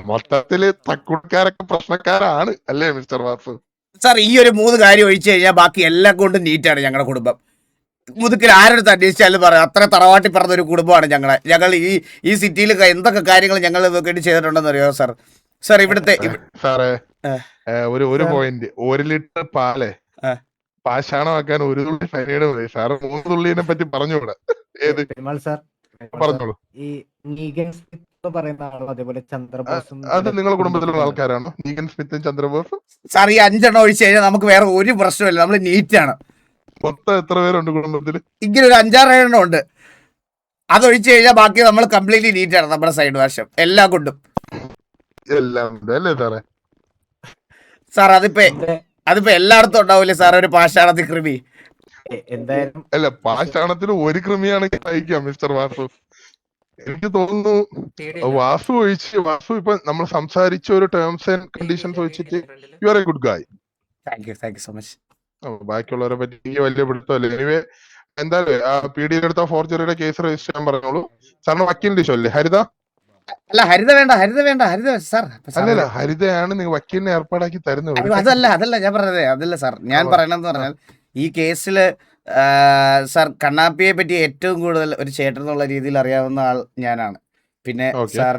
മൊത്തത്തില് തക്കുടുക്കാരൊക്കെ പ്രശ്നക്കാരാണ് അല്ലേ മിസ്റ്റർ വാസു? സാർ ഈ ഒരു 3 കാര്യം ഒഴിച്ചു കഴിഞ്ഞാൽ ബാക്കി എല്ലാം കൊണ്ടും നീറ്റാണ് ഞങ്ങളുടെ കുടുംബം. മുതുക്കിൽ ആരെടുത്ത് അന്വേഷിച്ചാലും പറയാം അത്ര തറവാട്ടി പറഞ്ഞൊരു കുടുംബമാണ് ഞങ്ങൾ ഈ സിറ്റിയിൽ എന്തൊക്കെ കാര്യങ്ങൾ ഞങ്ങൾ വേണ്ടി ചെയ്തിട്ടുണ്ടെന്ന് അറിയോ സാർ? സാർ ഇവിടുത്തെ സാറേ ഒരു പോയിന്റ്, 1 ലിറ്റർ പാല് പാഷാണമാക്കാൻ 1 തുള്ളി ഫൈനയുടെ മതി. സാറ് 3 തുള്ളിനെ പറ്റി പറഞ്ഞൂടെ? ഏത് പറഞ്ഞോളൂ. അത് നിങ്ങളുടെ കുടുംബത്തിലുള്ള ആൾക്കാരാണോ നീഗൻ സ്മിത്തും ചന്ദ്രബോസും? സാർ ഈ 5 എണ്ണം ഒഴിച്ചു കഴിഞ്ഞാൽ നമുക്ക് വേറെ ഒരു പ്രശ്നമില്ല, നമ്മൾ നീറ്റാണ്. മൊത്തം എത്ര പേരുണ്ട് കുടുംബത്തിൽ? ഇങ്ങനെ ഒരു 5-6 എണ്ണം ഉണ്ട്. അതൊഴിച്ചു കഴിഞ്ഞാൽ ബാക്കി നമ്മൾ കംപ്ലീറ്റ്ലി നീറ്റാണ് നമ്മുടെ സൈഡ് വശം എല്ലാം കൊണ്ടും. എല്ലാം അല്ലേ സാറേ? സാർ അതിപ്പോ എല്ലായിടത്തും ഉണ്ടാവില്ലേ സാർ ഒരു പാഷാണത്തിൽ കൃമി? എന്തായാലും അല്ല, പാഷാണത്തിന് ഒരു കൃമിയാണെങ്കിൽ സഹിക്കാം മിസ്റ്റർ വാസു. എനിക്ക് തോന്നുന്നു വാസു ഇപ്പൊ നമ്മൾ സംസാരിച്ച ഒരു ടേംസ് ആൻഡ് കണ്ടീഷൻസ് വെച്ചിട്ട് you are a good guy. Thank you so much. ബാക്കിയുള്ളവരെ പറ്റി എനിക്ക് വലിയ പിടുത്തമല്ലേ. എനിവേ എന്തായാലും ആ PD എടുത്ത ഫോർജറിയുടെ കേസ് രജിസ്റ്റർ ചെയ്യാൻ പറഞ്ഞോളൂ. സാറിന് വക്കീലിന്റെ ഇഷ്യൂ അല്ലേ ഹരിത? അല്ല ഹരിത വേണ്ട സാർ. അല്ലല്ല ഹരിതയാണ് നിങ്ങൾ വക്കീലിനെ ഏർപ്പാടാക്കി തരുന്നത്. അതല്ല ഞാൻ പറഞ്ഞത് അതല്ല സാർ. ഞാൻ പറയണെന്ന് പറഞ്ഞാൽ ഈ കേസിൽ സാർ കണ്ണാപ്പിയെ പറ്റി ഏറ്റവും കൂടുതൽ ഒരു ചേട്ടൻ എന്നുള്ള രീതിയിൽ അറിയാവുന്ന ആൾ ഞാനാണ്. പിന്നെ സാർ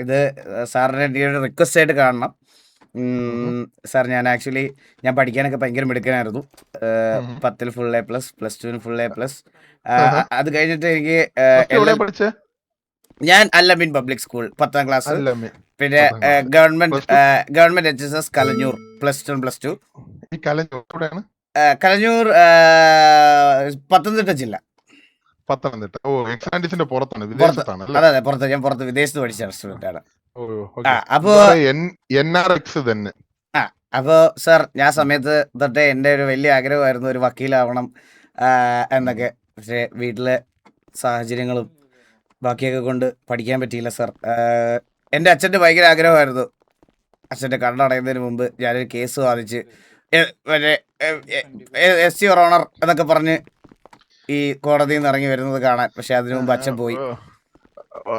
ഇത് സാറിന്റെ ഒരു റിക്വസ്റ്റ് ആയിട്ട് കാണണം സാർ. ഞാൻ ആക്ച്വലി ഞാൻ പഠിക്കാനൊക്കെ ഭയങ്കര മിടുക്കനായിരുന്നു. 10ൽ ഫുൾ A+, +2 ഫുൾ A+. അത് കഴിഞ്ഞിട്ട് എനിക്ക് ഞാൻ അല്ലമീൻ പബ്ലിക് സ്കൂൾ 10ാം ക്ലാസ്. പിന്നെ ഗവൺമെന്റ് HSS കലഞ്ഞൂർ +1 +2. കലഞ്ഞൂർ പത്തനംതിട്ട ജില്ല. പത്തനംതിട്ട. അതെ പുറത്ത്. ഞാൻ പുറത്ത് വിദേശത്ത് പഠിച്ച സ്റ്റുഡന്റ് ആണ്. അപ്പോ സാർ ഞാൻ സമയത്ത് തൊട്ടേ എന്റെ ഒരു വലിയ ആഗ്രഹമായിരുന്നു ഒരു വക്കീലാവണം എന്നൊക്കെ. പക്ഷെ വീട്ടിലെ സാഹചര്യങ്ങളും ബാക്കിയൊക്കെ കൊണ്ട് പഠിക്കാൻ പറ്റിയില്ല സാർ. എൻ്റെ അച്ഛൻ്റെ ഭയങ്കര ആഗ്രഹമായിരുന്നു. അച്ഛൻ്റെ കണ്ണടയുന്നതിന് മുമ്പ് ഞാനൊരു കേസ് വാദിച്ച് മറ്റേ SC Your Honor എന്നൊക്കെ പറഞ്ഞ് ഈ കോടതിയിൽ നിന്ന് ഇറങ്ങി വരുന്നത് കാണാൻ. പക്ഷെ അതിനു മുമ്പ് അച്ഛൻ പോയി.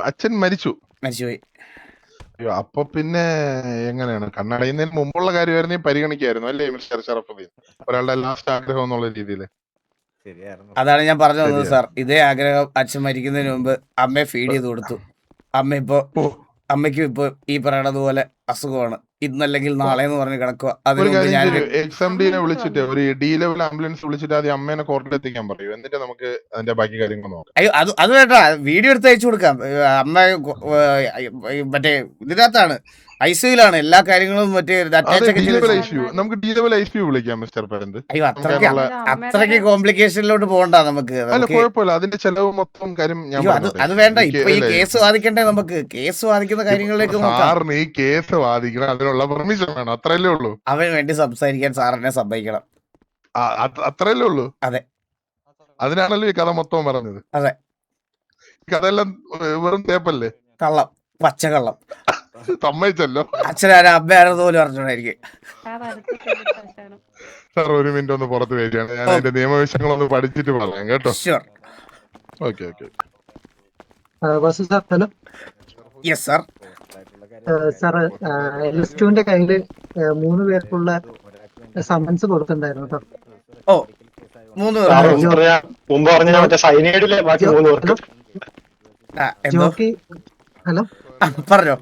അച്ഛൻ മരിച്ചുപോയി. അപ്പൊ പിന്നെ എങ്ങനെയാണ് കണ്ണടയുന്നതിന് മുമ്പുള്ള കാര്യമായിരുന്നു പരിഗണിക്കായിരുന്നു അല്ലേ മിസ്റ്റർ ഷറഫുദ്ദീൻ? ഒരാളുടെ ലാസ്റ്റ് ആഗ്രഹം എന്നുള്ള രീതിയിൽ. അതാണ് ഞാൻ പറഞ്ഞു തന്നത് സാർ. ഇതേ ആഗ്രഹം അച്ഛൻ മരിക്കുന്നതിന് മുമ്പ് അമ്മയെ ഫീഡ് ചെയ്ത് കൊടുത്തു. അമ്മയ്ക്കും ഇപ്പൊ ഈ പറയണതുപോലെ അസുഖമാണ്. ഇന്നല്ലെങ്കിൽ നാളെ എന്ന് പറഞ്ഞ് കിടക്കുക. XMD-നെ വിളിച്ചിട്ട് ഒരു D ലെവൽ ആംബുലൻസ് വിളിച്ചിട്ട് ആദ്യം അമ്മേനെ കോർട്ടിൽ എത്തിക്കാൻ പറയൂ. എന്നിട്ട് നമുക്ക് അതിന്റെ ബാക്കി കാര്യങ്ങൾ നോക്കാം. അയ്യോ അത് വേണ്ട, വീഡിയോ എടുത്ത് അയച്ചു കൊടുക്കാം. അമ്മ മറ്റേ ഇതിനകത്താണ്, ICU-ലാണ്. എല്ലാ കാര്യങ്ങളും മറ്റേ നമുക്ക് D ലെവൽ ICU വിളിക്കാം മിസ്റ്റർ പരന്ത്. അയ്യോ അത്രയ്ക്ക് കോംപ്ലിക്കേഷനിലോട്ട് പോകണ്ട നമുക്ക്. അല്ല കുഴപ്പമില്ല, അതിന്റെ ചെലവ് മൊത്തം കാര്യം അത് വേണ്ട. ഇപ്പൊ ഈ കേസ് വാദിക്കണ്ടേ നമുക്ക്? കേസ് വാദിക്കുന്ന കാര്യങ്ങളിലേക്ക് സാറിന് ഈ കേസ് വാദിക്കണം, അതിനുള്ള പെർമിഷൻ വേണം. അത്രയല്ലേ ഉള്ളൂ. അവന് വേണ്ടി സംസാരിക്കാൻ സാറിനെ സമ്മതിക്കണം. അത്രയല്ലേ ഉള്ളൂ. അതെ, അതിനാണല്ലോ ഈ കഥ മൊത്തം പറഞ്ഞത്. അതെ, കഥയെല്ലാം വെറും തേപ്പല്ലേ? കള്ളം, പച്ചക്കള്ളം. സമ്മതിച്ചല്ലോ. അച്ഛനാരും അമ്മയാരെന്ന് പോലും അറിഞ്ഞോണ്ടായിരിക്കും. സാർ ഒരു മിനിറ്റ് ഒന്ന് പുറത്ത് വരികയാണ്. ഞാൻ അതിന്റെ നിയമവിഷയങ്ങളൊന്ന് പഠിച്ചിട്ട് പറയാം കേട്ടോ. Okay. Hello. Yes sir. Sir LS2-ന്റെ കയ്യില് 3 പേർക്കുള്ള സമൻസ് കൊടുത്തിട്ടുണ്ടായിരുന്നു സാർ. ഓ 3 പേർ. മുമ്പ് പറഞ്ഞ മറ്റേ സൈനൈഡിലെ ബാക്കി 3 പേർക്ക്. ജോക്കി, ഹലോ പറഞ്ഞോ.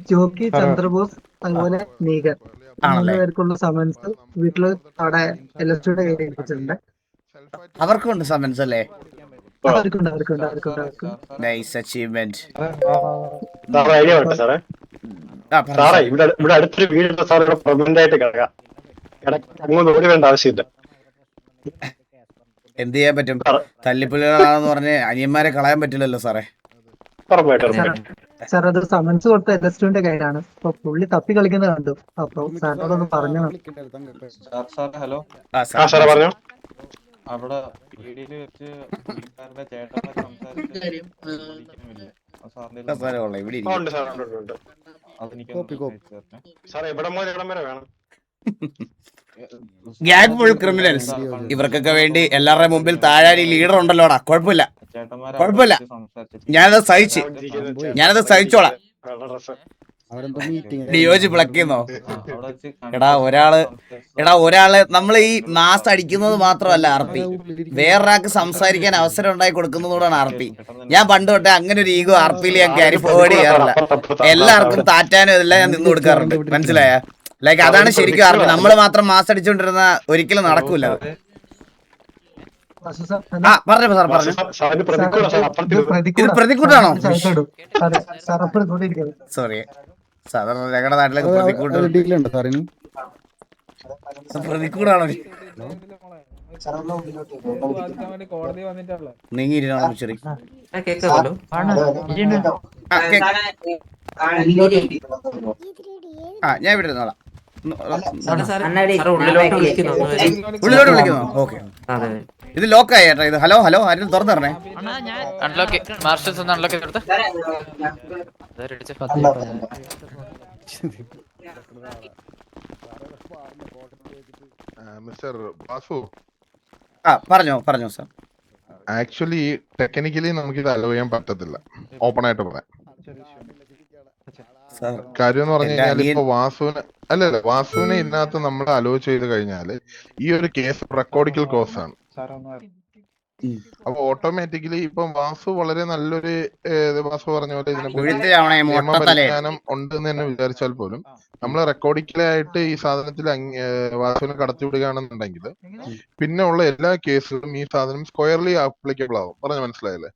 ജോക്കി, ചന്ദ്രബോസ്, അതുപോലെ നീഗർ, 3 പേർക്കുള്ള സമൻസ് വീട്ടില് അവിടെ LS2-ന്റെ കയ്യിൽ ഏൽപ്പിച്ചിട്ടുണ്ട്. അവർക്കുണ്ട് സമൻസ് അല്ലേ? അവർക്കുണ്ട്. Nice achievement. ഐഡിയ വേണ്ട സാറേ. സാറേ ഇവിടെ അടുത്തൊരു വീടുണ്ട് സാർ. ഇവിടെ പെർമനന്റ് ആയിട്ട് കിടക്കാം. അങ്ങോട്ട് ഓടി വേണ്ട ആവശ്യമില്ല. എന്ത് ചെയ്യാൻ പറ്റും? തല്ലിപ്പുള്ളികളാണെന്ന് പറഞ്ഞ് അനിയന്മാരെ കളയാൻ പറ്റില്ലല്ലോ സാറേ. സാർ അത് സമൻസ് കൊടുത്ത LS2-ന്റെ കയ്യിലാണ്. അപ്പൊ പുള്ളി തപ്പി കളിക്കുന്നത് കണ്ടു. അപ്പൊ സാറിനോടൊന്ന് പറഞ്ഞു. ഹലോ സാറേ പറഞ്ഞോ. അവിടെ പീടിയിൽ വെച്ച് പുള്ളിക്കാരന്റെ ചേട്ടന്മാർ ഗ്യാങ് ഫുൾ ക്രിമിനൽസ്. ഇവർക്കൊക്കെ വേണ്ടി എല്ലാവരുടെ മുമ്പിൽ താഴാൻ ഈ ലീഡർ ഉണ്ടല്ലോടാ. കുഴപ്പമില്ല, ഞാനത് സഹിച്ചോളാം. ഡിയോജി വിളക്കുന്നോ? എടാ ഒരാള് നമ്മൾ ഈ മാസ് അടിക്കുന്നത് മാത്രമല്ല RP, വേറൊരാൾക്ക് സംസാരിക്കാൻ അവസരം ഉണ്ടായി കൊടുക്കുന്നതോടാണ് RP. ഞാൻ പണ്ട് തൊട്ടേ അങ്ങനെ ഒരു ഈഗോ RP-യിൽ ഞാൻ ക്യാരി ഫോർവേഡ് ചെയ്യാറില്ല. എല്ലാവർക്കും താറ്റാനും ഇതെല്ലാം ഞാൻ നിന്ന് കൊടുക്കാറുണ്ട്. മനസ്സിലായ? ലൈക്ക് അതാണ് ശരിക്കും RP. നമ്മൾ മാത്രം മാസ് അടിച്ചുകൊണ്ടിരുന്ന ഒരിക്കലും നടക്കൂല. പറഞ്ഞു സാർ, പറഞ്ഞു. ഇത് പ്രതിക്കൂട്ടാണോ? സോറി, സാധാരണ ഞങ്ങളുടെ നാട്ടിലൊക്കെ പ്രതിക്കൂടാണോ? നീങ്ങിയിരുന്നാണോ ശരി? ഞാൻ ഇവിടെ ഇരുന്നോളാം. ഉള്ളിലോട്ട് വിളിക്കുന്നോ? ഓക്കെ. ഇത് ലോക്കായി ചേട്ടാ. ഇത് ഹലോ ആരും തുറന്നു തരണേ. മിസ്റ്റർ ബാസു, പറഞ്ഞോ സാർ. ആക്ച്വലി ടെക്നിക്കലി നമുക്ക് ഇത് അലോ ചെയ്യാൻ പറ്റത്തില്ല, ഓപ്പൺ ആയിട്ട് പറയാം. കാര്യം എന്ന് പറഞ്ഞു കഴിഞ്ഞാൽ ഇപ്പൊ വാസുവിന് വാസുവിനെ ഇതിനകത്ത് നമ്മൾ അലോ ചെയ്ത് കഴിഞ്ഞാല് ഈ ഒരു കേസ് റെക്കോർഡിക്കൽ കോസ് ആണ്. അപ്പൊ ഓട്ടോമാറ്റിക്കലി ഇപ്പൊ വാസു വളരെ നല്ലൊരു വാസു പറഞ്ഞ പോലെ നിയമപരിജ്ഞാനം ഉണ്ടെന്ന് തന്നെ വിചാരിച്ചാൽ പോലും നമ്മൾ റെക്കോർഡിക്കലായിട്ട് ഈ സാധനത്തിൽ വാസുവിനെ കടത്തിവിടുകയാണെന്നുണ്ടെങ്കിൽ പിന്നെ ഉള്ള എല്ലാ കേസുകളും ഈ സാധനം സ്ക്വയർലി ആപ്ലിക്കബിൾ ആവും. പറഞ്ഞു മനസ്സിലായല്ലേ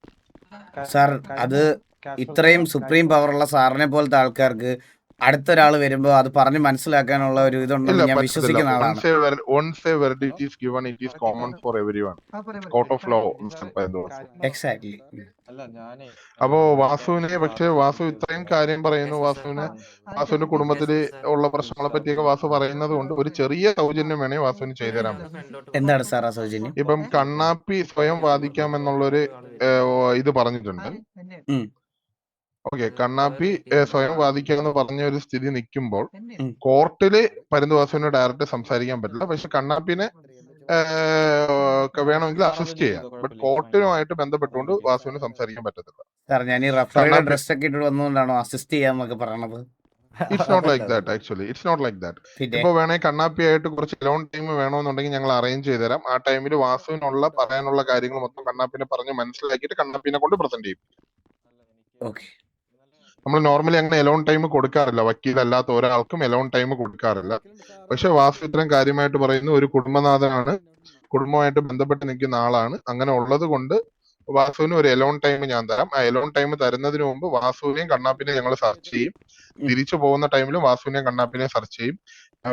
സാർ? അത് ഇത്രയും സുപ്രീം പവറുള്ള സാറിനെ പോലത്തെ ആൾക്കാർക്ക് അടുത്തൊരാൾ വരുമ്പോ അത് പറഞ്ഞ് മനസ്സിലാക്കാനുള്ള ഒരു ഇതുണ്ടെന്ന് ഞാൻ വിശ്വസിക്കുന്ന ആളാണ്. എക്സാക്ട്ലി. അപ്പോ വാസുവിനെ പക്ഷെ വാസു ഇത്രയും കാര്യം പറയുന്നു, വാസുവിന്റെ കുടുംബത്തില് ഉള്ള പ്രശ്നങ്ങളെ പറ്റിയൊക്കെ വാസു പറയുന്നത് കൊണ്ട് ഒരു ചെറിയ സൗജന്യം വേണേ വാസുവിന് ചെയ്തു തരാൻ പറ്റും. എന്താണ് സാർ ആ സൗജന്യം? ഇപ്പം കണ്ണാപ്പി സ്വയം വാദിക്കാമെന്നുള്ളൊരു ഇത് പറഞ്ഞിട്ടുണ്ട്. ഓക്കെ, കണ്ണാപ്പി സ്വയം വാദിക്കാമെന്ന് പറഞ്ഞ ഒരു സ്ഥിതി നിൽക്കുമ്പോൾ കോർട്ടില് പരന്തുവാസുവിനെ ഡയറക്റ്റ് സംസാരിക്കാൻ പറ്റില്ല. പക്ഷെ കണ്ണാപ്പിനെ വേണമെങ്കിൽ അസിസ്റ്റ് ചെയ്യാം. ബട്ട് കോർട്ടിനുമായിട്ട് ബന്ധപ്പെട്ടുകൊണ്ട് വാസുവിന് സംസാരിക്കാൻ പറ്റത്തില്ല. സാർ ഞാൻ ഈ റഫറിയുടെ ഡ്രസ് ഒക്കെ ഇട്ട് വന്നുകൊണ്ടാണോ അസിസ്റ്റ് ചെയ്യാന്നൊക്കെ പറയണത്? It's not like that. Actually it's not like that. ഇപ്പൊ വേണമെങ്കിൽ കണ്ണാപ്പി ആയിട്ട് കുറച്ച് ലോൺ ടൈം വേണമെന്നുണ്ടെങ്കിൽ ഞങ്ങൾ അറേഞ്ച് ചെയ്ത് തരാം. ആ ടൈമിൽ വാസുവിനുള്ള പറയാനുള്ള കാര്യങ്ങൾ മൊത്തം കണ്ണാപ്പിനെ പറഞ്ഞ് മനസ്സിലാക്കിയിട്ട് കണ്ണാപ്പിനെ കൊണ്ട് പ്രസന്റ് ചെയ്യും. ഓക്കെ. നമ്മൾ നോർമലി അങ്ങനെ എലോൺ ടൈം കൊടുക്കാറില്ല, വക്കീലല്ലാത്ത ഒരാൾക്കും എലോൺ ടൈം കൊടുക്കാറില്ല. പക്ഷെ വാസു ഇത്രയും കാര്യമായിട്ട് പറയുന്ന ഒരു കുടുംബനാഥനാണ്, കുടുംബമായിട്ട് ബന്ധപ്പെട്ട് നിൽക്കുന്ന ആളാണ്. അങ്ങനെ ഉള്ളത് കൊണ്ട് വാസുവിന് ഒരു എലോൺ ടൈം ഞാൻ തരാം. ആ എലോൺ ടൈം തരുന്നതിന് മുമ്പ് വാസുവിനെയും കണ്ണാപ്പിനെയും ഞങ്ങൾ സെർച്ച് ചെയ്യും. തിരിച്ചു പോകുന്ന ടൈമിൽ വാസുവിനെയും കണ്ണാപ്പിനെയും സെർച്ച് ചെയ്യും.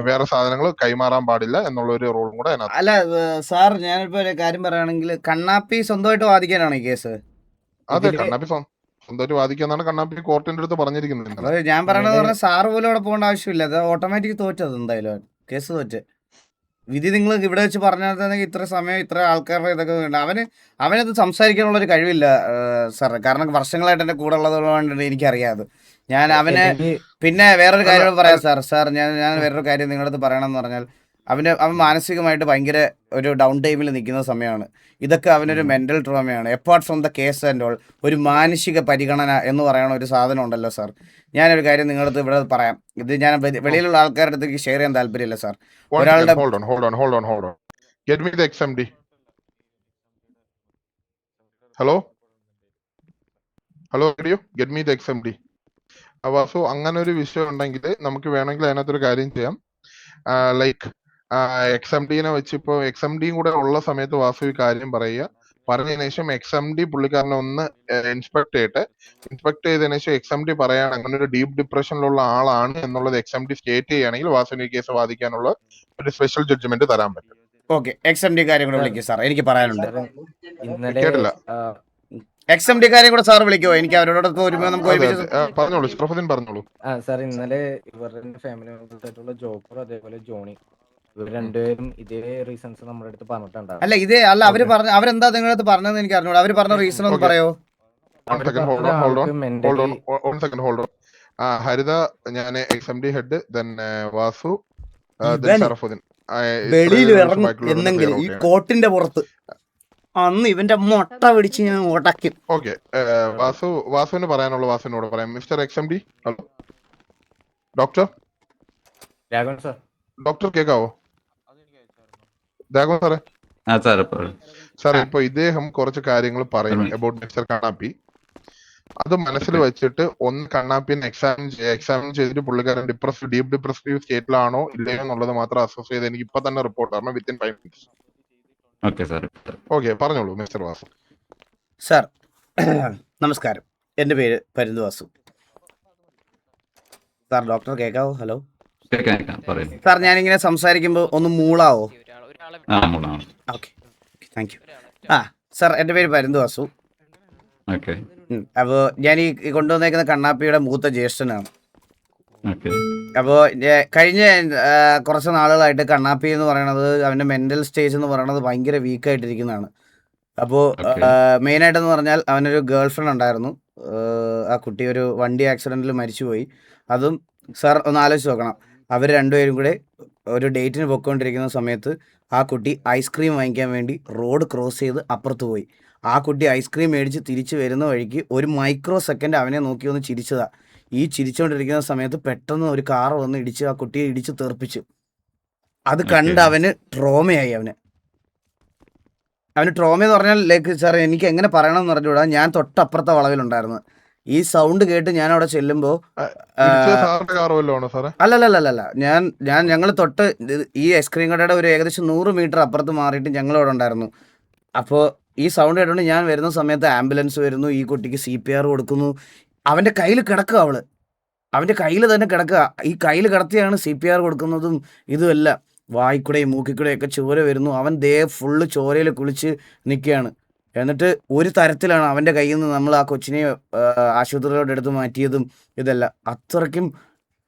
വേറെ സാധനങ്ങൾ കൈമാറാൻ പാടില്ല എന്നുള്ള ഒരു റൂളും കൂടെ അതിനകത്ത്. അല്ല സാർ, ഞാനിപ്പോ ഒരു കാര്യം പറയുകയാണെങ്കിൽ കണ്ണാപ്പി സ്വന്തമായിട്ട് വാദിക്കാനാണ് ഈ കേസ്? അതെ, കണ്ണാപ്പി സ്വന്തമായിട്ട് വാദിക്കാന്നാണ് കണ്ണാപ്പി കോർട്ടിന്റെ അടുത്ത് പറഞ്ഞിരിക്കുന്നത്. ഞാൻ പറയണത് പറഞ്ഞാൽ സാറ് പോലും അവിടെ പോകേണ്ട ആവശ്യമില്ല. അത് ഓട്ടോമാറ്റിക് തോറ്റത്, എന്തായാലും കേസ് തോറ്റ്. വിധി നിങ്ങൾ ഇവിടെ വെച്ച് പറഞ്ഞാൽ ഇത്ര സമയം ഇത്ര ആൾക്കാരുടെ ഇതൊക്കെ അവനത് സംസാരിക്കാനുള്ള ഒരു കഴിവില്ല സാർ. കാരണം വർഷങ്ങളായിട്ട് എന്റെ കൂടെ ഉള്ളത് കൊണ്ട് എനിക്കറിയാതെ ഞാൻ അവന്. പിന്നെ വേറൊരു കാര്യം പറയാം സാർ. ഞാൻ വേറൊരു കാര്യം നിങ്ങളുടെ അടുത്ത് പറയണമെന്ന് പറഞ്ഞാൽ അവൻ മാനസികമായിട്ട് ഭയങ്കര ഒരു ഡൗൺ ടൈമിൽ നിൽക്കുന്ന സമയമാണ്. ഇതൊക്കെ അവനൊരു മെന്റൽ ട്രോമയാണ്. Apart from the case and all ഒരു മാനുഷിക പരിഗണന എന്ന് പറയുന്ന ഒരു സാധനം ഉണ്ടല്ലോ സാർ. ഞാനൊരു കാര്യം നിങ്ങളുടെ അടുത്ത് ഇവിടെ പറയാം. ഇത് ഞാൻ വെളിയിലുള്ള ആൾക്കാരുടെ അടുത്തേക്ക് ഷെയർ ചെയ്യാൻ താല്പര്യമില്ല സാർ. ഒരാളുടെ വാസു അങ്ങനെ ഒരു വിഷയം ഉണ്ടെങ്കിൽ നമുക്ക് വേണമെങ്കിൽ അതിനകത്തൊരു കാര്യം ചെയ്യാം. ലൈക്ക് XMD-നെ വെച്ച് ഇപ്പൊ XMD-യും കൂടെ ഉള്ള സമയത്ത് വാസു ഈ കാര്യം പറയുക. പറഞ്ഞതിന് ശേഷം XMD പുള്ളിക്കാരനെ ഒന്ന് ഇൻസ്പെക്ട് ചെയ്തതിനു ശേഷം XMD പറയാണ് അങ്ങനെ ഒരു ഡീപ് ഡിപ്രഷനിലുള്ള ആളാണ് എന്നുള്ളത് XMD സ്റ്റേറ്റ് ചെയ്യുകയാണെങ്കിൽ വാസുവിന് ഈ കേസ് വാദിക്കാനുള്ള ഒരു സ്പെഷ്യൽ ജഡ്ജ്മെന്റ് തരാൻ പറ്റും. ഓക്കെ, XMD കാര്യം കൂടെ വിളിക്കും സാർ, എനിക്ക് പറയാനുണ്ട്. കേട്ടില്ല? XMD കാര്യം കൂടെ സാർ വിളിക്കുമോ? എനിക്ക് അവരോട് പറഞ്ഞോളൂ, പ്രൊഫസർ പറഞ്ഞോളൂ. സാർ, ഇന്നലെ ഇവരുടെ ഫാമിലി മെമ്പേഴ്സായിട്ടുള്ള ജോക്കർ അതേപോലെ ജോണി ഇവർ രണ്ടുപേരും ഇതേ റീസൺസ് നമ്മുടെ അടുത്ത് പറഞ്ഞിട്ടുണ്ടാവും. അല്ല അവരെന്താ നിങ്ങളുടെ അടുത്ത് പറഞ്ഞതെന്ന് എനിക്ക് അറിഞ്ഞൂടാ. അവര് പറഞ്ഞ റീസൺ ഒന്ന് പറയോ? ഹരിത, ഞാൻ XMD ഹെഡ്, വാസു, വെളിയിൽ എന്നെങ്കിലും ഈ കോട്ടിന്റെ പുറത്ത് അന്ന് ഇവന്റെ മുട്ട പിടിച്ച് ഞാൻ ഓടാക്കും. ഓക്കെ, വാസുവിന് പറയാനുള്ള വാസുവിനോട് പറയാം. Mister XMD, hello doctor. Doctor കേക്കാവോ? രാഘവൻ സാറേ, ഇപ്പൊ ഇദ്ദേഹം കുറച്ച് കാര്യങ്ങൾ പറയും അബൌട്ട് മിസ്റ്റർ കണ്ണാപ്പി. അത് മനസ്സിൽ വെച്ചിട്ട് ഒന്ന് കണ്ണാപ്പിനെ എക്സാമിൻ ചെയ്തിട്ട് പുള്ളിക്കാരൻ ഡീപ് ഡിപ്രസീവ് സ്റ്റേറ്റിലാണോ ഇല്ലയോ എന്നുള്ളത് മാത്രം അസസ് ചെയ്ത് എനിക്ക് ഇപ്പൊ തന്നെ റിപ്പോർട്ട് തരണം വിത്തിൻ 5 minutes. ഓക്കെ, പറഞ്ഞോളൂ മിസ്റ്റർ വാസു. സാർ നമസ്കാരം, എൻ്റെ പേര് പരുന്ത് വാസു. സാർ ഡോക്ടർ കേൾക്കാവോ? ഹലോ സാർ, ഞാനിങ്ങനെ സംസാരിക്കുമ്പോൾ ഒന്ന് മൂളാവോ? Okay, thank you. സാർ, എൻ്റെ പേര് പരുന്ത് വാസു. അപ്പോൾ ഞാൻ ഈ കൊണ്ടുവന്നേക്കുന്ന കണ്ണാപ്പിയുടെ മൂത്ത ജ്യേഷ്ഠനാണ്. അപ്പോൾ കഴിഞ്ഞ കുറച്ച് നാളുകളായിട്ട് കണ്ണാപ്പി എന്ന് പറയണത് അവൻ്റെ മെൻ്റൽ സ്റ്റേജ് എന്ന് പറയണത് ഭയങ്കര വീക്കായിട്ടിരിക്കുന്നതാണ്. അപ്പോൾ മെയിനായിട്ടെന്ന് പറഞ്ഞാൽ അവനൊരു ഗേൾ ഫ്രണ്ട് ഉണ്ടായിരുന്നു. ആ കുട്ടി ഒരു വണ്ടി ആക്സിഡൻറ്റിൽ മരിച്ചുപോയി. അതും സാർ ഒന്ന് ആലോചിച്ച് നോക്കണം, അവർ രണ്ടുപേരും കൂടെ ഒരു ഡേറ്റിന് പൊയ്ക്കൊണ്ടിരിക്കുന്ന സമയത്ത് ആ കുട്ടി ഐസ്ക്രീം വാങ്ങിക്കാൻ വേണ്ടി റോഡ് ക്രോസ് ചെയ്ത് അപ്പുറത്ത് പോയി. ആ കുട്ടി ഐസ്ക്രീം മേടിച്ച് തിരിച്ച് വരുന്ന വഴിക്ക് ഒരു മൈക്രോ സെക്കൻഡ് അവനെ നോക്കി ഒന്ന് ചിരിച്ചതാ. ഈ ചിരിച്ചുകൊണ്ടിരിക്കുന്ന സമയത്ത് പെട്ടെന്ന് ഒരു കാർ വന്ന് ഇടിച്ച് ആ കുട്ടിയെ ഇടിച്ച് തെറിപ്പിച്ചു. അത് കണ്ട് അവന് ട്രോമയായി. അവന് ട്രോമ എന്ന് പറഞ്ഞാൽ ലൈക്ക് സാർ എനിക്ക് എങ്ങനെ പറയണം എന്ന് പറഞ്ഞുകൂടാ. ഞാൻ തൊട്ടപ്പുറത്തെ വളവിലുണ്ടായിരുന്നു. ഈ സൗണ്ട് കേട്ട് ഞാൻ അവിടെ ചെല്ലുമ്പോൾ അല്ലല്ല ഞങ്ങൾ തൊട്ട് ഈ ഐസ്ക്രീം കടയുടെ ഒരു ഏകദേശം 100 മീറ്റർ അപ്പുറത്ത് മാറിയിട്ട് ഞങ്ങൾ അവിടെ ഉണ്ടായിരുന്നു. അപ്പോൾ ഈ സൗണ്ട് കേട്ടുകൊണ്ട് ഞാൻ വരുന്ന സമയത്ത് ആംബുലൻസ് വരുന്നു. ഈ കുട്ടിക്ക് CPR കൊടുക്കുന്നു. അവൻ്റെ കയ്യിൽ കിടക്കുക, അവൻ്റെ കയ്യിൽ തന്നെ കിടക്കുക. ഈ കയ്യിൽ കിടത്തിയാണ് CPR കൊടുക്കുന്നതും ഇതുമല്ല. വായിക്കൂടെയും മൂക്കിക്കൂടെയും ഒക്കെ ചോര വരുന്നു. അവൻ ഫുള്ള് ചോരയിൽ കുളിച്ച് നിൽക്കുകയാണ്. എന്നിട്ട് ഒരു തരത്തിലാണ് അവൻ്റെ കയ്യിൽ നിന്ന് നമ്മൾ ആ കൊച്ചിനെ ആശുപത്രിയിലോട്ട് എടുത്ത് മാറ്റിയതും ഇതല്ല. അത്രയ്ക്കും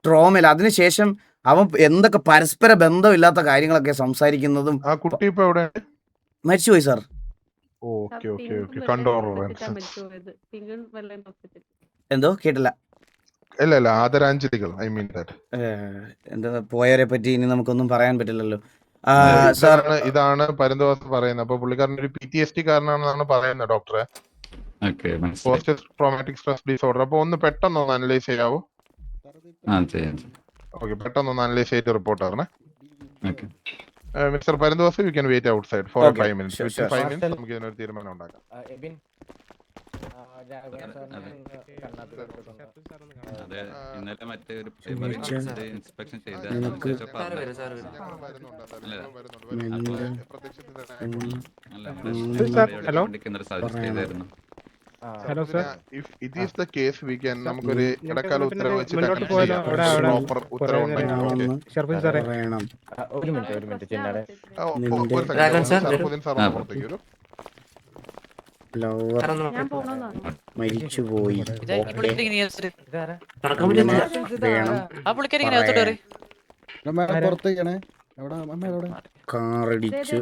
ട്രോമയില്ല. അതിനുശേഷം അവൻ എന്തൊക്കെ പരസ്പര ബന്ധമില്ലാത്ത കാര്യങ്ങളൊക്കെ സംസാരിക്കുന്നതും. മരിച്ചുപോയി സാർ. എന്തോ കേട്ടില്ല. ആദരാഞ്ജലികൾ. I mean that. എന്താ പോയവരെ പറ്റി ഇനി നമുക്കൊന്നും പറയാൻ പറ്റില്ലല്ലോ. ഇതാണ് പരന്തവാസ് പറയുന്നത്. അപ്പൊ പുള്ളിക്കാരൻ ഒരു PTSD കാരനാണെന്നാണ് പറയുന്നത് ഡോക്ടറെ. Post traumatic stress disorder. അപ്പൊ ഒന്ന് പെട്ടെന്ന് അനലൈസ് ചെയ്യാവോ? ഓക്കെ, പെട്ടെന്ന് അനലൈസ് ചെയ്തിട്ട് റിപ്പോർട്ട് ആണേ. Mister Paranthavas, you can wait outside for 5 minutes. 5 minutes നമുക്ക് ഇതിനൊരു തീരുമാനം ഉണ്ടാക്കാം. ഇന്നലെ മറ്റേ ഒരു ഇൻസ്പെക്ഷൻ ചെയ്ത hello sir. If it is the case we can നമുക്കൊരു ഇടക്കാല ഉത്തരവ് വെച്ചിട്ട് പ്രോപ്പർ ഉത്തരവ് ഉണ്ടെങ്കിൽ ഒരു മിനിറ്റ് ചിന്നാടെ മരിച്ചുപോയി. കാറടിച്ച്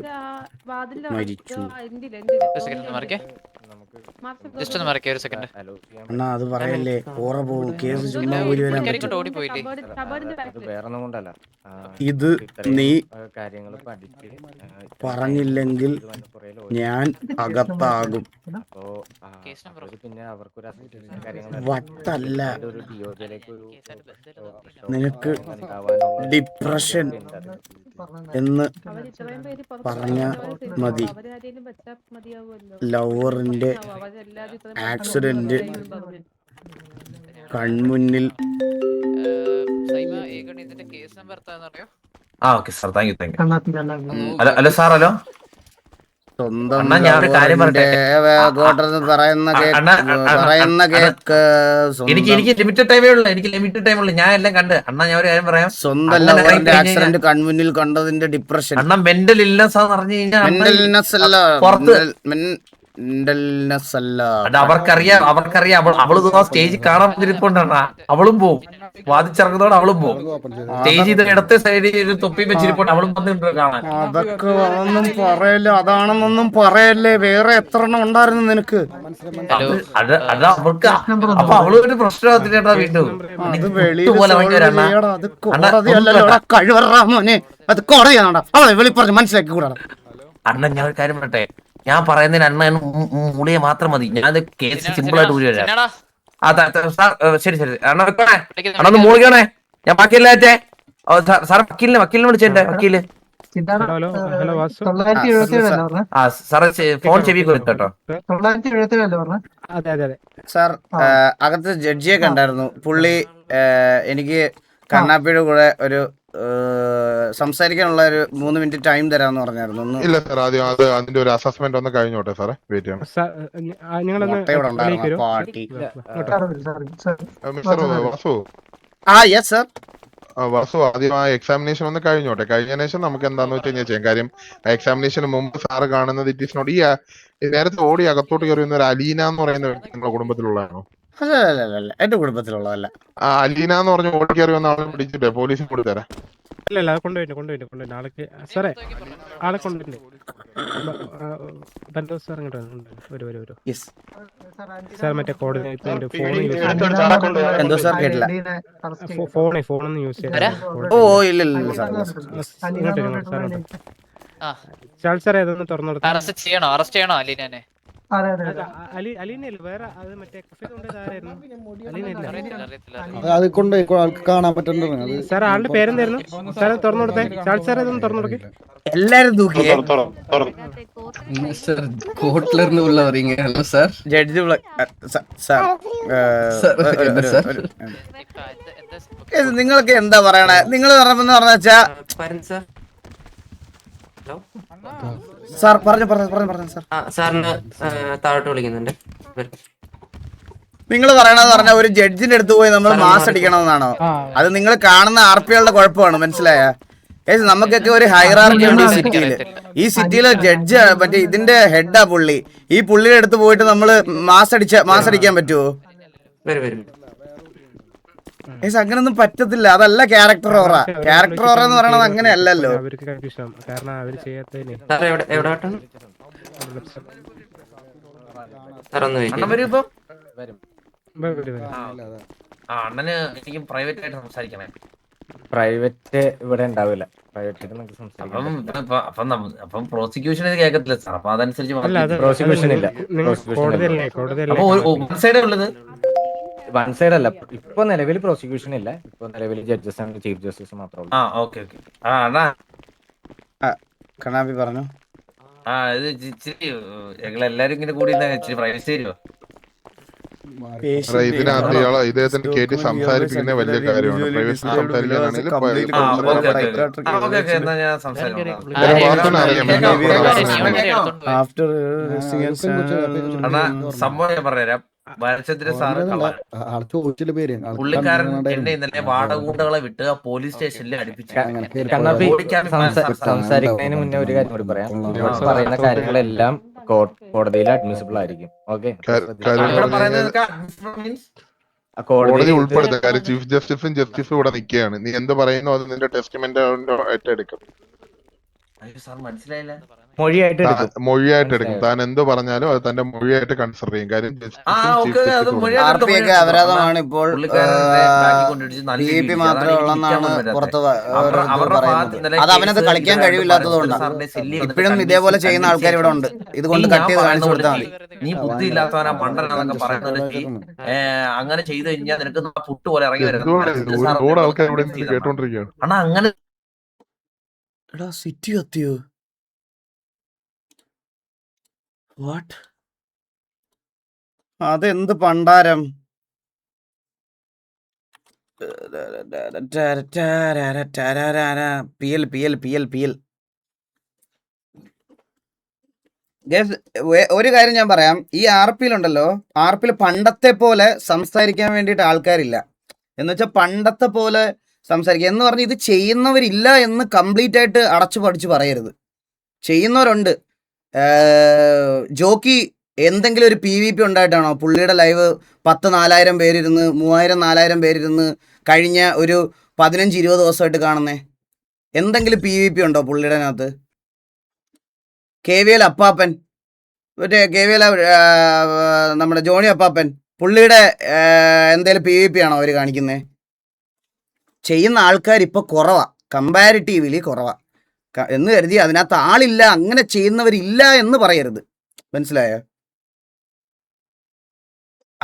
മരിച്ചു. അണ്ണാ അത് പറയല്ലേ, ഓറ പോകും. കേസ് ചുമ്മാ ഊരി വരാൻ പറ്റും. ഇത് നീ പറഞ്ഞില്ലെങ്കിൽ ഞാൻ അകത്താകും. വട്ടല്ല, നിനക്ക് ഡിപ്രഷൻ എന്ന് പറഞ്ഞ മതി. ലവറിന്റെ ആക്സിഡന്റ് കൺമുന്നിൽ. Hello sir. ഹലോ സ്വന്തം പറയുന്ന കേക്ക്. എനിക്ക് ലിമിറ്റഡ് ടൈമേ ഉള്ളൂ. ഞാൻ എല്ലാം കണ്ട്. അണ്ണാ ഞാൻ ഒരു കാര്യം പറയാം. സ്വന്തം ലവറിന്റെ ആക്സിഡന്റ് കൺമുന്നിൽ കണ്ടതിന്റെ ഡിപ്രഷൻ. അണ്ണാ മെന്റൽ ഇൽനെസ് ആന്ന് പറഞ്ഞു കഴിഞ്ഞാൽ മെന്റൽനെസ് അല്ല. അവർക്കറിയാം. അവള് സ്റ്റേജിൽ കാണാൻ വന്നിരിപ്പുണ്ടാ. അവളും പോവും. വാദിച്ചിറങ്ങുന്നതോടെ അവളും പോവും. സ്റ്റേജിൽ ഇടത്തെ സൈഡിൽ തൊപ്പി വെച്ചിരിപ്പുണ്ട്. അവളും വന്നിട്ടുണ്ട് കാണാൻ. അതൊക്കെ ഒന്നും പറയല്ലേ, അതാണെന്നൊന്നും പറയല്ലേ. വേറെ എത്ര എണ്ണം ഉണ്ടായിരുന്നു നിനക്ക്? അത് അവൾക്ക്. അപ്പൊ അവള് ഒരു പ്രശ്നത്തിലേട്ടാ വീണ്ടും. അത് കഴിവറാ മോനെ, അത് കോടതിയാണോ? അവളെ വെളിപ്പറഞ്ഞ് മനസ്സിലാക്കി കൂടാ. അണ്ണൻ ഞാൻ ഒരു കാര്യം പറയട്ടെ. ഞാൻ പറയുന്നതിന് അണ്ണൻ മുളിയെ മാത്രം മതി. ഞാൻ കേസ് സിമ്പിൾ ആയിട്ട് ഊരി വരാം. ശരി അണ്ണ വെക്കണേ. അണ്ണൊന്ന് മൂളിക്കണേ. ഞാൻ ബാക്കിയല്ലേ സാർ വക്കീലിനെ വിളിച്ചെന്റെ വക്കീല്. സാറേ ഫോൺ ചെവി കൊടുത്തോട്ടോ. സാർ അകത്ത് ജഡ്ജിയെ കണ്ടായിരുന്നു. പുള്ളി എനിക്ക് കണ്ണാപ്പിയുടെ കൂടെ ഒരു സംസാരിക്കാനുള്ള ഒരു 3 മിനിറ്റ് ടൈം തരാമെന്ന് പറഞ്ഞായിരുന്നു. ഇല്ല സാർ, ആദ്യം അതിന്റെ ഒരു അസസ്മെന്റ് ഒന്ന് കഴിഞ്ഞോട്ടെ സാറേ. വെയിറ്റ് ചെയ്യണം. Mister Vasu. Yes sir. Vasu, ആദ്യം ആ എക്സാമിനേഷൻ ഒന്ന് കഴിഞ്ഞോട്ടെ. കഴിഞ്ഞതിന് ശേഷം നമുക്ക് എന്താന്ന് വെച്ച് കഴിഞ്ഞാൽ ചെയ്യാം. കാര്യം എക്സാമിനേഷന് മുമ്പ് സാറ് കാണുന്നത് ഇറ്റ് ഈസ് നോട്ട്. ഈ നേരത്തെ ഓടി അകത്തോട്ട് കയറി വന്ന ഒരു അലീന എന്ന് പറയുന്ന വ്യക്തി നിങ്ങളുടെ കുടുംബത്തിലുള്ളതാണോ? അല്ല, എന്റെ കുടുംബത്തിലുള്ളതല്ല. അലീന എന്ന് പറഞ്ഞ ഓടി കയറി വന്ന ആളെ പിടിച്ചിട്ടേ പോലീസിൽ കൊടുത്തരാ. ഇല്ല കൊണ്ടുപോയിട്ട് നാളേക്ക് സാറേ ആളെ കൊണ്ടുപോയിട്ടുണ്ട്. സാർ മറ്റേ കോർഡിനേറ്റർ ഫോണൊന്നും യൂസ് ചെയ്യാം. ഇല്ല സാർ. ഷാൾ സാറേ അതൊന്ന് തുറന്നു കൊടുക്കാം. അറസ്റ്റ് ചെയ്യണോ അലീനെ? അതെ അതെ അതെ അലീനല്ല, വേറെ അത് മറ്റേ കഫേൽ കൊണ്ടുവന്നതാരായിരുന്നു? അലീനല്ല. അത് കൊണ്ട് ആൾക്ക് കാണാൻ പറ്റുന്നുണ്ട് അത്. സാർ ആളുടെ പേരെന്തായിരുന്നു? സാറേ തുറന്നു കൊടുത്തേ. ഷാൾ സാറേ ഇതൊന്ന് തുറന്നു കൊടുക്കേ. എല്ലാരും തൂക്കിയേ கோர்ட்ல உள்ள வரீங்க. Hello sir. ജഡ്ജി സാർ നിങ്ങൾക്ക് എന്താ പറയണേ? നിങ്ങൾ പറഞ്ഞ വെച്ചാ സാർ പറഞ്ഞു സാർ. സാറിന് താഴോട്ട് വിളിക്കുന്നുണ്ട്. നിങ്ങൾ പറയണെന്ന് പറഞ്ഞാൽ ഒരു ജഡ്ജിന്റെ അടുത്ത് പോയി നമ്മൾ മാസ് അടിക്കണമെന്നാണോ? അത് നിങ്ങൾ കാണുന്ന ആർപികളുടെ കുഴപ്പമാണ്, മനസ്സിലായ? നമുക്കൊക്കെ ഒരു ഹൈറാർക്കി ഉണ്ട് ഈ സിറ്റിയില്. ഈ സിറ്റിയിലെ ജഡ്ജ് മറ്റേ ഇതിന്റെ ഹെഡാ പുള്ളി. ഈ പുള്ളിയുടെ അടുത്ത് പോയിട്ട് നമ്മള് മാസ് അടിക്കാൻ പറ്റുമോ? അങ്ങനൊന്നും പറ്റത്തില്ല. അതല്ല ക്യാരക്ടർ ഓറ. ക്യാരക്ടർ ഓറ എന്ന് പറയണത് അങ്ങനെ അല്ലല്ലോ. അണ്ണന് എനിക്ക് പ്രൈവറ്റ് ആയിട്ട് സംസാരിക്കണേ. പ്രൈവറ്റ് ഇവിടെ ഉണ്ടാവില്ല. അപ്പം പ്രോസിക്യൂഷൻ ഇത് കേൾക്കത്തില്ല സാർ. അപ്പൊ അതനുസരിച്ച് പ്രോസിക്യൂഷൻ ഇല്ല. വൺ സൈഡേ ഉള്ളത്. വൺ സൈഡ് അല്ല. ഇപ്പൊ നിലവിൽ പ്രോസിക്യൂഷൻ ഇല്ല. ഇപ്പൊ നിലവിൽ ജഡ്ജസ് ആൻഡ് ചീഫ് ജസ്റ്റിസ് മാത്രമേ ഉള്ളൂ. ഓക്കെ അണ്ണാ കണ്ണാപ്പി പറഞ്ഞു. ഇത് ഇച്ചിരി ഞങ്ങളെല്ലാരും ഇങ്ങനെ കൂടി ഇച്ചിരി പ്രൈവസി തരുമോ? ഇതിനകത്ത് ഇദ്ദേഹത്തിന് കേട്ടി സംസാരിപ്പിക്കുന്ന വലിയ കാര്യമാണ്. പ്രൈവസി സംസാരിക്കാനാണെങ്കിൽ സംഭവം ഞാൻ പറഞ്ഞുതരാം. വരച്ചന്ദ്ര സാറ് പുള്ളിക്കാരൻ എന്നെ ഇന്നലെ വാടകൂട്ടകളെ വിട്ട് പോലീസ് സ്റ്റേഷനിൽ അടുപ്പിച്ചു. സംസാരിക്കുന്നതിന് മുന്നേ ഒരു കാര്യം കൂടി പറയാം. പറയുന്ന കാര്യങ്ങളെല്ലാം കോടതിയിൽ അഡ്മിസിബിൾ ആയിരിക്കും. ഓക്കെ, കോടതി ഉൾപ്പെടുത്ത കാര്യം ചീഫ് ജസ്റ്റിസും ഇവിടെ നിൽക്കുകയാണ്. നീ എന്ത് പറയുന്നു അത് നിന്റെ ടെസ്റ്റ്മെന്റ് ആയിട്ട് എടുക്കും. മനസ്സിലായില്ല. മൊഴിയായിട്ട് എടുക്കും. താൻ എന്ത് പറഞ്ഞാലും അത് തന്റെ മൊഴിയായിട്ട് കൺസിഡർ ചെയ്യും. കാര്യം അപരാധമാണ് ഇപ്പോൾ. മാത്രമേ ഉള്ളെന്നാണ് പുറത്ത് അത് അവനത് കളിക്കാൻ കഴിവില്ലാത്തതുകൊണ്ടാണ്. ഇപ്പോഴും ഇതേപോലെ ചെയ്യുന്ന ആൾക്കാർ ഇവിടെ ഉണ്ട്. ഇതുകൊണ്ട് കട്ട് ചെയ്ത് കാണിച്ചു കൊടുത്താൽ മതി. നീ ബുദ്ധി ഇല്ലാത്തവനാ മണ്ടനാന്നൊക്കെ പറയുന്നത്. അങ്ങനെ ചെയ്തു കഴിഞ്ഞാൽ നിനക്ക് പുട്ട് പോലെ ഇറങ്ങി കേട്ടോണ്ടിരിക്കുകയാണ്. അണ്ണാ അങ്ങനെ സിറ്റി എത്തിയോ? വാട്ട്? അതെന്ത് പണ്ടാരം? ഒരു കാര്യം ഞാൻ പറയാം. ഈ ആർപിയിലുണ്ടല്ലോ, ആർപിയിൽ പണ്ടത്തെ പോലെ സംസാരിക്കാൻ വേണ്ടിയിട്ട് ആൾക്കാരില്ല. എന്ന് വെച്ചാൽ പണ്ടത്തെ പോലെ സംസാരിക്കുക എന്ന് പറഞ്ഞ് ഇത് ചെയ്യുന്നവരില്ല എന്ന് കംപ്ലീറ്റ് ആയിട്ട് അടച്ചു പഠിച്ച് പറയരുത്. ചെയ്യുന്നവരുണ്ട്. ജോക്കി എന്തെങ്കിലും ഒരു PVP ഉണ്ടായിട്ടാണോ പുള്ളിയുടെ ലൈവ് 10,000-4,000 പേരിരുന്ന് 3,000-4,000 പേരിരുന്ന് കഴിഞ്ഞ ഒരു 15-20 ദിവസമായിട്ട് കാണുന്നേ? എന്തെങ്കിലും PVP ഉണ്ടോ പുള്ളിയുടെ അകത്ത്? KVL അപ്പാപ്പൻ, മറ്റേ KVL നമ്മുടെ ജോണി അപ്പാപ്പൻ, പുള്ളിയുടെ എന്തെങ്കിലും PVP ആണോ അവർ കാണിക്കുന്നത്? ചെയ്യുന്ന ആൾക്കാർ ഇപ്പോൾ കുറവാ, കമ്പാരിറ്റീവ്ലി കുറവാ എന്ന് കരുതി അതിനകത്ത് ആളില്ല, അങ്ങനെ ചെയ്യുന്നവരില്ല എന്ന് പറയരുത്, മനസ്സിലായോ?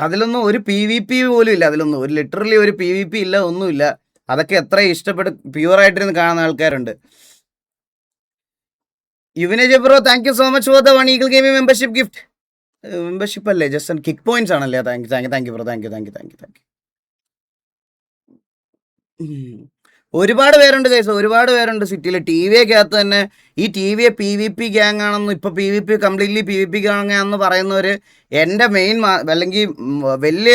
അതിലൊന്നും ഒരു PVP പോലും ഇല്ല. അതിലൊന്നും ഒരു ലിറ്ററലി ഒരു PVP ഇല്ല, ഒന്നുമില്ല. അതൊക്കെ എത്ര ഇഷ്ടപ്പെട്ട് പ്യുവറായിട്ടിരുന്ന് കാണുന്ന ആൾക്കാരുണ്ട്. യുവിനേജ് bro, thank you so much for the 1 eagle gaming membership gift. Membership അല്ലേ, ജസ്റ്റ് കിക്ക് പോയിന്റ്സ് ആണല്ലേ? Thank you bro, thank you. ഒരുപാട് പേരുണ്ട് ഗൈസ്, ഒരുപാട് പേരുണ്ട് സിറ്റിയിൽ. TVക്കകത്ത് തന്നെ ഈ TVയെ PVP ഗ്യാങ് ആണെന്നും ഇപ്പോൾ കംപ്ലീറ്റ്ലി PVP ഗ്യാങ് ആണെന്ന് പറയുന്നവർ എൻ്റെ മെയിൻ അല്ലെങ്കിൽ വലിയ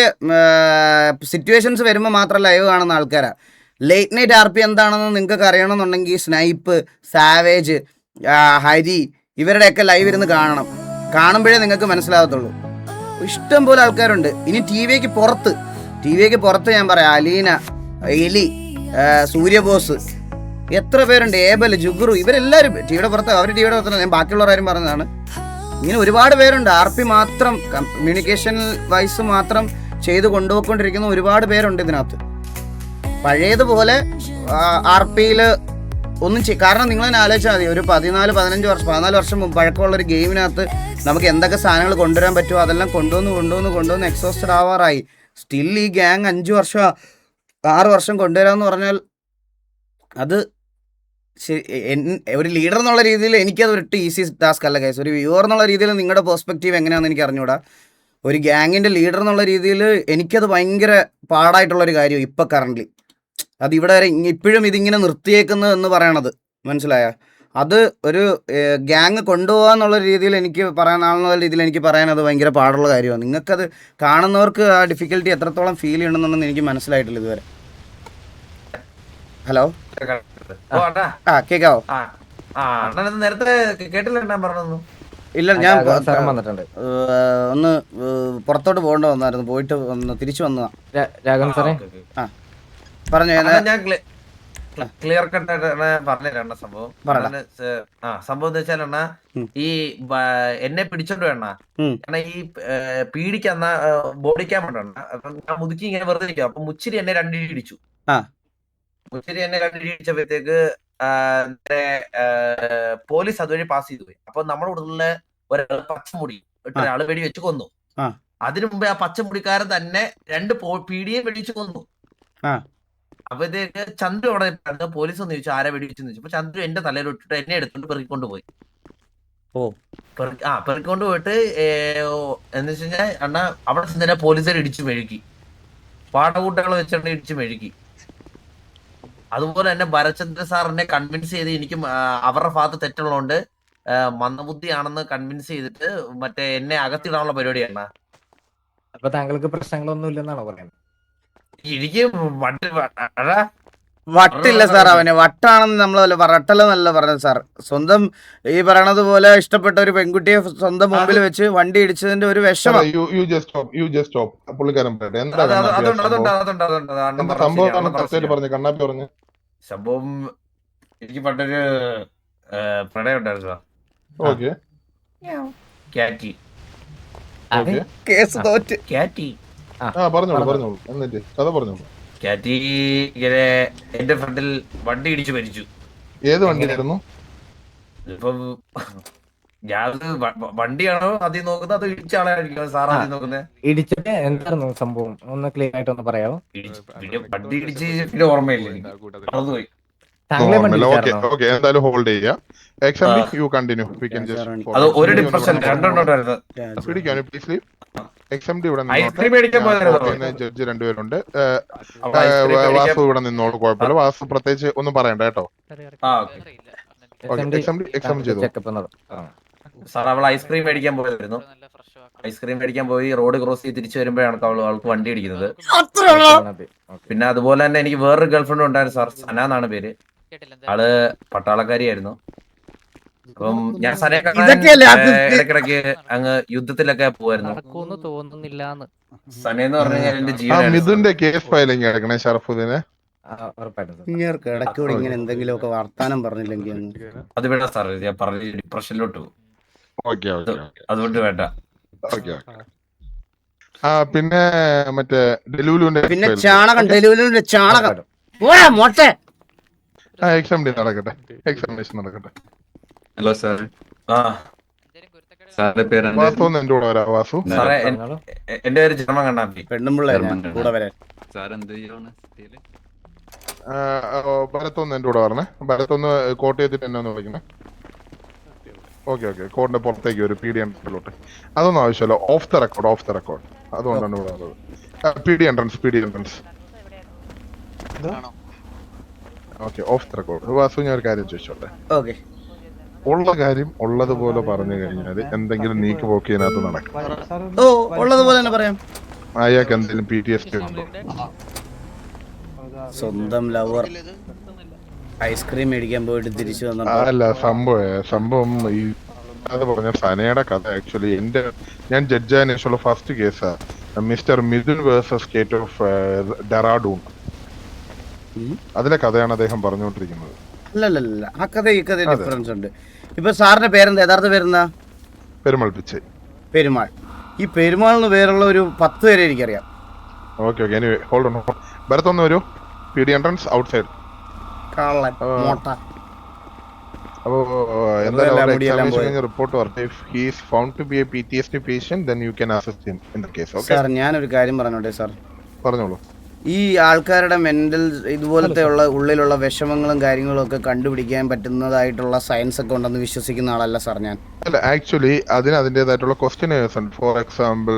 സിറ്റുവേഷൻസ് വരുമ്പോൾ മാത്രം ലൈവ് കാണുന്ന ആൾക്കാരാണ്. ലേറ്റ് നൈറ്റ് RP എന്താണെന്ന് നിങ്ങൾക്ക് അറിയണമെന്നുണ്ടെങ്കിൽ സ്നൈപ്പ്, സാവേജ്, ഹരി ഇവരുടെയൊക്കെ ലൈവ് ഇരുന്ന് കാണുമ്പോഴേ നിങ്ങൾക്ക് മനസ്സിലാകത്തുള്ളൂ. ഇഷ്ടം പോലെ ആൾക്കാരുണ്ട്. ഇനി TVക്ക് പുറത്ത് ഞാൻ പറയാം, അലീന, എലി, സൂര്യബോസ്, എത്ര പേരുണ്ട്, ഏബൽ, ജുഗുറു, ഇവരെല്ലാവരും ടിവിയുടെ പുറത്ത്. അവർ ടിവിയുടെ പുറത്തല്ല, ഞാൻ ബാക്കിയുള്ളവരാരും പറഞ്ഞതാണ്. ഇങ്ങനെ ഒരുപാട് പേരുണ്ട്. RP മാത്രം കമ്മ്യൂണിക്കേഷൻ വൈസ് മാത്രം ചെയ്ത് കൊണ്ടുപോയിക്കൊണ്ടിരിക്കുന്ന ഒരുപാട് പേരുണ്ട് ഇതിനകത്ത്. പഴയതുപോലെ RPയിൽ കാരണം നിങ്ങൾ തന്നെ ആലോചിച്ചാൽ മതി, ഒരു 14 വർഷം മുമ്പ് പഴക്കമുള്ള ഒരു ഗെയിമിനകത്ത് നമുക്ക് എന്തൊക്കെ സാധനങ്ങൾ കൊണ്ടുവരാൻ പറ്റുമോ അതെല്ലാം കൊണ്ടുവന്ന് എക്സോസ്റ്റഡ് ആവാറായി. സ്റ്റിൽ ഈ ഗ്യാങ് 5 വർഷം 6 വർഷം കൊണ്ടുവരാമെന്ന് പറഞ്ഞാൽ അത് ഒരു ലീഡർ എന്നുള്ള രീതിയിൽ എനിക്കത് ഒരിട്ട് ഈസി ടാസ്ക് അല്ല ഗൈസ്. ഒരു വ്യൂവർ എന്നുള്ള രീതിയിൽ നിങ്ങളുടെ പെർസ്പെക്റ്റീവ് എങ്ങനെയാണെന്ന് എനിക്ക് അറിഞ്ഞൂടാ. ഒരു ഗ്യാങ്ങിൻ്റെ ലീഡർ എന്നുള്ള രീതിയിൽ എനിക്കത് ഭയങ്കര പാടായിട്ടുള്ളൊരു കാര്യം ഇപ്പം കറൻ്റ്. അത് ഇവിടെ വരെ ഇപ്പോഴും ഇതിങ്ങനെ നിർത്തിയേക്കുന്നത് എന്ന് പറയണത് മനസ്സിലായ, അത് ഒരു ഗ്യാങ് കൊണ്ടുപോകാന്നുള്ള രീതിയിൽ എനിക്ക് പറയാനുള്ള രീതിയിൽ എനിക്ക് പറയാൻ അത് ഭയങ്കര പാടുള്ള കാര്യമാണ്. നിങ്ങൾക്കത് കാണുന്നവർക്ക് ആ ഡിഫിക്കൽട്ടി എത്രത്തോളം ഫീൽ ചെയ്യണമെന്നൊന്നും എനിക്ക് മനസ്സിലായിട്ടില്ല ഇതുവരെ. ഹലോ കേക്കാവോ? നേരത്തെ കേട്ടില്ല പറഞ്ഞു. ഇല്ല, ഞാൻ വന്നിട്ടുണ്ട്. ഒന്ന് പുറത്തോട്ട് പോകേണ്ട വന്നായിരുന്നു, പോയിട്ട് ഒന്ന് തിരിച്ചു വന്നതാ. ആ പറഞ്ഞു. ഞാൻ ക്ലിയർ കട്ടായിട്ട് പറഞ്ഞുതരാ സംഭവം. സംഭവം എന്ന് വെച്ചാൽ ഈ എന്നെ പിടിച്ചോണ്ട് വേണ്ട, കാരണം ഈ പീഡിക്കന്ന ബോഡി ക്യാം ഉണ്ട്. അപ്പൊ ഞാൻ മുതുക്കി ഇങ്ങനെ വെറുതെ ഇരിക്കും. അപ്പൊ മുച്ചിരി എന്നെ 2 ഇടി ഇടിച്ചു. മുച്ചിരി എന്നെ 2 ഇടി ഇടിച്ചപ്പോഴത്തേക്ക് പോലീസ് അതുവഴി പാസ് ചെയ്തു പോയി. അപ്പൊ നമ്മുടെ ഉള്ളിലെ ഒരാൾ പച്ചമുടി ഒരാള് വെടി വെച്ച് കൊന്നു. അതിനു മുമ്പേ ആ പച്ചമുടിക്കാരൻ തന്നെ 2 പീഡിയെ വെടിവെച്ച് കൊന്നു. അപ്പോഴത്തേക്ക് ചന്ദ്രു അവിടെ പോലീസ് ഒന്ന് ചോദിച്ചു ആരെ വെടിവെച്ചെന്ന് ചോദിച്ചു. അപ്പൊ ചന്ദ്രു എന്റെ തലയിലിട്ടിട്ട് എന്നെ എടുത്തോണ്ട് പെറുക്കിക്കൊണ്ട് പോയി. പെറുക്കിക്കൊണ്ട് പോയിട്ട് എന്ന് വെച്ച് കഴിഞ്ഞാൽ അണ്ണാ അവിടെ ചെന്നെ പോലീസുകാർ ഇടിച്ചു മെഴുകി, പാടകൂട്ടകൾ വെച്ചോണ്ട് ഇടിച്ചു മെഴുകി. അതുപോലെ തന്നെ ഭരചന്ദ്ര സാർ എന്നെ കൺവിൻസ് ചെയ്ത് എനിക്കും അവരുടെ ഭാഗത്ത് തെറ്റുള്ളതുകൊണ്ട് മന്ദബുദ്ധിയാണെന്ന് കൺവിൻസ് ചെയ്തിട്ട് മറ്റേ എന്നെ അകത്തിടാനുള്ള പരിപാടിയാണ്. അപ്പൊ താങ്കൾക്ക് പ്രശ്നങ്ങളൊന്നും ഇല്ലെന്നാണോ പറയുന്നത്? എനിക്ക് വട്ടില്ല സാർ, അവന് വട്ടാണെന്ന് നമ്മളല്ല വട്ടലെന്നല്ല പറഞ്ഞത് സാർ. സ്വന്തം ഈ പറയണത് പോലെ ഇഷ്ടപ്പെട്ട ഒരു പെൺകുട്ടിയെ സ്വന്തം മുമ്പിൽ വെച്ച് വണ്ടി ഇടിച്ചതിന്റെ ഒരു വിഷമം. സംഭവം എനിക്ക് പണ്ടൊരു പ്രണയം ഉണ്ടായിരുന്നു. കാറ്റി ഇങ്ങനെ എന്റെ ഫ്രണ്ടിൽ വണ്ടി ഇടിച്ചു മരിച്ചു. ഏത് വണ്ടിയായിരുന്നു? ഇപ്പം ഞാൻ വണ്ടിയാണോ ആദ്യം നോക്കുന്നത്, അത് ഇടിച്ച ആളായിരിക്കും സാർ ആദ്യം നോക്കുന്നത്. ഇടിച്ചിട്ട് എന്തായിരുന്നു സംഭവം ഒന്ന് ക്ലിയർ ആയിട്ട് ഒന്ന് പറയാമോ? വണ്ടി ഇടിച്ച് പിന്നെ ഓർമ്മയില്ല, മറന്നുപോയി. എന്തായാലും ഹോൾഡ് ചെയ്യാം. അത് ഒരു ഡിപ്രഷൻ 2 ഉണ്ടായിരുന്നു. ജഡ്ജ് 2 പേരുണ്ട്. വാസു ഇവിടെ നിന്നോളൂ, കുഴപ്പമില്ല. വാസു പ്രത്യേകിച്ച് ഒന്നും പറയണ്ട കേട്ടോ. സാർ അവൾ ഐസ്ക്രീം മേടിക്കാൻ പോയായിരുന്നു. ഐസ്ക്രീം മേടിക്കാൻ പോയി റോഡ് ക്രോസ് ചെയ്ത് തിരിച്ചു വരുമ്പോഴാണ് അവൾക്ക് വണ്ടി ഇടിക്കുന്നത്. പിന്നെ അതുപോലെ തന്നെ എനിക്ക് വേറൊരു ഗേൾഫ്രണ്ട് ഉണ്ടായിരുന്നു സാർ, സന എന്നാണ് പേര്. ആള് പട്ടാളക്കാരിയായിരുന്നു. അപ്പം ഞാൻ ഇടക്കിടക്ക് അങ്ങ് യുദ്ധത്തിലൊക്കെ പോവായിരുന്നു. സനയെന്ന് പറഞ്ഞു കഴിഞ്ഞാൽ എന്റെ മിഥുന്റെ കേസ് ഫയലിംഗ് എടുക്കണേ ഷറഫുദ്ദീനെ. ഇടയ്ക്കൂടെ ഇങ്ങനെ എന്തെങ്കിലുമൊക്കെ വർത്താനം പറഞ്ഞില്ലെങ്കിൽ അത് വേണ്ട സാർ, ഞാൻ പറഞ്ഞ ഡിപ്രഷനിലോട്ട് പോകും. അതുകൊണ്ട് വേണ്ട. പിന്നെ മറ്റേ ഡെലൂലുവിന്റെ ചാണകം നടക്കട്ടെ, എക്സാമിനേഷൻ നടക്കട്ടെ. Hello sir. സാറിന്റെ പേര് വാസു എന്റെ കൂടെ വരാം. വാസു സാറേ എന്റെ പേര് ജർമ്മൻ കണ്ണാപ്പി. സാർ എന്ത് ചെയ്യാണ്? ഭരത്തൊന്ന് എന്റെ കൂടെ പറഞ്ഞേ. ഭരത്തൊന്ന് കോട്ടയത്തിൽ എന്നെ ഒന്ന് വിളിക്കണേ. ഓക്കെ കോടിന്റെ പുറത്തേക്ക് ഒരു PD എൻട്രൻസിലോട്ട്. അതൊന്നും ആവശ്യമില്ല. ഓഫ് ദ റെക്കോർഡ് അതുകൊണ്ടാണ് ഇവിടെ വന്നത്. PD entrance. Okay, of the record. Vasu ഞാൻ ഒരു കാര്യം ചോദിച്ചോട്ടെ? ഉള്ള കാര്യം ഉള്ളതുപോലെ പറഞ്ഞു കഴിഞ്ഞാല് എന്തെങ്കിലും നീക്ക് പോക്ക് ഇതിനകത്ത് നടക്കും. അയാൾക്ക് എന്തെങ്കിലും PTSD ഉണ്ടോ? സ്വന്തം ലവർ ഐസ്ക്രീം മേടിക്കാൻ പോയിട്ട് തിരിച്ചു വന്ന അല്ല സംഭവം ഈ അത് പറഞ്ഞ സനയുടെ കഥ. ആക്ച്വലി ഞാൻ ജഡ്ജായതിനു ശേഷമുള്ള ഫസ്റ്റ് കേസാ mister Mithun versus state of Dehradun. അതിലെ കഥയാണ് അദ്ദേഹം പറഞ്ഞുകൊണ്ടിരിക്കുന്നത്. അല്ലല്ല, ആ കഥ ഈ കഥ ഡിഫറൻസ് ഉണ്ട്. ഇപ്പൊ സാറിന്റെ പേരെന്താ, യഥാർത്ഥ പേരെന്താ? പെരുമാൾ പിച്ചൈ. പെരുമാൾ. ഈ പെരുമാളിന് പേരുള്ള ഒരു 10 പേരെ എനിക്കറിയാം. Okay anyway hold on. ഭരത്തൊന്ന് വരൂ. PD entrance outside. അപ്പോ എന്തായാലും എക്സാമിനേഷൻ കഴിഞ്ഞ റിപ്പോർട്ട് പറഞ്ഞു. If he is found to be a PTSD patient then you can assist him in the case. Okay sir ഞാനൊരു കാര്യം പറഞ്ഞോട്ടെ സാർ? പറഞ്ഞോളൂ. ഈ ആൾക്കാരുടെ മെന്റൽ ഇതുപോലത്തെ ഉള്ള ഉള്ളിലുള്ള വിഷമങ്ങളും കാര്യങ്ങളും ഒക്കെ കണ്ടുപിടിക്കാൻ പറ്റുന്നതായിട്ടുള്ള സയൻസ് ഒക്കെ ഉണ്ടെന്ന് വിശ്വസിക്കുന്ന ആളല്ല സാർ ഞാൻ. അല്ല, ആക്ച്വലി അതിന് അതിൻ്റെതായിട്ടുള്ള ക്വസ്റ്റ്യനേഴ്സ് ഉണ്ട്. For example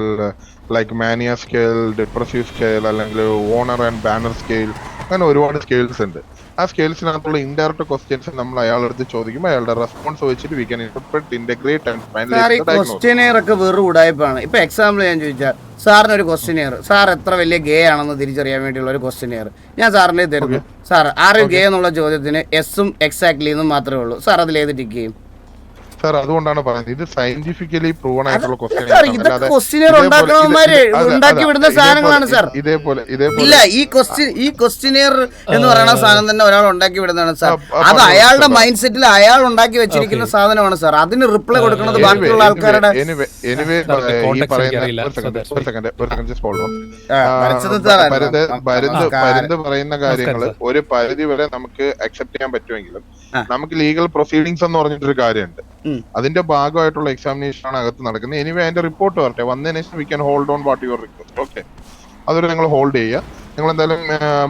like mania scale, depressive scale, അല്ലെങ്കിൽ ഓണർ ആൻഡ് ബാനർ സ്കെയിൽ, അങ്ങനെ ഒരുപാട് സ്കെയിൽസ് ഉണ്ട്. ആ സ്കെയിൽസിനകത്തുള്ള ഇൻഡയറക്റ്റ് ക്വസ്റ്റ്യൻസ് നമ്മൾ അയാളെടുത്ത് ചോദിക്കുമ്പോൾ അയാളുടെ റെസ്പോൺസ് വെച്ചിട്ട് we can interpret, integrate and sir ഈ ക്വസ്റ്റ്യനെയർ ഒക്കെ വെറും ഉടായ്പാണ്. ഇപ്പൊ എക്സാമ്പിൾ ഞാൻ ചോദിച്ചാൽ സാറിന് ഒരു ക്വസ്റ്റ്യനെയർ, സാർ എത്ര വലിയ ഗേ ആണെന്ന് തിരിച്ചറിയാൻ വേണ്ടിയുള്ള ഒരു ക്വസ്റ്റ്യനെയർ ഞാൻ സാറിന് തരുന്നു. സാർ ആരും ഗേ എന്നുള്ള ചോദ്യത്തിന് എസും എക്സാക്ട്ലി എന്നും മാത്രമേ ഉള്ളൂ. സാർ അതിലേത് ടിക്ക് ചെയ്യും? സാർ അതുകൊണ്ടാണ് പറയുന്നത് ഇത് സയന്റിഫിക്കലി പ്രൂവൺ ആയിട്ടുള്ള ക്വസ്റ്റ്യനെയർ ഉണ്ടാക്കി വിടുന്ന സാധനങ്ങളാണ് സാർ. ഇല്ല, ഈ ക്വസ്റ്റ്യനെയർ എന്ന് പറയുന്ന സാധനം തന്നെ ഒരാൾ ഉണ്ടാക്കി വിടുന്നതാണ് സാർ. അത് അയാളുടെ മൈൻഡ് സെറ്റിൽ അയാൾ ഉണ്ടാക്കി വെച്ചിരിക്കുന്ന സാധനമാണ് സാർ. അതിന് റിപ്ലൈ കൊടുക്കുന്നത് ബാക്കിയുള്ള ആൾക്കാരുടെ പറയുന്ന കാര്യങ്ങൾ ഒരു പരിധി വരെ നമുക്ക് അക്സെപ്റ്റ് ചെയ്യാൻ പറ്റുമെങ്കിലും നമുക്ക് ലീഗൽ പ്രൊസീഡിങ്സ് എന്ന് പറഞ്ഞിട്ടൊരു കാര്യമുണ്ട്. അതിന്റെ ഭാഗമായിട്ടുള്ള എക്സാമിനേഷൻ ആണ് അകത്ത് നടക്കുന്നത്. എനിവേ അതിന്റെ റിപ്പോർട്ട് വരട്ടെ, വന്നതിന് ശേഷം we can hold on what your request. Okay, അതൊരു നിങ്ങൾ ഹോൾഡ് ചെയ്യുക. നിങ്ങൾ എന്തായാലും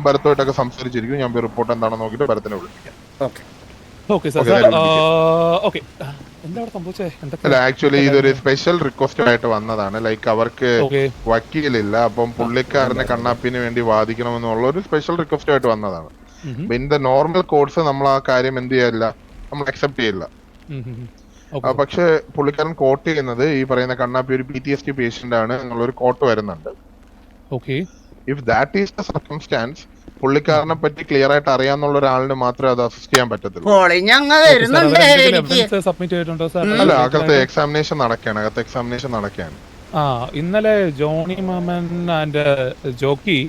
ഭരത്തുമായിട്ടൊക്കെ സംസാരിച്ചിരിക്കും. ഞാൻ റിപ്പോർട്ട് എന്താണെന്ന് നോക്കിയിട്ട് ഭരത്തിനെ വിളിക്കാം. അല്ല, ആക്ച്വലി ഇതൊരു സ്പെഷ്യൽ റിക്വസ്റ്റ് ആയിട്ട് വന്നതാണ്. ലൈക്ക് അവർക്ക് വക്കീലില്ല, അപ്പം പുള്ളിക്കാരനെ കണ്ണാപ്പിന് വേണ്ടി വാദിക്കണമെന്നുള്ള ഒരു സ്പെഷ്യൽ റിക്വസ്റ്റ് ആയിട്ട് വന്നതാണ്. ഇൻ ദ നോർമൽ കോഴ്സ് നമ്മൾ ആ കാര്യം എന്ത് ചെയ്യില്ല, നമ്മൾ അക്സെപ്റ്റ് ചെയ്യില്ല. പക്ഷെ പുള്ളിക്കാരൻ കോട്ട് ചെയ്യുന്നത് ഈ പറയുന്ന കണ്ണാപ്പി ഒരു PTSD പേഷ്യന്റ് ആണ് എന്നുള്ളൊരു കോട്ട് വരുന്നുണ്ട്. If that is the circumstances, പുള്ളിക്കാരനെ പറ്റി ക്ലിയർ ആയിട്ട് അറിയാന്നുള്ള ഒരാളിന് മാത്രമേ അത് അസിസ്റ്റ് ചെയ്യാൻ പറ്റത്തുള്ളൂ. അല്ല, അകത്ത് എക്സാമിനേഷൻ നടക്കുകയാണ്. ഇന്നലെ ജോണി മാമൻ ആൻഡ് ജോക്കി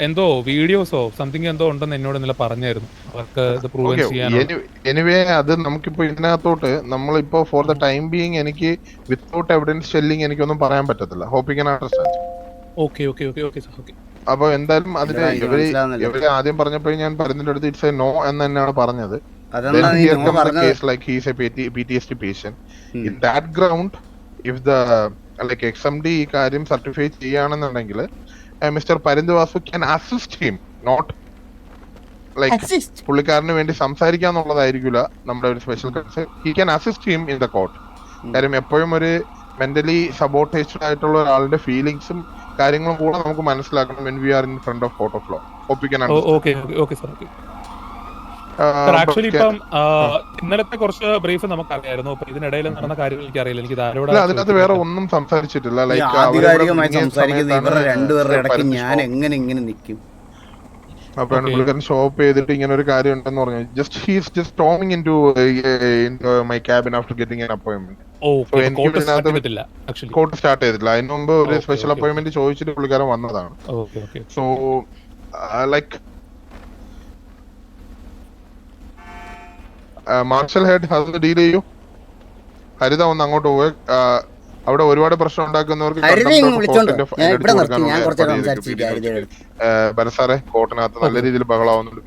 എന്തോ വീഡിയോസോ സംതിങ് എന്തോ ഉണ്ടെന്ന് എന്നോട് ഇന്നലെ പറഞ്ഞായിരുന്നു. അവർക്ക് ഇത് പ്രൂവ് ചെയ്യാൻ. എനിവേ അത് നമുക്കിപ്പോ ഇതിനകത്തോട്ട് നമ്മളിപ്പോ ഫോർ ദ ടൈം ബീയിങ് എനിക്ക് വിത്തൗട്ട് എവിഡൻസ് ഷെല്ലിംഗ് എനിക്കൊന്നും പറയാൻ പറ്റത്തില്ല. Hope you can understand. അപ്പൊ എന്തായാലും അതിന് ഇവര് ആദ്യം പറഞ്ഞപ്പോഴും ഞാൻ പറയുന്നതിന്റെ അടുത്ത് ഇറ്റ്സ് എ നോ എന്ന് തന്നെയാണ് പറഞ്ഞത്. PTSD patient. In that ground, if the like XMD ഈ കാര്യം സർട്ടിഫൈ ചെയ്യുകയാണെന്നുണ്ടെങ്കിൽ mister Parinthuvasu can assist him, not like പുള്ളിക്കാരന് വേണ്ടി സംസാരിക്കാന്നുള്ളതായിരിക്കില്ല നമ്മുടെ ഒരു special concern. He can assist him in the court. കാര്യം എപ്പോഴും ഒരു മെന്റലി സബോർട്ടേജ്ഡ് ആയിട്ടുള്ള ഒരാളുടെ ഫീലിംഗ്സും കാര്യങ്ങളും കൂടെ നമുക്ക് മനസ്സിലാക്കണം when we are in front of court of law. Actually ഇപ്പം ഇന്നലത്തെ കുറച്ച് ബ്രീഫ് നമുക്കറിയായിരുന്നു. അപ്പൊ ഇതിനിടയിൽ നടന്ന കാര്യങ്ങൾ എനിക്ക് അറിയില്ല. എനിക്ക് അതിനകത്ത് വേറെ ഒന്നും സംസാരിച്ചിട്ടില്ല. ആധികാരികമായി സംസാരിക്കുന്ന ഇവരുടെ രണ്ടുപേരുടെ ഇടയ്ക്ക് ഞാൻ എങ്ങനെ ഇങ്ങനെ നിൽക്കും? അപ്പോഴാണ് പുള്ളിക്കാരൻ ഷോപ്പ് ചെയ്തിട്ട് ഇങ്ങനെ ഒരു കാര്യം ഉണ്ടെന്ന് പറഞ്ഞു. Just he's just storming into my cabin after getting an appointment. Court start ചെയ്തിട്ടില്ല. അതിന് മുമ്പ് ഒരു സ്പെഷ്യൽ അപ്പോയിന്റ്മെന്റ് ചോദിച്ചിട്ട് പുള്ളിക്കാരൻ വന്നതാണ്. സോ ലൈക്ക് മാർഷൽ ഹെഡ് അത് ഡീൽ ചെയ്യൂ. ഹരിത ഒന്ന് അങ്ങോട്ട് പോയി. അവിടെ ഒരുപാട് പ്രശ്നം ഉണ്ടാക്കുന്നവർക്ക് ബലസാറെ കോർട്ടിനകത്ത് നല്ല രീതിയിൽ ബഹളാവുന്നുണ്ട്.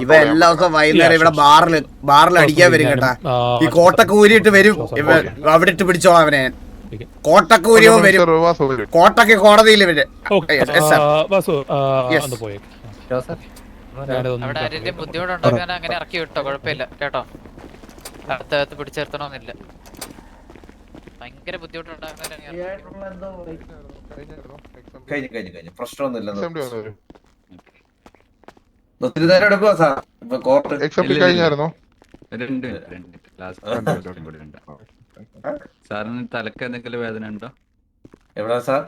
ഇവ എല്ലാ ദിവസവും വൈകുന്നേരം ഇവിടെ ബാറിൽ അടിക്കാൻ വരും കേട്ടാ. ഈ കോട്ടൊക്കെ ഊരിയിട്ട് വരും. അവിടെ ഇട്ട് പിടിച്ചോളാം അവനെ. കോട്ടൊക്കെ ഊരിയോ വരും. കോട്ടൊക്കെ കോടതിയിൽ വരും. അവിടെ ആരെങ്കിലും ബുദ്ധിമുട്ടുണ്ടാക്കാൻ അങ്ങനെ ഇറക്കി വിട്ടോ, കുഴപ്പമില്ല കേട്ടോ. അടുത്തകത്ത് പിടിച്ചേർത്തണമെന്നില്ല. ഭയങ്കര ബുദ്ധിമുട്ടുണ്ടാക്കാൻ പ്രശ്നമൊന്നുമില്ല. സാറിന് തലക്ക് എന്തെങ്കിലും വേദന ഉണ്ടോ? എവിടാ സാർ?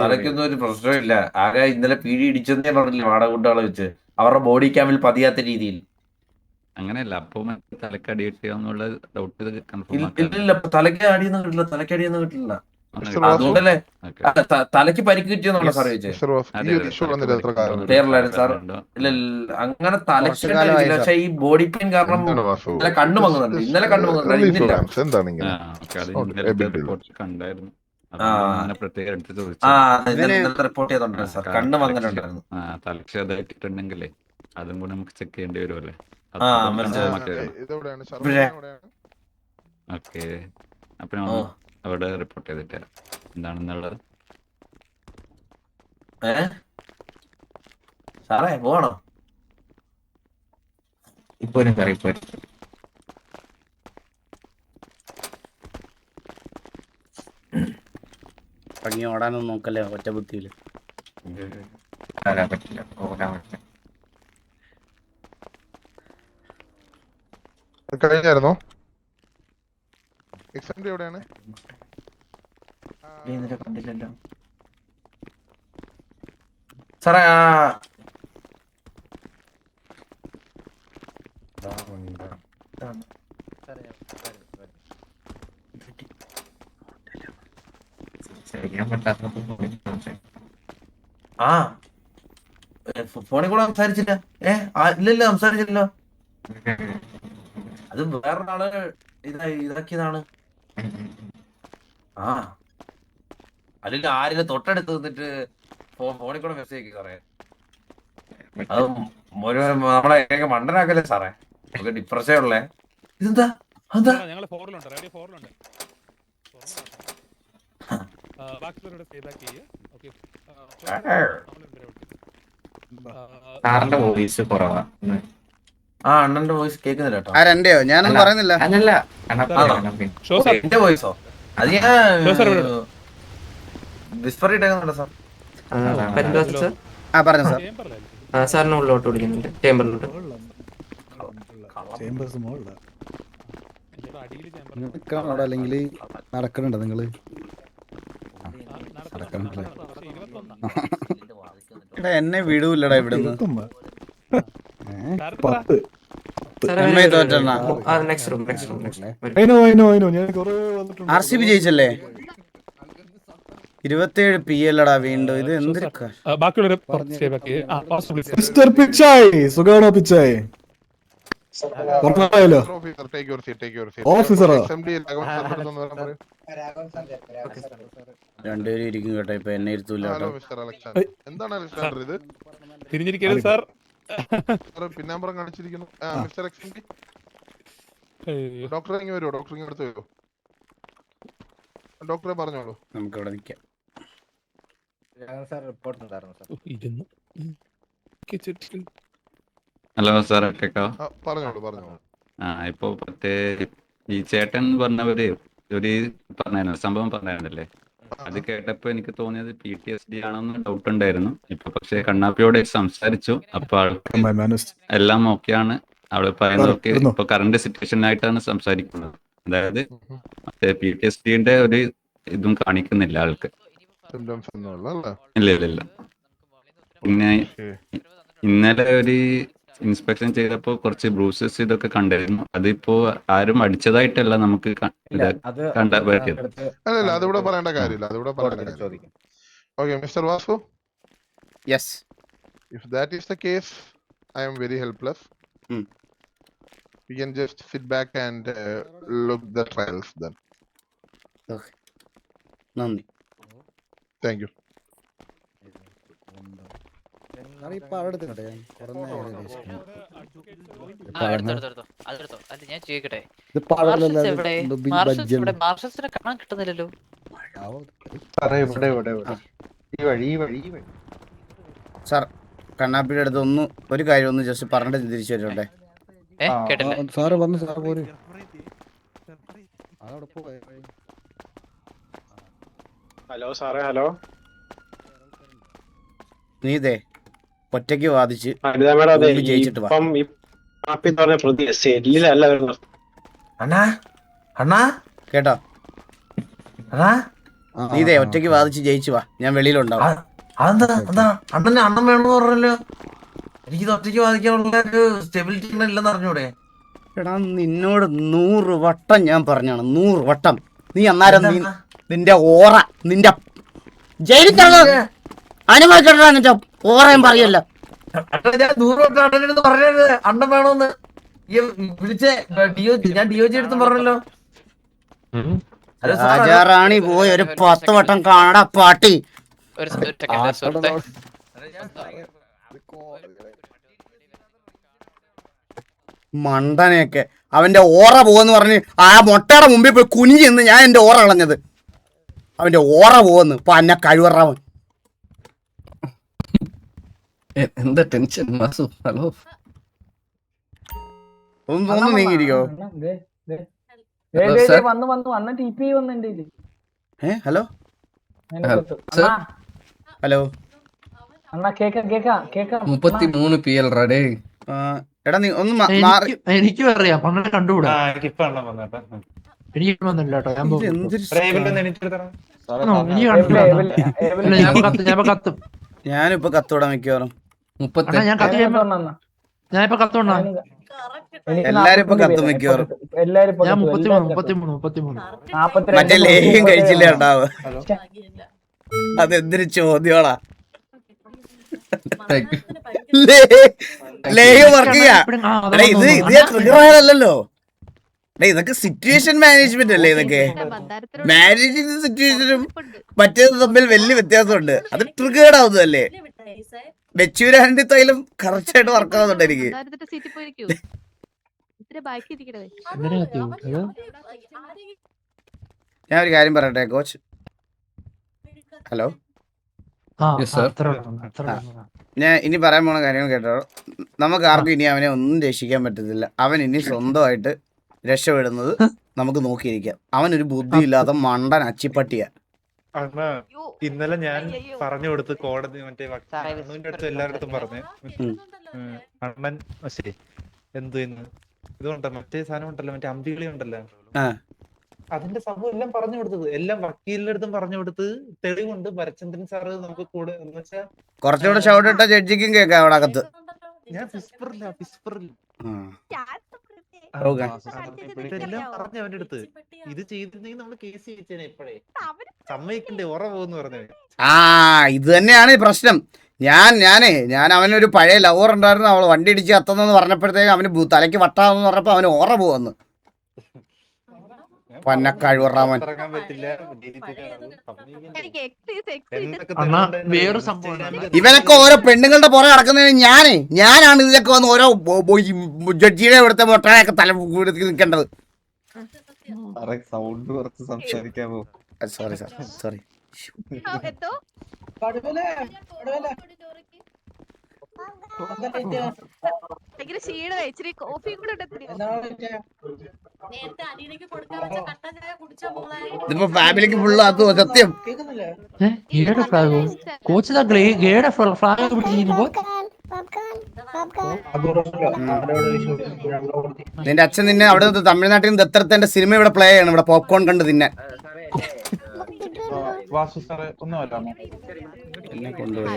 തലയ്ക്കൊന്നും ഒരു പ്രശ്നമില്ല. ആകെ ഇന്നലെ പീടി ഇടിച്ചെന്നേ പറഞ്ഞില്ല വാടകൂട്ടാളെ വെച്ച്, അവരുടെ ബോഡി ക്യാമിൽ പതിയാത്ത രീതിയിൽ. അങ്ങനെയല്ല, അപ്പൊ തലക്കടി കിട്ടിയെന്നുള്ള ഡൗട്ട് ഇല്ല. തലയ്ക്ക് അടിയൊന്നും കിട്ടില്ല. തലക്കടിയൊന്നും കിട്ടില്ല. അതുകൊണ്ടല്ലേ തലയ്ക്ക് പരിക്ക് കിട്ടിയെന്നുള്ള സാർ ചോദിച്ചത്. സാർ ഇല്ല, അങ്ങനെ തലയ്ക്ക് പക്ഷെ ഈ ബോഡി പെയിൻ കാരണം ഇന്നലെ കണ്ണു മങ്ങുന്നുണ്ട്. ഇന്നലെ കണ്ണു മങ്ങുന്നുണ്ട്. കണ്ടായിരുന്നു. റിപ്പോർട്ട് ചെയ്തോണ്ടായിരുന്നു സാർ. കണ്ണു മങ്ങനുണ്ടായിരുന്നു. തലക്ഷേതായിട്ടുണ്ടെങ്കിലേ അതും കൂടെ നമുക്ക് ചെക്ക് ചെയ്യേണ്ടി വരുമല്ലേ? ഓക്കെ, അപ്പൊ ഞാൻ അവിടെ റിപ്പോർട്ട് ചെയ്തിട്ട് തരാം എന്താണെന്നുള്ളത്. സാറേ പോകണോ? ഇപ്പൊ ഇപ്പൊ പങ്ങി ഓടാനൊന്നും നോക്കല്ലേ ഒറ്റ ബുദ്ധിയില്. പറ്റില്ല, പോകാൻ പറ്റില്ല. കഴിഞ്ഞായിരുന്നോ? എക്സാം എവിടെയാണ്? കണ്ടില്ലല്ലോ സാറേ. ഫോണിൽ കൂടെ സംസാരിച്ചില്ല. ഇല്ലല്ലോ, സംസാരിച്ചില്ലല്ലോ. അത് വേറൊരാള് ഇതാക്കിയതാണ്. അല്ലെങ്കിൽ ആരെങ്കിലും തൊട്ടടുത്ത് നിന്നിട്ട് ഫോണിൽ കൂടെ മെസ്സേജ് അയക്കും സാറേ. അത് നമ്മളെ മണ്ടനാക്കല്ലേ സാറേ, നമുക്ക് ഡിപ്രഷൻ ഉള്ളേ. ഇതെന്താ സാറിന്റെ വോയിസ് കുറവാ. അണ്ണന്റെ വോയിസ് കേൾക്കുന്നില്ല കേട്ടോ. ആരെന്റെയോ? ഞാനൊന്നും പറയുന്നില്ല. അല്ലല്ല, എന്റെ വോയിസോ? അത് ഞാൻ വിസ്പർ ഇട്ടേക്കുന്നുണ്ടോ സാർ? പറഞ്ഞു സാർ. സാറിന് ഉള്ളോട്ട് വിളിക്കുന്നുണ്ട്, ചേമ്പറിലോട്ട്. അല്ലെങ്കിൽ നടക്കണുണ്ടോ നിങ്ങള്? എന്നെ വിടൂല്ലടാ ഇവിടുന്ന്. RCB ജയിച്ചല്ലേ? 27 PL വീണ്ടും. ഇത് എന്തൊരു സുഖാണോ പിച്ചായ്? രണ്ടുപേരും ഇരിക്കും കേട്ടോ. ഇപ്പൊ എന്നെ ഇരുത്തൂല കേട്ടോ. തിരിഞ്ഞിരിക്കരുത് സാർ. പിന്നാമ്പറം കാണിച്ചിരിക്കുന്നു. ഡോക്ടറെ ഇങ്ങ് വരുമോ? ഡോക്ടർ ഇങ്ങ് അടുത്ത് വരുമോ? ഡോക്ടറെ പറഞ്ഞോളൂ. നമുക്ക് ഇവിടെ നിൽക്കാം. ഹലോ സാർ, കേക്കാവോ? പറഞ്ഞോളൂ പറഞ്ഞോളൂ. ഇപ്പൊ ഈ ചേട്ടൻ പറഞ്ഞവര് ഒരു സംഭവം പറഞ്ഞായിരുന്നല്ലേ, അത് കേട്ടപ്പോ എനിക്ക് തോന്നിയത് PTSD ആണെന്ന് ഡൗട്ട് ഉണ്ടായിരുന്നു. ഇപ്പൊ പക്ഷെ കണ്ണാപ്പിയോട് സംസാരിച്ചു, അപ്പൊ ആൾക്ക് എല്ലാം ഓക്കെയാണ്. അവിടെ പറയുന്നവർക്ക് ഇപ്പൊ കറണ്ട് സിറ്റുവേഷനായിട്ടാണ് സംസാരിക്കുന്നത്. അതായത് PTSD ഒരു ഇതും കാണിക്കുന്നില്ല ആൾക്ക്. ഇല്ല. പിന്നെ ഇന്നലെ ഒരു ഇൻസ്പെക്ഷൻ ചെയ്തപ്പോ കുറച്ച് ബ്രൂസസ് ഇതൊക്കെ കണ്ടായിരുന്നു. അതിപ്പോ ആരും അടിച്ചതായിട്ടല്ല നമുക്ക് കണ്ടാൻ പറ്റിയത്. അല്ലല്ല, അതിവിടെ പറയേണ്ട കാര്യമില്ല. അതിവിടെ പറയേണ്ട കാര്യം. Okay mister Vasu. Yes. If that is the case, I am very helpless. We can just sit back and look the trials then. Okay. നന്ദി. Thank you. ഞാൻ ചോദിക്കട്ടെ, മാർഷൽസിനെ കാണാൻ കിട്ടുന്നില്ലല്ലോ. സാർ, കണ്ണാപ്പിയുടെ അടുത്ത് ഒരു കാര്യം ഒന്ന് ജസ്റ്റ് പറഞ്ഞിട്ട് തിരിച്ചു വരട്ടെ. സാറ് വന്നു. സാർ പോര്. ഹലോ സാറേ. ഹലോ. നീതേ ഒറ്റയ്ക്ക് വാദിച്ച് ജയിച്ചിട്ട് വാ. കേട്ടോ? നീതേ ഒറ്റയ്ക്ക് വാദിച്ച് ജയിച്ചു വാ. ഞാൻ വെളിയിലുണ്ടാവും. അണ്ണൻ വേണമെന്ന് പറഞ്ഞല്ലോ. എനിക്ക് ഒറ്റയ്ക്ക് വാദിക്കാനുള്ള സ്റ്റെബിലിറ്റി ഇല്ലെന്ന് അറിഞ്ഞൂടെ? എടാ, നിന്നോട് 100 വട്ടം ഞാൻ പറഞ്ഞാണ്. 100 വട്ടം. നീ അന്നേരം നിന്റെ ഓറ നിന്റെ ജയിലിൽ അനുഭവിക്കട്ടാ. നിന്റെ ഓറയും പറയല്ലോ. അണ്ണൻ വേണോന്ന് വിളിച്ചേ. ഞാൻ DOG എടുത്ത് പറഞ്ഞല്ലോ. രാജാറാണി പോയി ഒരു 10 വട്ടം കാണടാ പാട്ടി. മണ്ടനെയൊക്കെ അവന്റെ ഓറ പോവെന്ന് പറഞ്ഞ് ആ മൊട്ടയുടെ മുമ്പിൽ പോയി കുനിഞ്ഞ് നിന്ന് ഞാൻ എന്റെ ഓറ കളഞ്ഞത്. അവന്റെ ഓറ പോവെന്ന് പന്ന കഴിവറാവൻ. എന്താ ടെൻഷൻ മാസു? ഹലോ ഒന്ന് നീങ്ങിയിരിക്കോ? ഹലോ ഹലോ 33 PL റഡേ. എടാ നീ ഒന്ന് എനിക്കും അറിയാം പണ്ടേ കണ്ടുകൂടാ. എനിക്ക് വന്നില്ല കേട്ടോ. ഞാൻ കത്തും. ഞാനിപ്പോ കത്തോടാ മിക്കവാറും. ഞാനിപ്പോ കത്തോണ്ടാ. എല്ലാരും ഇപ്പൊ കത്തും മിക്കവാറും. ഞാൻ 33. മറ്റേ ലേഹ്യം കഴിച്ചില്ല ഉണ്ടാവുക. അതെന്തൊരു ചോദ്യോളാ. ലേഹ്യം വർക്ക് ചെയ്യാ. ഇത് ട്രിഗറല്ലല്ലോ. ഇതൊക്കെ സിറ്റുവേഷൻ മാനേജ്മെന്റ് അല്ലേ? ഇതൊക്കെ മാനേജ് സിറ്റുവേഷനും മറ്റേത് തമ്മിൽ വലിയ വ്യത്യാസമുണ്ട്. അത് ട്രിഗേർഡ് ആവുന്നതല്ലേ? മെച്ചൂരാൻ്റെ തൈലം കറക്റ്റ് ആയിട്ട് വർക്ക് ആവുന്നുണ്ട് എനിക്ക്. ഞാൻ ഒരു കാര്യം പറയട്ടെ കോച്ച്. ഹലോ, ഞാൻ ഇനി പറയാൻ പോണ കാര്യങ്ങൾ കേട്ടോ. നമുക്ക് ആർക്കും ഇനി അവനെ ഒന്നും രക്ഷിക്കാൻ പറ്റത്തില്ല. അവൻ ഇനി സ്വന്തമായിട്ട് രക്ഷപ്പെടുന്നത് നമുക്ക് നോക്കിയിരിക്കാം. അവനൊരു ബുദ്ധിയില്ലാത്ത മണ്ടൻ അച്ചിപ്പട്ടിയ. ഇന്നലെ ഞാൻ പറഞ്ഞു കൊടുത്ത് കോടതി മറ്റേ അണ്ണുവിന്റെ അടുത്ത് എല്ലാവരുടെ പറഞ്ഞു അണ്ണൻ ശരി എന്ത് ഇതുണ്ടല്ലോ മറ്റേ സാധനം ഉണ്ടല്ലോ മറ്റേ അമ്പികളി ഉണ്ടല്ലോ അതിന്റെ സംഭവം എല്ലാം പറഞ്ഞു കൊടുത്തത് എല്ലാം വക്കീലിന്റെ അടുത്തും പറഞ്ഞു കൊടുത്ത് തെളിവുണ്ട്. ഭരചന്ദ്രൻ സാറ് നമുക്ക് കൂടെ എന്ന് വെച്ചാൽ കുറച്ചുകൂടെ ഷൗട്ട് ഇട്ട ജഡ്ജിക്കും കേൾക്കാം അവിടെ അകത്ത്. ഞാൻ ഫിസ്പറില്ല ഇതെല്ലാം പറഞ്ഞു അവന്റെ അടുത്ത്. ഇത് ചെയ്തിരുന്നെങ്കിൽ നമ്മള് കേസ് ചെയ്യിച്ചേനെ ഇപ്പഴേ. സമ്മതിക്കണ്ടേ ഉറ പോകുന്നു പറഞ്ഞു. ഇത് തന്നെയാണ് ഈ പ്രശ്നം. ഞാൻ അവനൊരു പഴയ ലവർ ഉണ്ടായിരുന്നു. അവൾ വണ്ടി ഇടിച്ച് കത്തുന്നെന്ന് പറഞ്ഞപ്പോഴത്തേക്ക് അവന് തലയ്ക്ക് വട്ടാന്ന് പറഞ്ഞപ്പോ അവന് ഓറ പോവന്ന്. പന്നക്കഴിവറാമൻ. ഇവനൊക്കെ ഓരോ പെണ്ണുങ്ങളുടെ പുറകെ നടക്കുന്നതിന് ഞാനാണ് ഇതിലൊക്കെ വന്ന് ഓരോ ജഡ്ജിയുടെ ഇവിടുത്തെ മൊട്ടയൊക്കെ തല നിൽക്കേണ്ടത്. സൗണ്ട് കുറച്ച് സംസാരിക്കാമോ? സോറി. ഇതിപ്പോ ഫാമിലിക്ക് ഫുള്ള് അത് സത്യം. നിന്റെ അച്ഛൻ നിന്നെ അവിടെ നിന്ന് തമിഴ്നാട്ടിൽ നിന്ന് ദത്തെടുത്തതിന്റെ സിനിമ ഇവിടെ പ്ലേ ചെയ്യണം. ഇവിടെ പോപ്കോൺ കണ്ട് തിന്നാൻ. വാസു സാറേ ഒന്നുമല്ല എന്നെ കൊണ്ടുപോയി.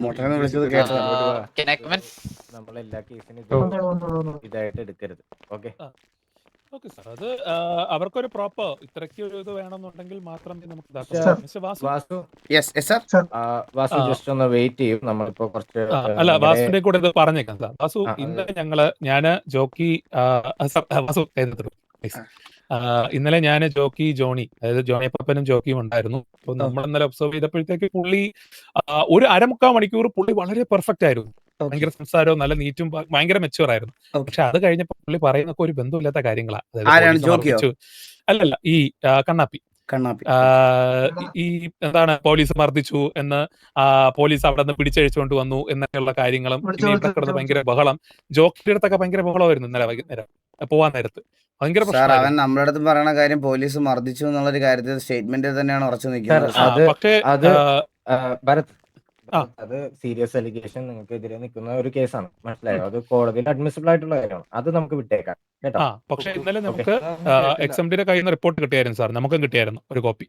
മോട്ടറിനെ വിളിച്ചത് കേട്ടോ. നമ്മളെല്ലാ കേസിനും ഇതായിട്ട് എടുക്കരുത്. ഓക്കെ സാർ, അത് അവർക്കൊരു പ്രോപ്പർ ഇത്രയ്ക്ക് ഒരു ഇത് വേണമെന്നുണ്ടെങ്കിൽ മാത്രമേ നമുക്ക് വാസു ജസ്റ്റ് ഒന്ന് വെയിറ്റ് ചെയ്യും. നമ്മളിപ്പോ കുറച്ച് അല്ല വാസുവിന്റെ കൂടെ ഇത് പറഞ്ഞേക്കാം സാർ. വാസു ഇന്നലെ ഞാന് ജോക്കി വാസു ഇന്നലെ ഞാന് ജോക്കി ജോണി അതായത് ജോണി പപ്പനും ജോക്കിയും ഉണ്ടായിരുന്നു. അപ്പൊ നമ്മൾ ഇന്നലെ ഒബ്സർവ് ചെയ്തപ്പോഴത്തേക്ക് പുള്ളി ഒരു 1/4 മണിക്കൂർ പുള്ളി വളരെ പെർഫെക്റ്റ് ആയിരുന്നു. ഭയങ്കര സംസാരവും നല്ല നീറ്റും ഭയങ്കര മെച്ചുവർ ആയിരുന്നു. പക്ഷെ അത് കഴിഞ്ഞപ്പോ പുള്ളി പറയുന്നൊക്കെ ഒരു ബന്ധമില്ലാത്ത കാര്യങ്ങളാണ്. അല്ലല്ല ഈ കണ്ണാപ്പി ഈ എന്താണ് പോലീസ് മർദ്ദിച്ചു എന്ന് പോലീസ് അവിടെ നിന്ന് പിടിച്ചഴിച്ചുകൊണ്ട് വന്നു എന്നൊക്കെയുള്ള കാര്യങ്ങളും പിന്നെ ഇവിടെ കിടന്ന് ഭയങ്കര ബഹളം. ജോക്കിയുടെ അടുത്തൊക്കെ ഭയങ്കര ബഹളമായിരുന്നു ഇന്നലെ വൈകുന്നേരം പോവാൻ നേരത്ത്. ഭയങ്കര അവൻ നമ്മുടെ അടുത്ത് പറയണ കാര്യം പോലീസ് മർദ്ദിച്ചു എന്നുള്ളൊരു കാര്യത്തിൽ സ്റ്റേറ്റ്മെന്റിൽ തന്നെയാണ് ഉറച്ചു നിൽക്കുന്നത്. അത് സീരിയസ് അലിഗേഷൻ നിങ്ങൾക്കെതിരെ നിൽക്കുന്ന ഒരു കേസാണ്. മനസ്സിലായോ? അത് കോടതിയിൽ അഡ്മിസിബിൾ ആയിട്ടുള്ള കാര്യമാണ്. അത് നമുക്ക് വിട്ടേക്കാം കേട്ടോ. പക്ഷെ ഇന്നലെ നമുക്ക് എക്സ്എംഡിയുടെ കയ്യിൽ നിന്ന് റിപ്പോർട്ട് കിട്ടിയായിരുന്നു സാർ. നമുക്കും കിട്ടിയായിരുന്നു ഒരു കോപ്പി.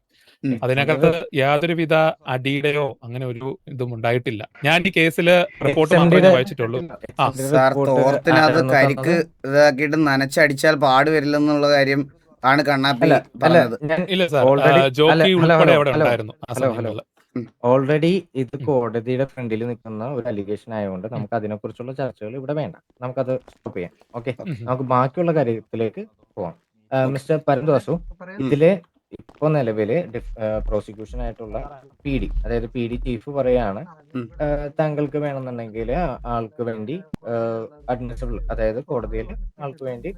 അതിനകത്ത് യാതൊരുവിധ അടിയുടെയോ അങ്ങനെ ഒരു ഇതും ഉണ്ടായിട്ടില്ല. ഞാൻ ഈ കേസില് റിപ്പോർട്ട് മാത്രമേ വായിച്ചിട്ടുള്ളൂ. തോർത്തിനകത്ത് കരിക്ക് ഇതാക്കിയിട്ട് നനച്ചടിച്ചാൽ പാട് വരില്ലെന്നുള്ള കാര്യം ആണ് കണ്ണാപ്പി പറഞ്ഞത്. ഇല്ല സാർ, ജോക്കി ഉൾപ്പെടെ അവിടെ ഉണ്ടായിരുന്നു ആ സമയങ്ങളിൽ. ഓൾറെഡി ഇത് കോടതിയുടെ ഫ്രണ്ടിൽ നിൽക്കുന്ന ഒരു അലിഗേഷൻ ആയതുകൊണ്ട് നമുക്ക് അതിനെ കുറിച്ചുള്ള ചർച്ചകൾ ഇവിടെ വേണ്ട. നമുക്കത് സ്റ്റോപ്പ് ചെയ്യാം. ഓക്കെ, നമുക്ക് ബാക്കിയുള്ള കാര്യത്തിലേക്ക് പോവാം. മിസ്റ്റർ പരന്തുവാസു, ഇപ്പൊ നിലവില് പ്രോസിക്യൂഷൻ ആയിട്ടുള്ള പി ഡി, അതായത് പി ഡി ചീഫ് പറയാണ് താങ്കൾക്ക് വേണമെന്നുണ്ടെങ്കിൽ ആൾക്ക് വേണ്ടി അഡ്മിസിബിൾ, അതായത് കോടതിയിൽ ആൾക്ക് വേണ്ടി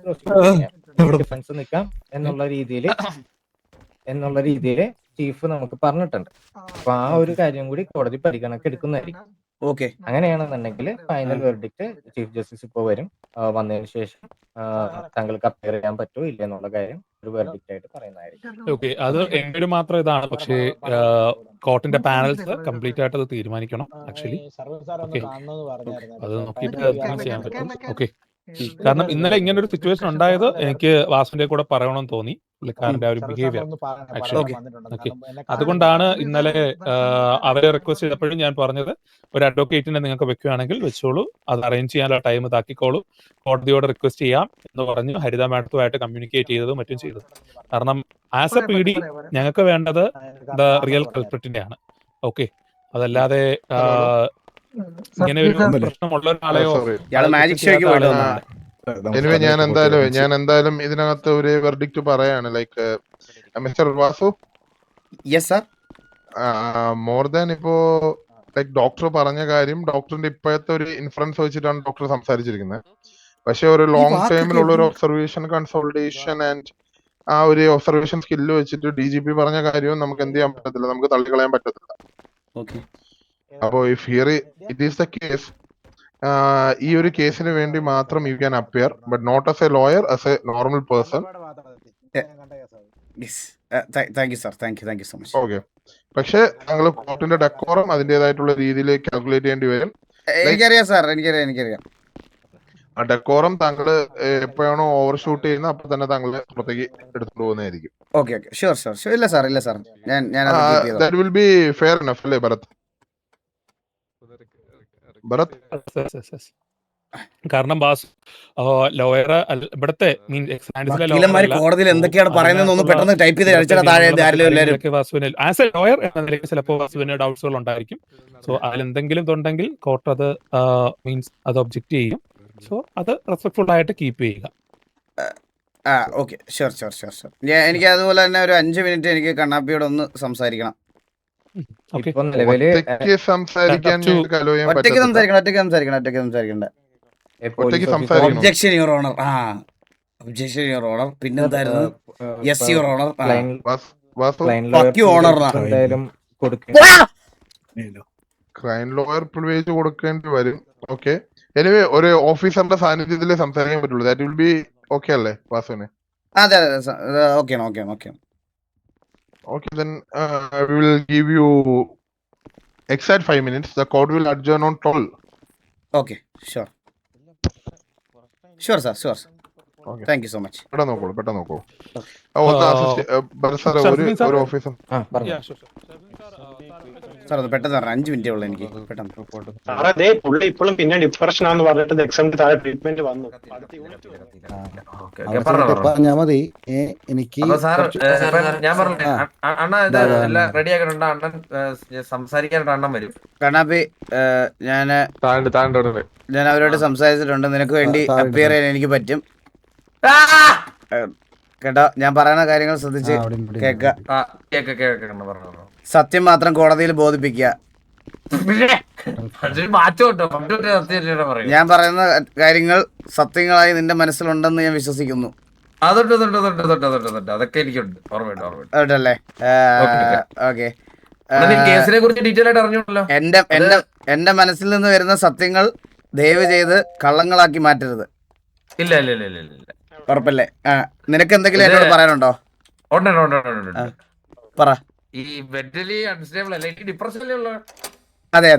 ഡിഫൻസ് നിൽക്കാം എന്നുള്ള രീതിയിൽ ചീഫ് നമുക്ക് പറഞ്ഞിട്ടുണ്ട്. അപ്പൊ ആ ഒരു കാര്യം കൂടി കോടതി പരിഗണനക്ക് എടുക്കുന്നതായിരിക്കും. ഓക്കെ, അങ്ങനെയാണെന്നുണ്ടെങ്കിൽ ഫൈനൽ വെർഡിക്റ്റ് ചീഫ് ജസ്റ്റിസ് ഇപ്പോൾ വരും. വന്നതിന് ശേഷം താങ്കൾക്ക് അപ്പയർ ചെയ്യാൻ പറ്റുമോ ഇല്ല എന്നുള്ള കാര്യം ഒരു വെർഡിക്റ്റ് ആയിട്ട് പറയുന്നതായിരിക്കും. ഓക്കെ, അത് എന്റെ ഒരു മാത്രം ഇതാണ്. പക്ഷേ കോർട്ടിന്റെ പാനൽസ് കംപ്ലീറ്റ് ആയിട്ട് അത് തീരുമാനിക്കണം ആക്ച്വലി. ഓക്കെ, അത് നോക്കിയിട്ട് ചെയ്യാൻ പറ്റും. ഓക്കെ, കാരണം ഇന്നലെ ഇങ്ങനെ ഒരു സിറ്റുവേഷൻ ഉണ്ടായത് എനിക്ക് വാസുവിന്റെ കൂടെ പറയണമെന്ന് തോന്നി, പുള്ളിക്കാരന്റെ ആ ഒരു ബിഹേവിയർ ആക്ച്വലി. ഓക്കെ, അതുകൊണ്ടാണ് ഇന്നലെ അവരെ റിക്വസ്റ്റ് ചെയ്തപ്പോഴും ഞാൻ പറഞ്ഞത് ഒരു അഡ്വക്കേറ്റിനെ നിങ്ങൾക്ക് വെക്കുകയാണെങ്കിൽ വെച്ചോളൂ, അത് അറേഞ്ച് ചെയ്യാനുള്ള ടൈം ഇതാക്കിക്കോളൂ, കോടതിയോട് റിക്വസ്റ്റ് ചെയ്യാം എന്ന് പറഞ്ഞ് ഹരിത മാഡത്തുമായിട്ട് കമ്മ്യൂണിക്കേറ്റ് ചെയ്തതും മറ്റും ചെയ്തത്. കാരണം ആസ് എ പി ഡി ഞങ്ങൾക്ക് വേണ്ടത് ദ റിയൽ കൾപ്രിറ്റിനെയാണ്. ഓക്കെ, അതല്ലാതെ ഇങ്ങനെ ഒരു പ്രശ്നമുള്ള ഒരാളെയോ എനിവേ ഞാൻ എന്തായാലും ഇതിനകത്ത് ഒരു വെർഡിക്റ്റ് പറയാണ്. Like mister Vasu, yes sir, more than ഇപ്പോ ലൈക്ക് ഡോക്ടർ പറഞ്ഞ കാര്യം, ഡോക്ടറിന്റെ ഇപ്പോഴത്തെ ഒരു ഇൻഫ്ലുവൻസ് വെച്ചിട്ടാണ് ഡോക്ടർ സംസാരിച്ചിരിക്കുന്നത്. പക്ഷെ ഒരു ലോങ് ടൈമിലുള്ള ഒരു ഒബ്സർവേഷൻ കൺസോൾട്ടേഷൻ ആൻഡ് ആ ഒരു ഒബ്സർവേഷൻ സ്കില്ല് വെച്ചിട്ട് DGP പറഞ്ഞ കാര്യവും നമുക്ക് എന്ത് ചെയ്യാൻ പറ്റത്തില്ല, നമുക്ക് തള്ളിക്കളയാൻ പറ്റത്തില്ല. അപ്പോ if here it is the case, ഈ ഒരു കേസിന് വേണ്ടി മാത്രം you can appear, but not as a lawyer, as a normal person. Thank you sir, thank you so much. Okay, പക്ഷെ താങ്കൾ കോർട്ടിന്റെ ഡെക്കോറം അതിന്റേതായിട്ടുള്ള രീതിയിൽ കാൽക്കുലേറ്റ് ചെയ്യേണ്ടി വരും. എനിക്കറിയാം സാർ, എനിക്കറിയാം. ആ ഡെക്കോറം താങ്കൾ എപ്പോഴാണോ ഓവർ ഷൂട്ട് ചെയ്യുന്നത് അപ്പൊ തന്നെ താങ്കൾ പുറത്തേക്ക് എടുത്തുകൊണ്ട് പോകുന്നതായിരിക്കും. Okay, sure. ഇല്ല സാർ, ഞാൻ that will be fair enough അല്ലേ ഭരത്? കാരണം ബാസ് ലോയർ ഇവിടത്തെ കോടതിയിൽ എന്തൊക്കെയാണ് പറയുന്നത് പെട്ടെന്ന് ടൈപ്പ് ചെയ്ത് ആസ് എ ലോയർ എന്ന നിലയ്ക്ക് ചിലപ്പോൾ വാസുവിന് ഡൗട്ട്സുകൾ ഉണ്ടായിരിക്കും. സോ അതിലെന്തെങ്കിലും ഉണ്ടെങ്കിൽ കോർട്ട് അത് മീൻസ് അത് ഒബ്ജക്റ്റ് ചെയ്യും. സോ അത് റെസ്പെക്ട്ഫുൾ ആയിട്ട് കീപ്പ് ചെയ്യുക. Okay, sure. എനിക്ക് അതുപോലെ തന്നെ ഒരു 5 മിനിറ്റ് എനിക്ക് കണ്ണാപ്പിയോട് ഒന്ന് സംസാരിക്കണം. ഒറ്റയ്ക്ക് സംസാരിക്കണ്ട. Objection your honour. Objection your honour. പിന്നെന്തായിരുന്നു? Yes your honour. Crime lawyer privilege കൊടുക്കേണ്ടി വരും. ഓക്കെ, എനിവേ ഒരു ഓഫീസറിന്റെ സാന്നിധ്യത്തിലേ സംസാരിക്കാൻ പറ്റുള്ളൂ. ദാറ്റ് വിൽ ബി ഓക്കെ അല്ലേ വാസുവിന്? അതെ, okay. Okay, then we will give you exact 5 minutes. The court will adjourn on 12. Okay, sure, sir. Okay. Thank you so much. Better നോക്കൂ. ഒരു ഓഫീസർ സാർ, അത് പെട്ടെന്ന് 5 മിനിറ്റേ ഉള്ളൂ എനിക്ക്, പെട്ടെന്ന്. അതെ, പുള്ളി ഇപ്പോഴും പിന്നെ ഡിപ്രഷൻ ആണെന്ന് പറഞ്ഞിട്ട് എക്സാമിന് താഴെ ട്രീറ്റ്മെന്റ് വന്നു. പറഞ്ഞാ മതി. എനിക്ക് ഞാൻ പറഞ്ഞു അണ്ണ ഇത് എല്ലാം റെഡി ആക്കിയിട്ടുണ്ട്. അണ്ണൻ സംസാരിക്കാനായിട്ട് അണ്ണൻ വരും. കണ്ണാപ്പി, ഞാൻ അവരോട് സംസാരിച്ചിട്ടുണ്ട്. നിനക്ക് വേണ്ടി അപ്പിയർ ചെയ്യാൻ എനിക്ക് പറ്റും കേട്ടോ. ഞാൻ പറയുന്ന കാര്യങ്ങൾ ശ്രദ്ധിച്ച് കേൾക്ക. സത്യം മാത്രം കോടതിയിൽ ബോധിപ്പിക്കുക. ഞാൻ പറയുന്ന കാര്യങ്ങൾ സത്യങ്ങളായി നിന്റെ മനസ്സിലുണ്ടെന്ന് ഞാൻ വിശ്വസിക്കുന്നു. അതൊക്കെ എനിക്കുണ്ട്, ഓർമ്മയുണ്ടല്ലേ? ഓക്കെ, കേസിനെ കുറിച്ച് ഡീറ്റെയിൽ ആയിട്ട് അറിഞ്ഞോളൂ. എന്റെ മനസ്സിൽ നിന്ന് വരുന്ന സത്യങ്ങൾ ദയവ് ചെയ്ത് കള്ളങ്ങളാക്കി മാറ്റരുത്. ഇല്ല, ഉറപ്പല്ലേ? നിനക്ക് എന്തെങ്കിലും എന്നോട് പറയാനുണ്ടോ? പറ. ഈ മെന്റലി അൺസ്റ്റേബിൾ അല്ലേ, ഡിപ്രഷനിലുള്ള? അതെ,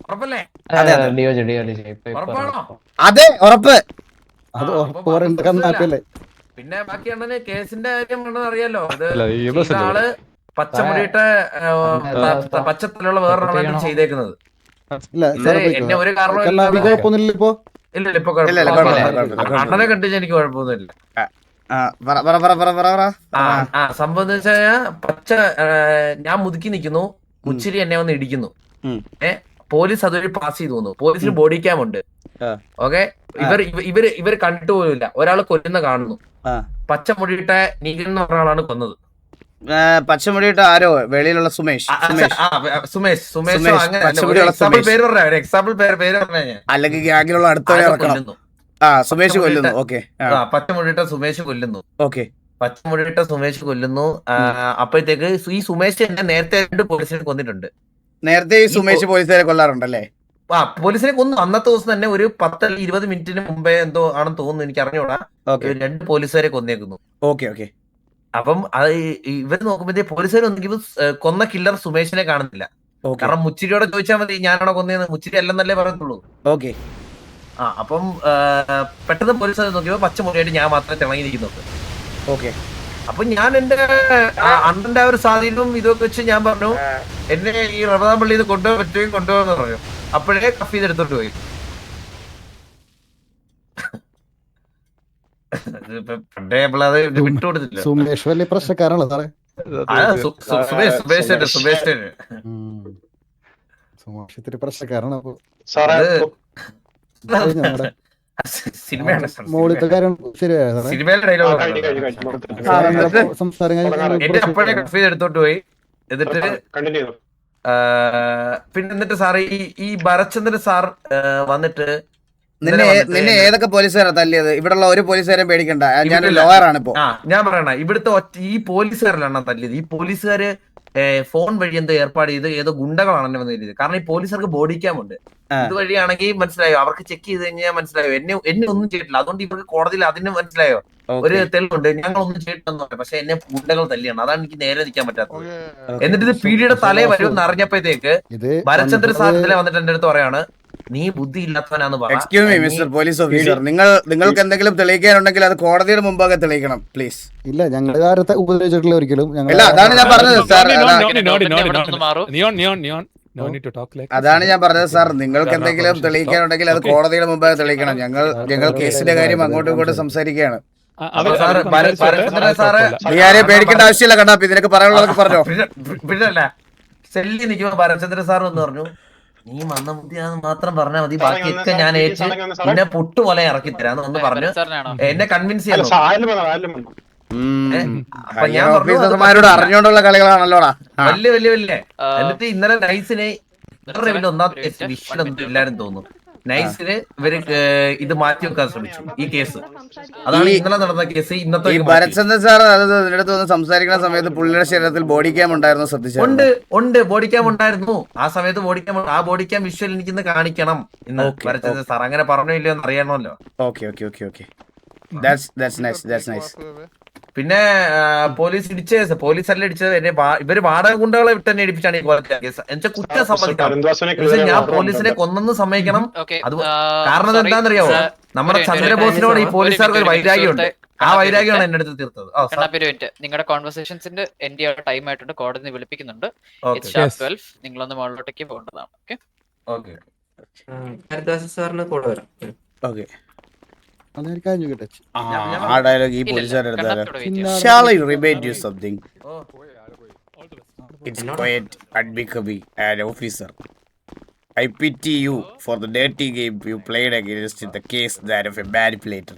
ഉറപ്പല്ലേ? അതെ, ഉറപ്പ്. പിന്നെ ബാക്കി അണ്ണന് കേസിന്റെ കാര്യം അറിയാലോ. ആള് പച്ചമുടിയിട്ട് പച്ചത്തിലുള്ള വേറൊരാളാണ് ചെയ്തേക്കുന്നത്. എന്നെ ഒരു കാരണം അണ്ണനെ കണ്ടു എനിക്ക് കുഴപ്പമൊന്നുമില്ല. സംഭവം എന്ന് വെച്ചാൽ പച്ച ഞാൻ മുതുക്കി നിൽക്കുന്നു, മുച്ചിരി എന്നെ വന്ന് ഇടിക്കുന്നു. പോലീസ് അതുവഴി പാസ് ചെയ്തു തോന്നുന്നു. പോലീസിന് ബോഡി ക്യാം ഉണ്ട്. ഓക്കെ, ഇവർ കണ്ടിട്ട് പോലുമില്ല. ഒരാൾ കൊല്ലുന്ന കാണുന്നു. പച്ചമുടിയിട്ട നീകൻ എന്ന് പറഞ്ഞ ആളാണ് കൊന്നത്. പച്ചമുടിയിട്ട് ആരോ വെളിയിലുള്ള സുമേഷ് എക്സാമ്പിൾ പേര് പറഞ്ഞ അല്ലെങ്കിൽ ഗ്യാങ്ങിലുള്ള അടുത്ത സുമേഷ് കൊല്ലുന്നു. ഓക്കെ, പച്ചമുടിയിട്ട സുമേഷ് കൊല്ലുന്നു. ഓക്കെ, പച്ചമുടിയിട്ട സുമേഷ് കൊല്ലുന്നു. അപ്പോഴത്തേക്ക് ഈ സുമേഷ് തന്നെ നേരത്തെ 2 പോലീസിനെ കൊന്നിട്ടുണ്ട്. നേരത്തെ ഈ സുമേഷ് പോലീസുകാരെ കൊല്ലാറുണ്ടല്ലേ? പോലീസിനെ കൊന്നു. അന്നത്തെ ദിവസം തന്നെ ഒരു 10 അല്ലെങ്കിൽ 20 മിനിറ്റിന് മുമ്പേ എന്തോ ആണെന്ന് തോന്നുന്നു, എനിക്ക് അറിഞ്ഞൂടാ. 2 പോലീസുകാരെ കൊന്നേക്കുന്നു. Okay okay. അപ്പം അത് ഇവര് നോക്കുമ്പോഴത്തേ പോലീസുകാർ ഒന്നെങ്കിലും കൊന്ന കില്ലർ സുമേഷിനെ കാണുന്നില്ല. കാരണം മുച്ചിരിയോടെ ചോദിച്ചാൽ മതി ഞാനാണോ കൊന്നേന്ന്, മുച്ചിരി അല്ലെന്നല്ലേ പറയത്തുള്ളൂ. ഓക്കെ. അപ്പം പെട്ടെന്ന് പോലീസുകാർ നോക്കിയപ്പോ പച്ചമുടിയായിട്ട് ഞാൻ മാത്രമേ തിളങ്ങിയിരിക്കുന്നുണ്ട്. ഓക്കെ. അപ്പൊ ഞാൻ എന്റെ അണ്ണന്റെ ആ ഒരു സ്വാധീനവും ഇതൊക്കെ വെച്ച് ഞാൻ പറഞ്ഞു എന്നെ ഈ റമദാൻ പള്ളിയിൽ കൊണ്ടുപോകാൻ പറ്റുമെങ്കിൽ കൊണ്ടുപോകാന്ന് പറഞ്ഞു. അപ്പോഴേ കഫ് ചെയ്തെടുത്തോട്ട് പോയി. വിട്ടുകൊടുത്തില്ല. സുമേഷ് വലിയ പ്രശ്നക്കാരാണല്ലോ സാറേ. സുമേഷ് ഇത്തിരി പ്രശ്നക്കാരാണ്. അപ്പൊ മോളിത്തെ കാര്യം ശരിയായ എടുത്തോട്ട് പോയി. എന്നിട്ട് സാറ് ഈ ഭരചന്ദ്രൻ സാർ വന്നിട്ട് നിന്നെ ഏതൊക്കെ പോലീസുകാരാ തല്ലിയത്? ഇവിടെയുള്ള ഒരു പോലീസുകാരെയും പേടിക്കണ്ട, ഞാൻ ലോയറാണ് ഇപ്പോ. ഞാൻ പറയണ ഇവിടുത്തെ ഈ പോലീസുകാരിലാണ് തല്ലിയത്. ഈ പോലീസുകാര് ഫോൺ വഴി എന്തോ ഏർപ്പാട് ചെയ്ത് ഏതോ ഗുണ്ടകളാണ് വന്നിരുന്നത്. കാരണം ഈ പോലീസുകാർക്ക് ബോഡി ക്യാം ഉണ്ട്. ഇതുവഴിയാണെങ്കിൽ മനസ്സിലായോ, അവർക്ക് ചെക്ക് ചെയ്ത് കഴിഞ്ഞാൽ മനസ്സിലായോ എന്നെ ഒന്നും ചെയ്തിട്ടില്ല. അതുകൊണ്ട് ഇവർക്ക് കോടതിയിൽ അതിന് മനസ്സിലായോ ഒരു തെളിവുണ്ട്, ഞങ്ങൾ ഒന്നും ചെയ്തിട്ടെന്ന് പറഞ്ഞു. പക്ഷെ എന്നെ ഗുണ്ടകൾ തല്ലിയാണ്. അതാണ് എനിക്ക് നേരെ നിൽക്കാൻ പറ്റാത്തത്. എന്നിട്ട് ഇത് പീഡിയുടെ തലേ വരുമെന്ന് അറിഞ്ഞപ്പോഴത്തേക്ക് ഭരചന്ദ്രൻ സാർ ഇതിലെ വന്നിട്ട് എന്റെ അടുത്ത് പറയാണ് നീ ബുദ്ധി ഇല്ലാത്തവനാന്ന് പറഞ്ഞു. Excuse me mister police officer, നിങ്ങൾക്ക് എന്തെങ്കിലും തെളിയിക്കാനുണ്ടെങ്കിൽ അത് കോടതിയുടെ മുമ്പാകെ തെളിയിക്കണം പ്ലീസ്. ഇല്ല, ഞങ്ങളുടെ കാര്യത്തെ ഉപദ്രവിച്ചിട്ടില്ല ഒരിക്കലും. അതാണ് ഞാൻ പറഞ്ഞത് സാർ. അതാണ് ഞാൻ പറഞ്ഞത് സാർ, നിങ്ങൾക്ക് എന്തെങ്കിലും തെളിയിക്കാനുണ്ടെങ്കിൽ അത് കോടതിയുടെ മുമ്പാകെ തെളിയിക്കണം. ഞങ്ങൾ കേസിന്റെ കാര്യം അങ്ങോട്ടും ഇങ്ങോട്ടും സംസാരിക്കുകയാണ്. നീ ആരെയും പേടിക്കേണ്ട ആവശ്യമില്ല കണ്ണാപ്പി, നിനക്ക് പറയാനുള്ളതൊക്കെ പറഞ്ഞോ. പിന്നല്ല സെല്ലി നിൽക്കുമ്പോ ഭരചന്ദ്രൻ സാർ എന്ന് പറഞ്ഞു നീ മന്ദബുദ്ധിയാന്ന് മാത്രം പറഞ്ഞാൽ മതി, ബാക്കിയൊക്കെ ഞാൻ ഏറ്റ് എന്നെ പൊട്ടുപോലെ ഇറക്കി തരാന്ന് ഒന്ന് പറഞ്ഞു എന്നെ കൺവിൻസ് ചെയ്യാൻ. ഓഫീസർമാരോട് അറിഞ്ഞോണ്ടുള്ള കളികളാണല്ലോടാ. വലിയ വലിയ വലിയ. എന്നിട്ട് ഇന്നലെ നൈസിനെ ഒന്നാമത്തെ വിഷയൊന്നും ഇല്ലാരും തോന്നുന്നു. നൈസിന് ഇവര് ഇത് മാറ്റി വെക്കാൻ ശ്രമിച്ചു ഈ കേസ്. അതാണ് ഇന്നലെ നടന്ന കേസ്. ഇന്നത്തെ ഭരചന്ദ്രൻ സാർ നിന്റെ അടുത്ത് വന്ന് സംസാരിക്കുന്ന സമയത്ത് പുള്ളിയുടെ ശരീരത്തിൽ ബോഡി ക്യാം ഉണ്ടായിരുന്നു, ശ്രദ്ധിച്ചു? ഉണ്ട് ബോഡി ക്യാം ഉണ്ടായിരുന്നു. ആ സമയത്ത് ആ ബോഡി ക്യാം വിഷ്വൽ എനിക്കിന്ന് കാണിക്കണം ഇന്ന് ഭരചന്ദ്രൻ സാർ. അങ്ങനെ പറഞ്ഞോ ഇല്ലയോ എന്ന് അറിയണമല്ലോ. Okay okay okay okay. That's nice. പിന്നെ പോലീസ് ഇടിച്ച കേസ്, പോലീസല്ല ഇടിച്ചത്, ഇവര് വാടക ഗുണ്ടകളെ വിട്ട് തന്നെ ഇടിപ്പിച്ചാണ് ഈ കേസ്. എന്നുവെച്ചാൽ കുറ്റം സമ്മതിക്കണം. ഞാൻ പോലീസിനെ കൊന്നെന്ന് സമ്മതിക്കണം. അത് കാരണം എന്താണെന്നറിയാവോ, നമ്മുടെ ചന്ദ്രബോസിനോട് ഈ പോലീസുകാർക്ക് ഒരു വൈരാഗ്യമുണ്ട്. ആ വൈരാഗ്യമാണ് എന്റെ അടുത്ത് തീർത്തത്. നിങ്ങളുടെ കോൺവെർസേഷൻസിന്റെ എന്റെ ടൈം ആയിട്ടുണ്ട്, കോടതി വിളിപ്പിക്കുന്നുണ്ട്. നിങ്ങളൊന്ന് മുകളിലോട്ടേക്ക് പോകേണ്ടതാണ്. സാറിന് കൂടെ വരാം. ഓക്കെ. ആ ഡയലോഗ് ഈ പോലീസുകാരുടെ എടുത്താലോ. Shall I remind you something? It's quite unbecoming an officer. I pity you for the dirty game you played against in the case that of a manipulator.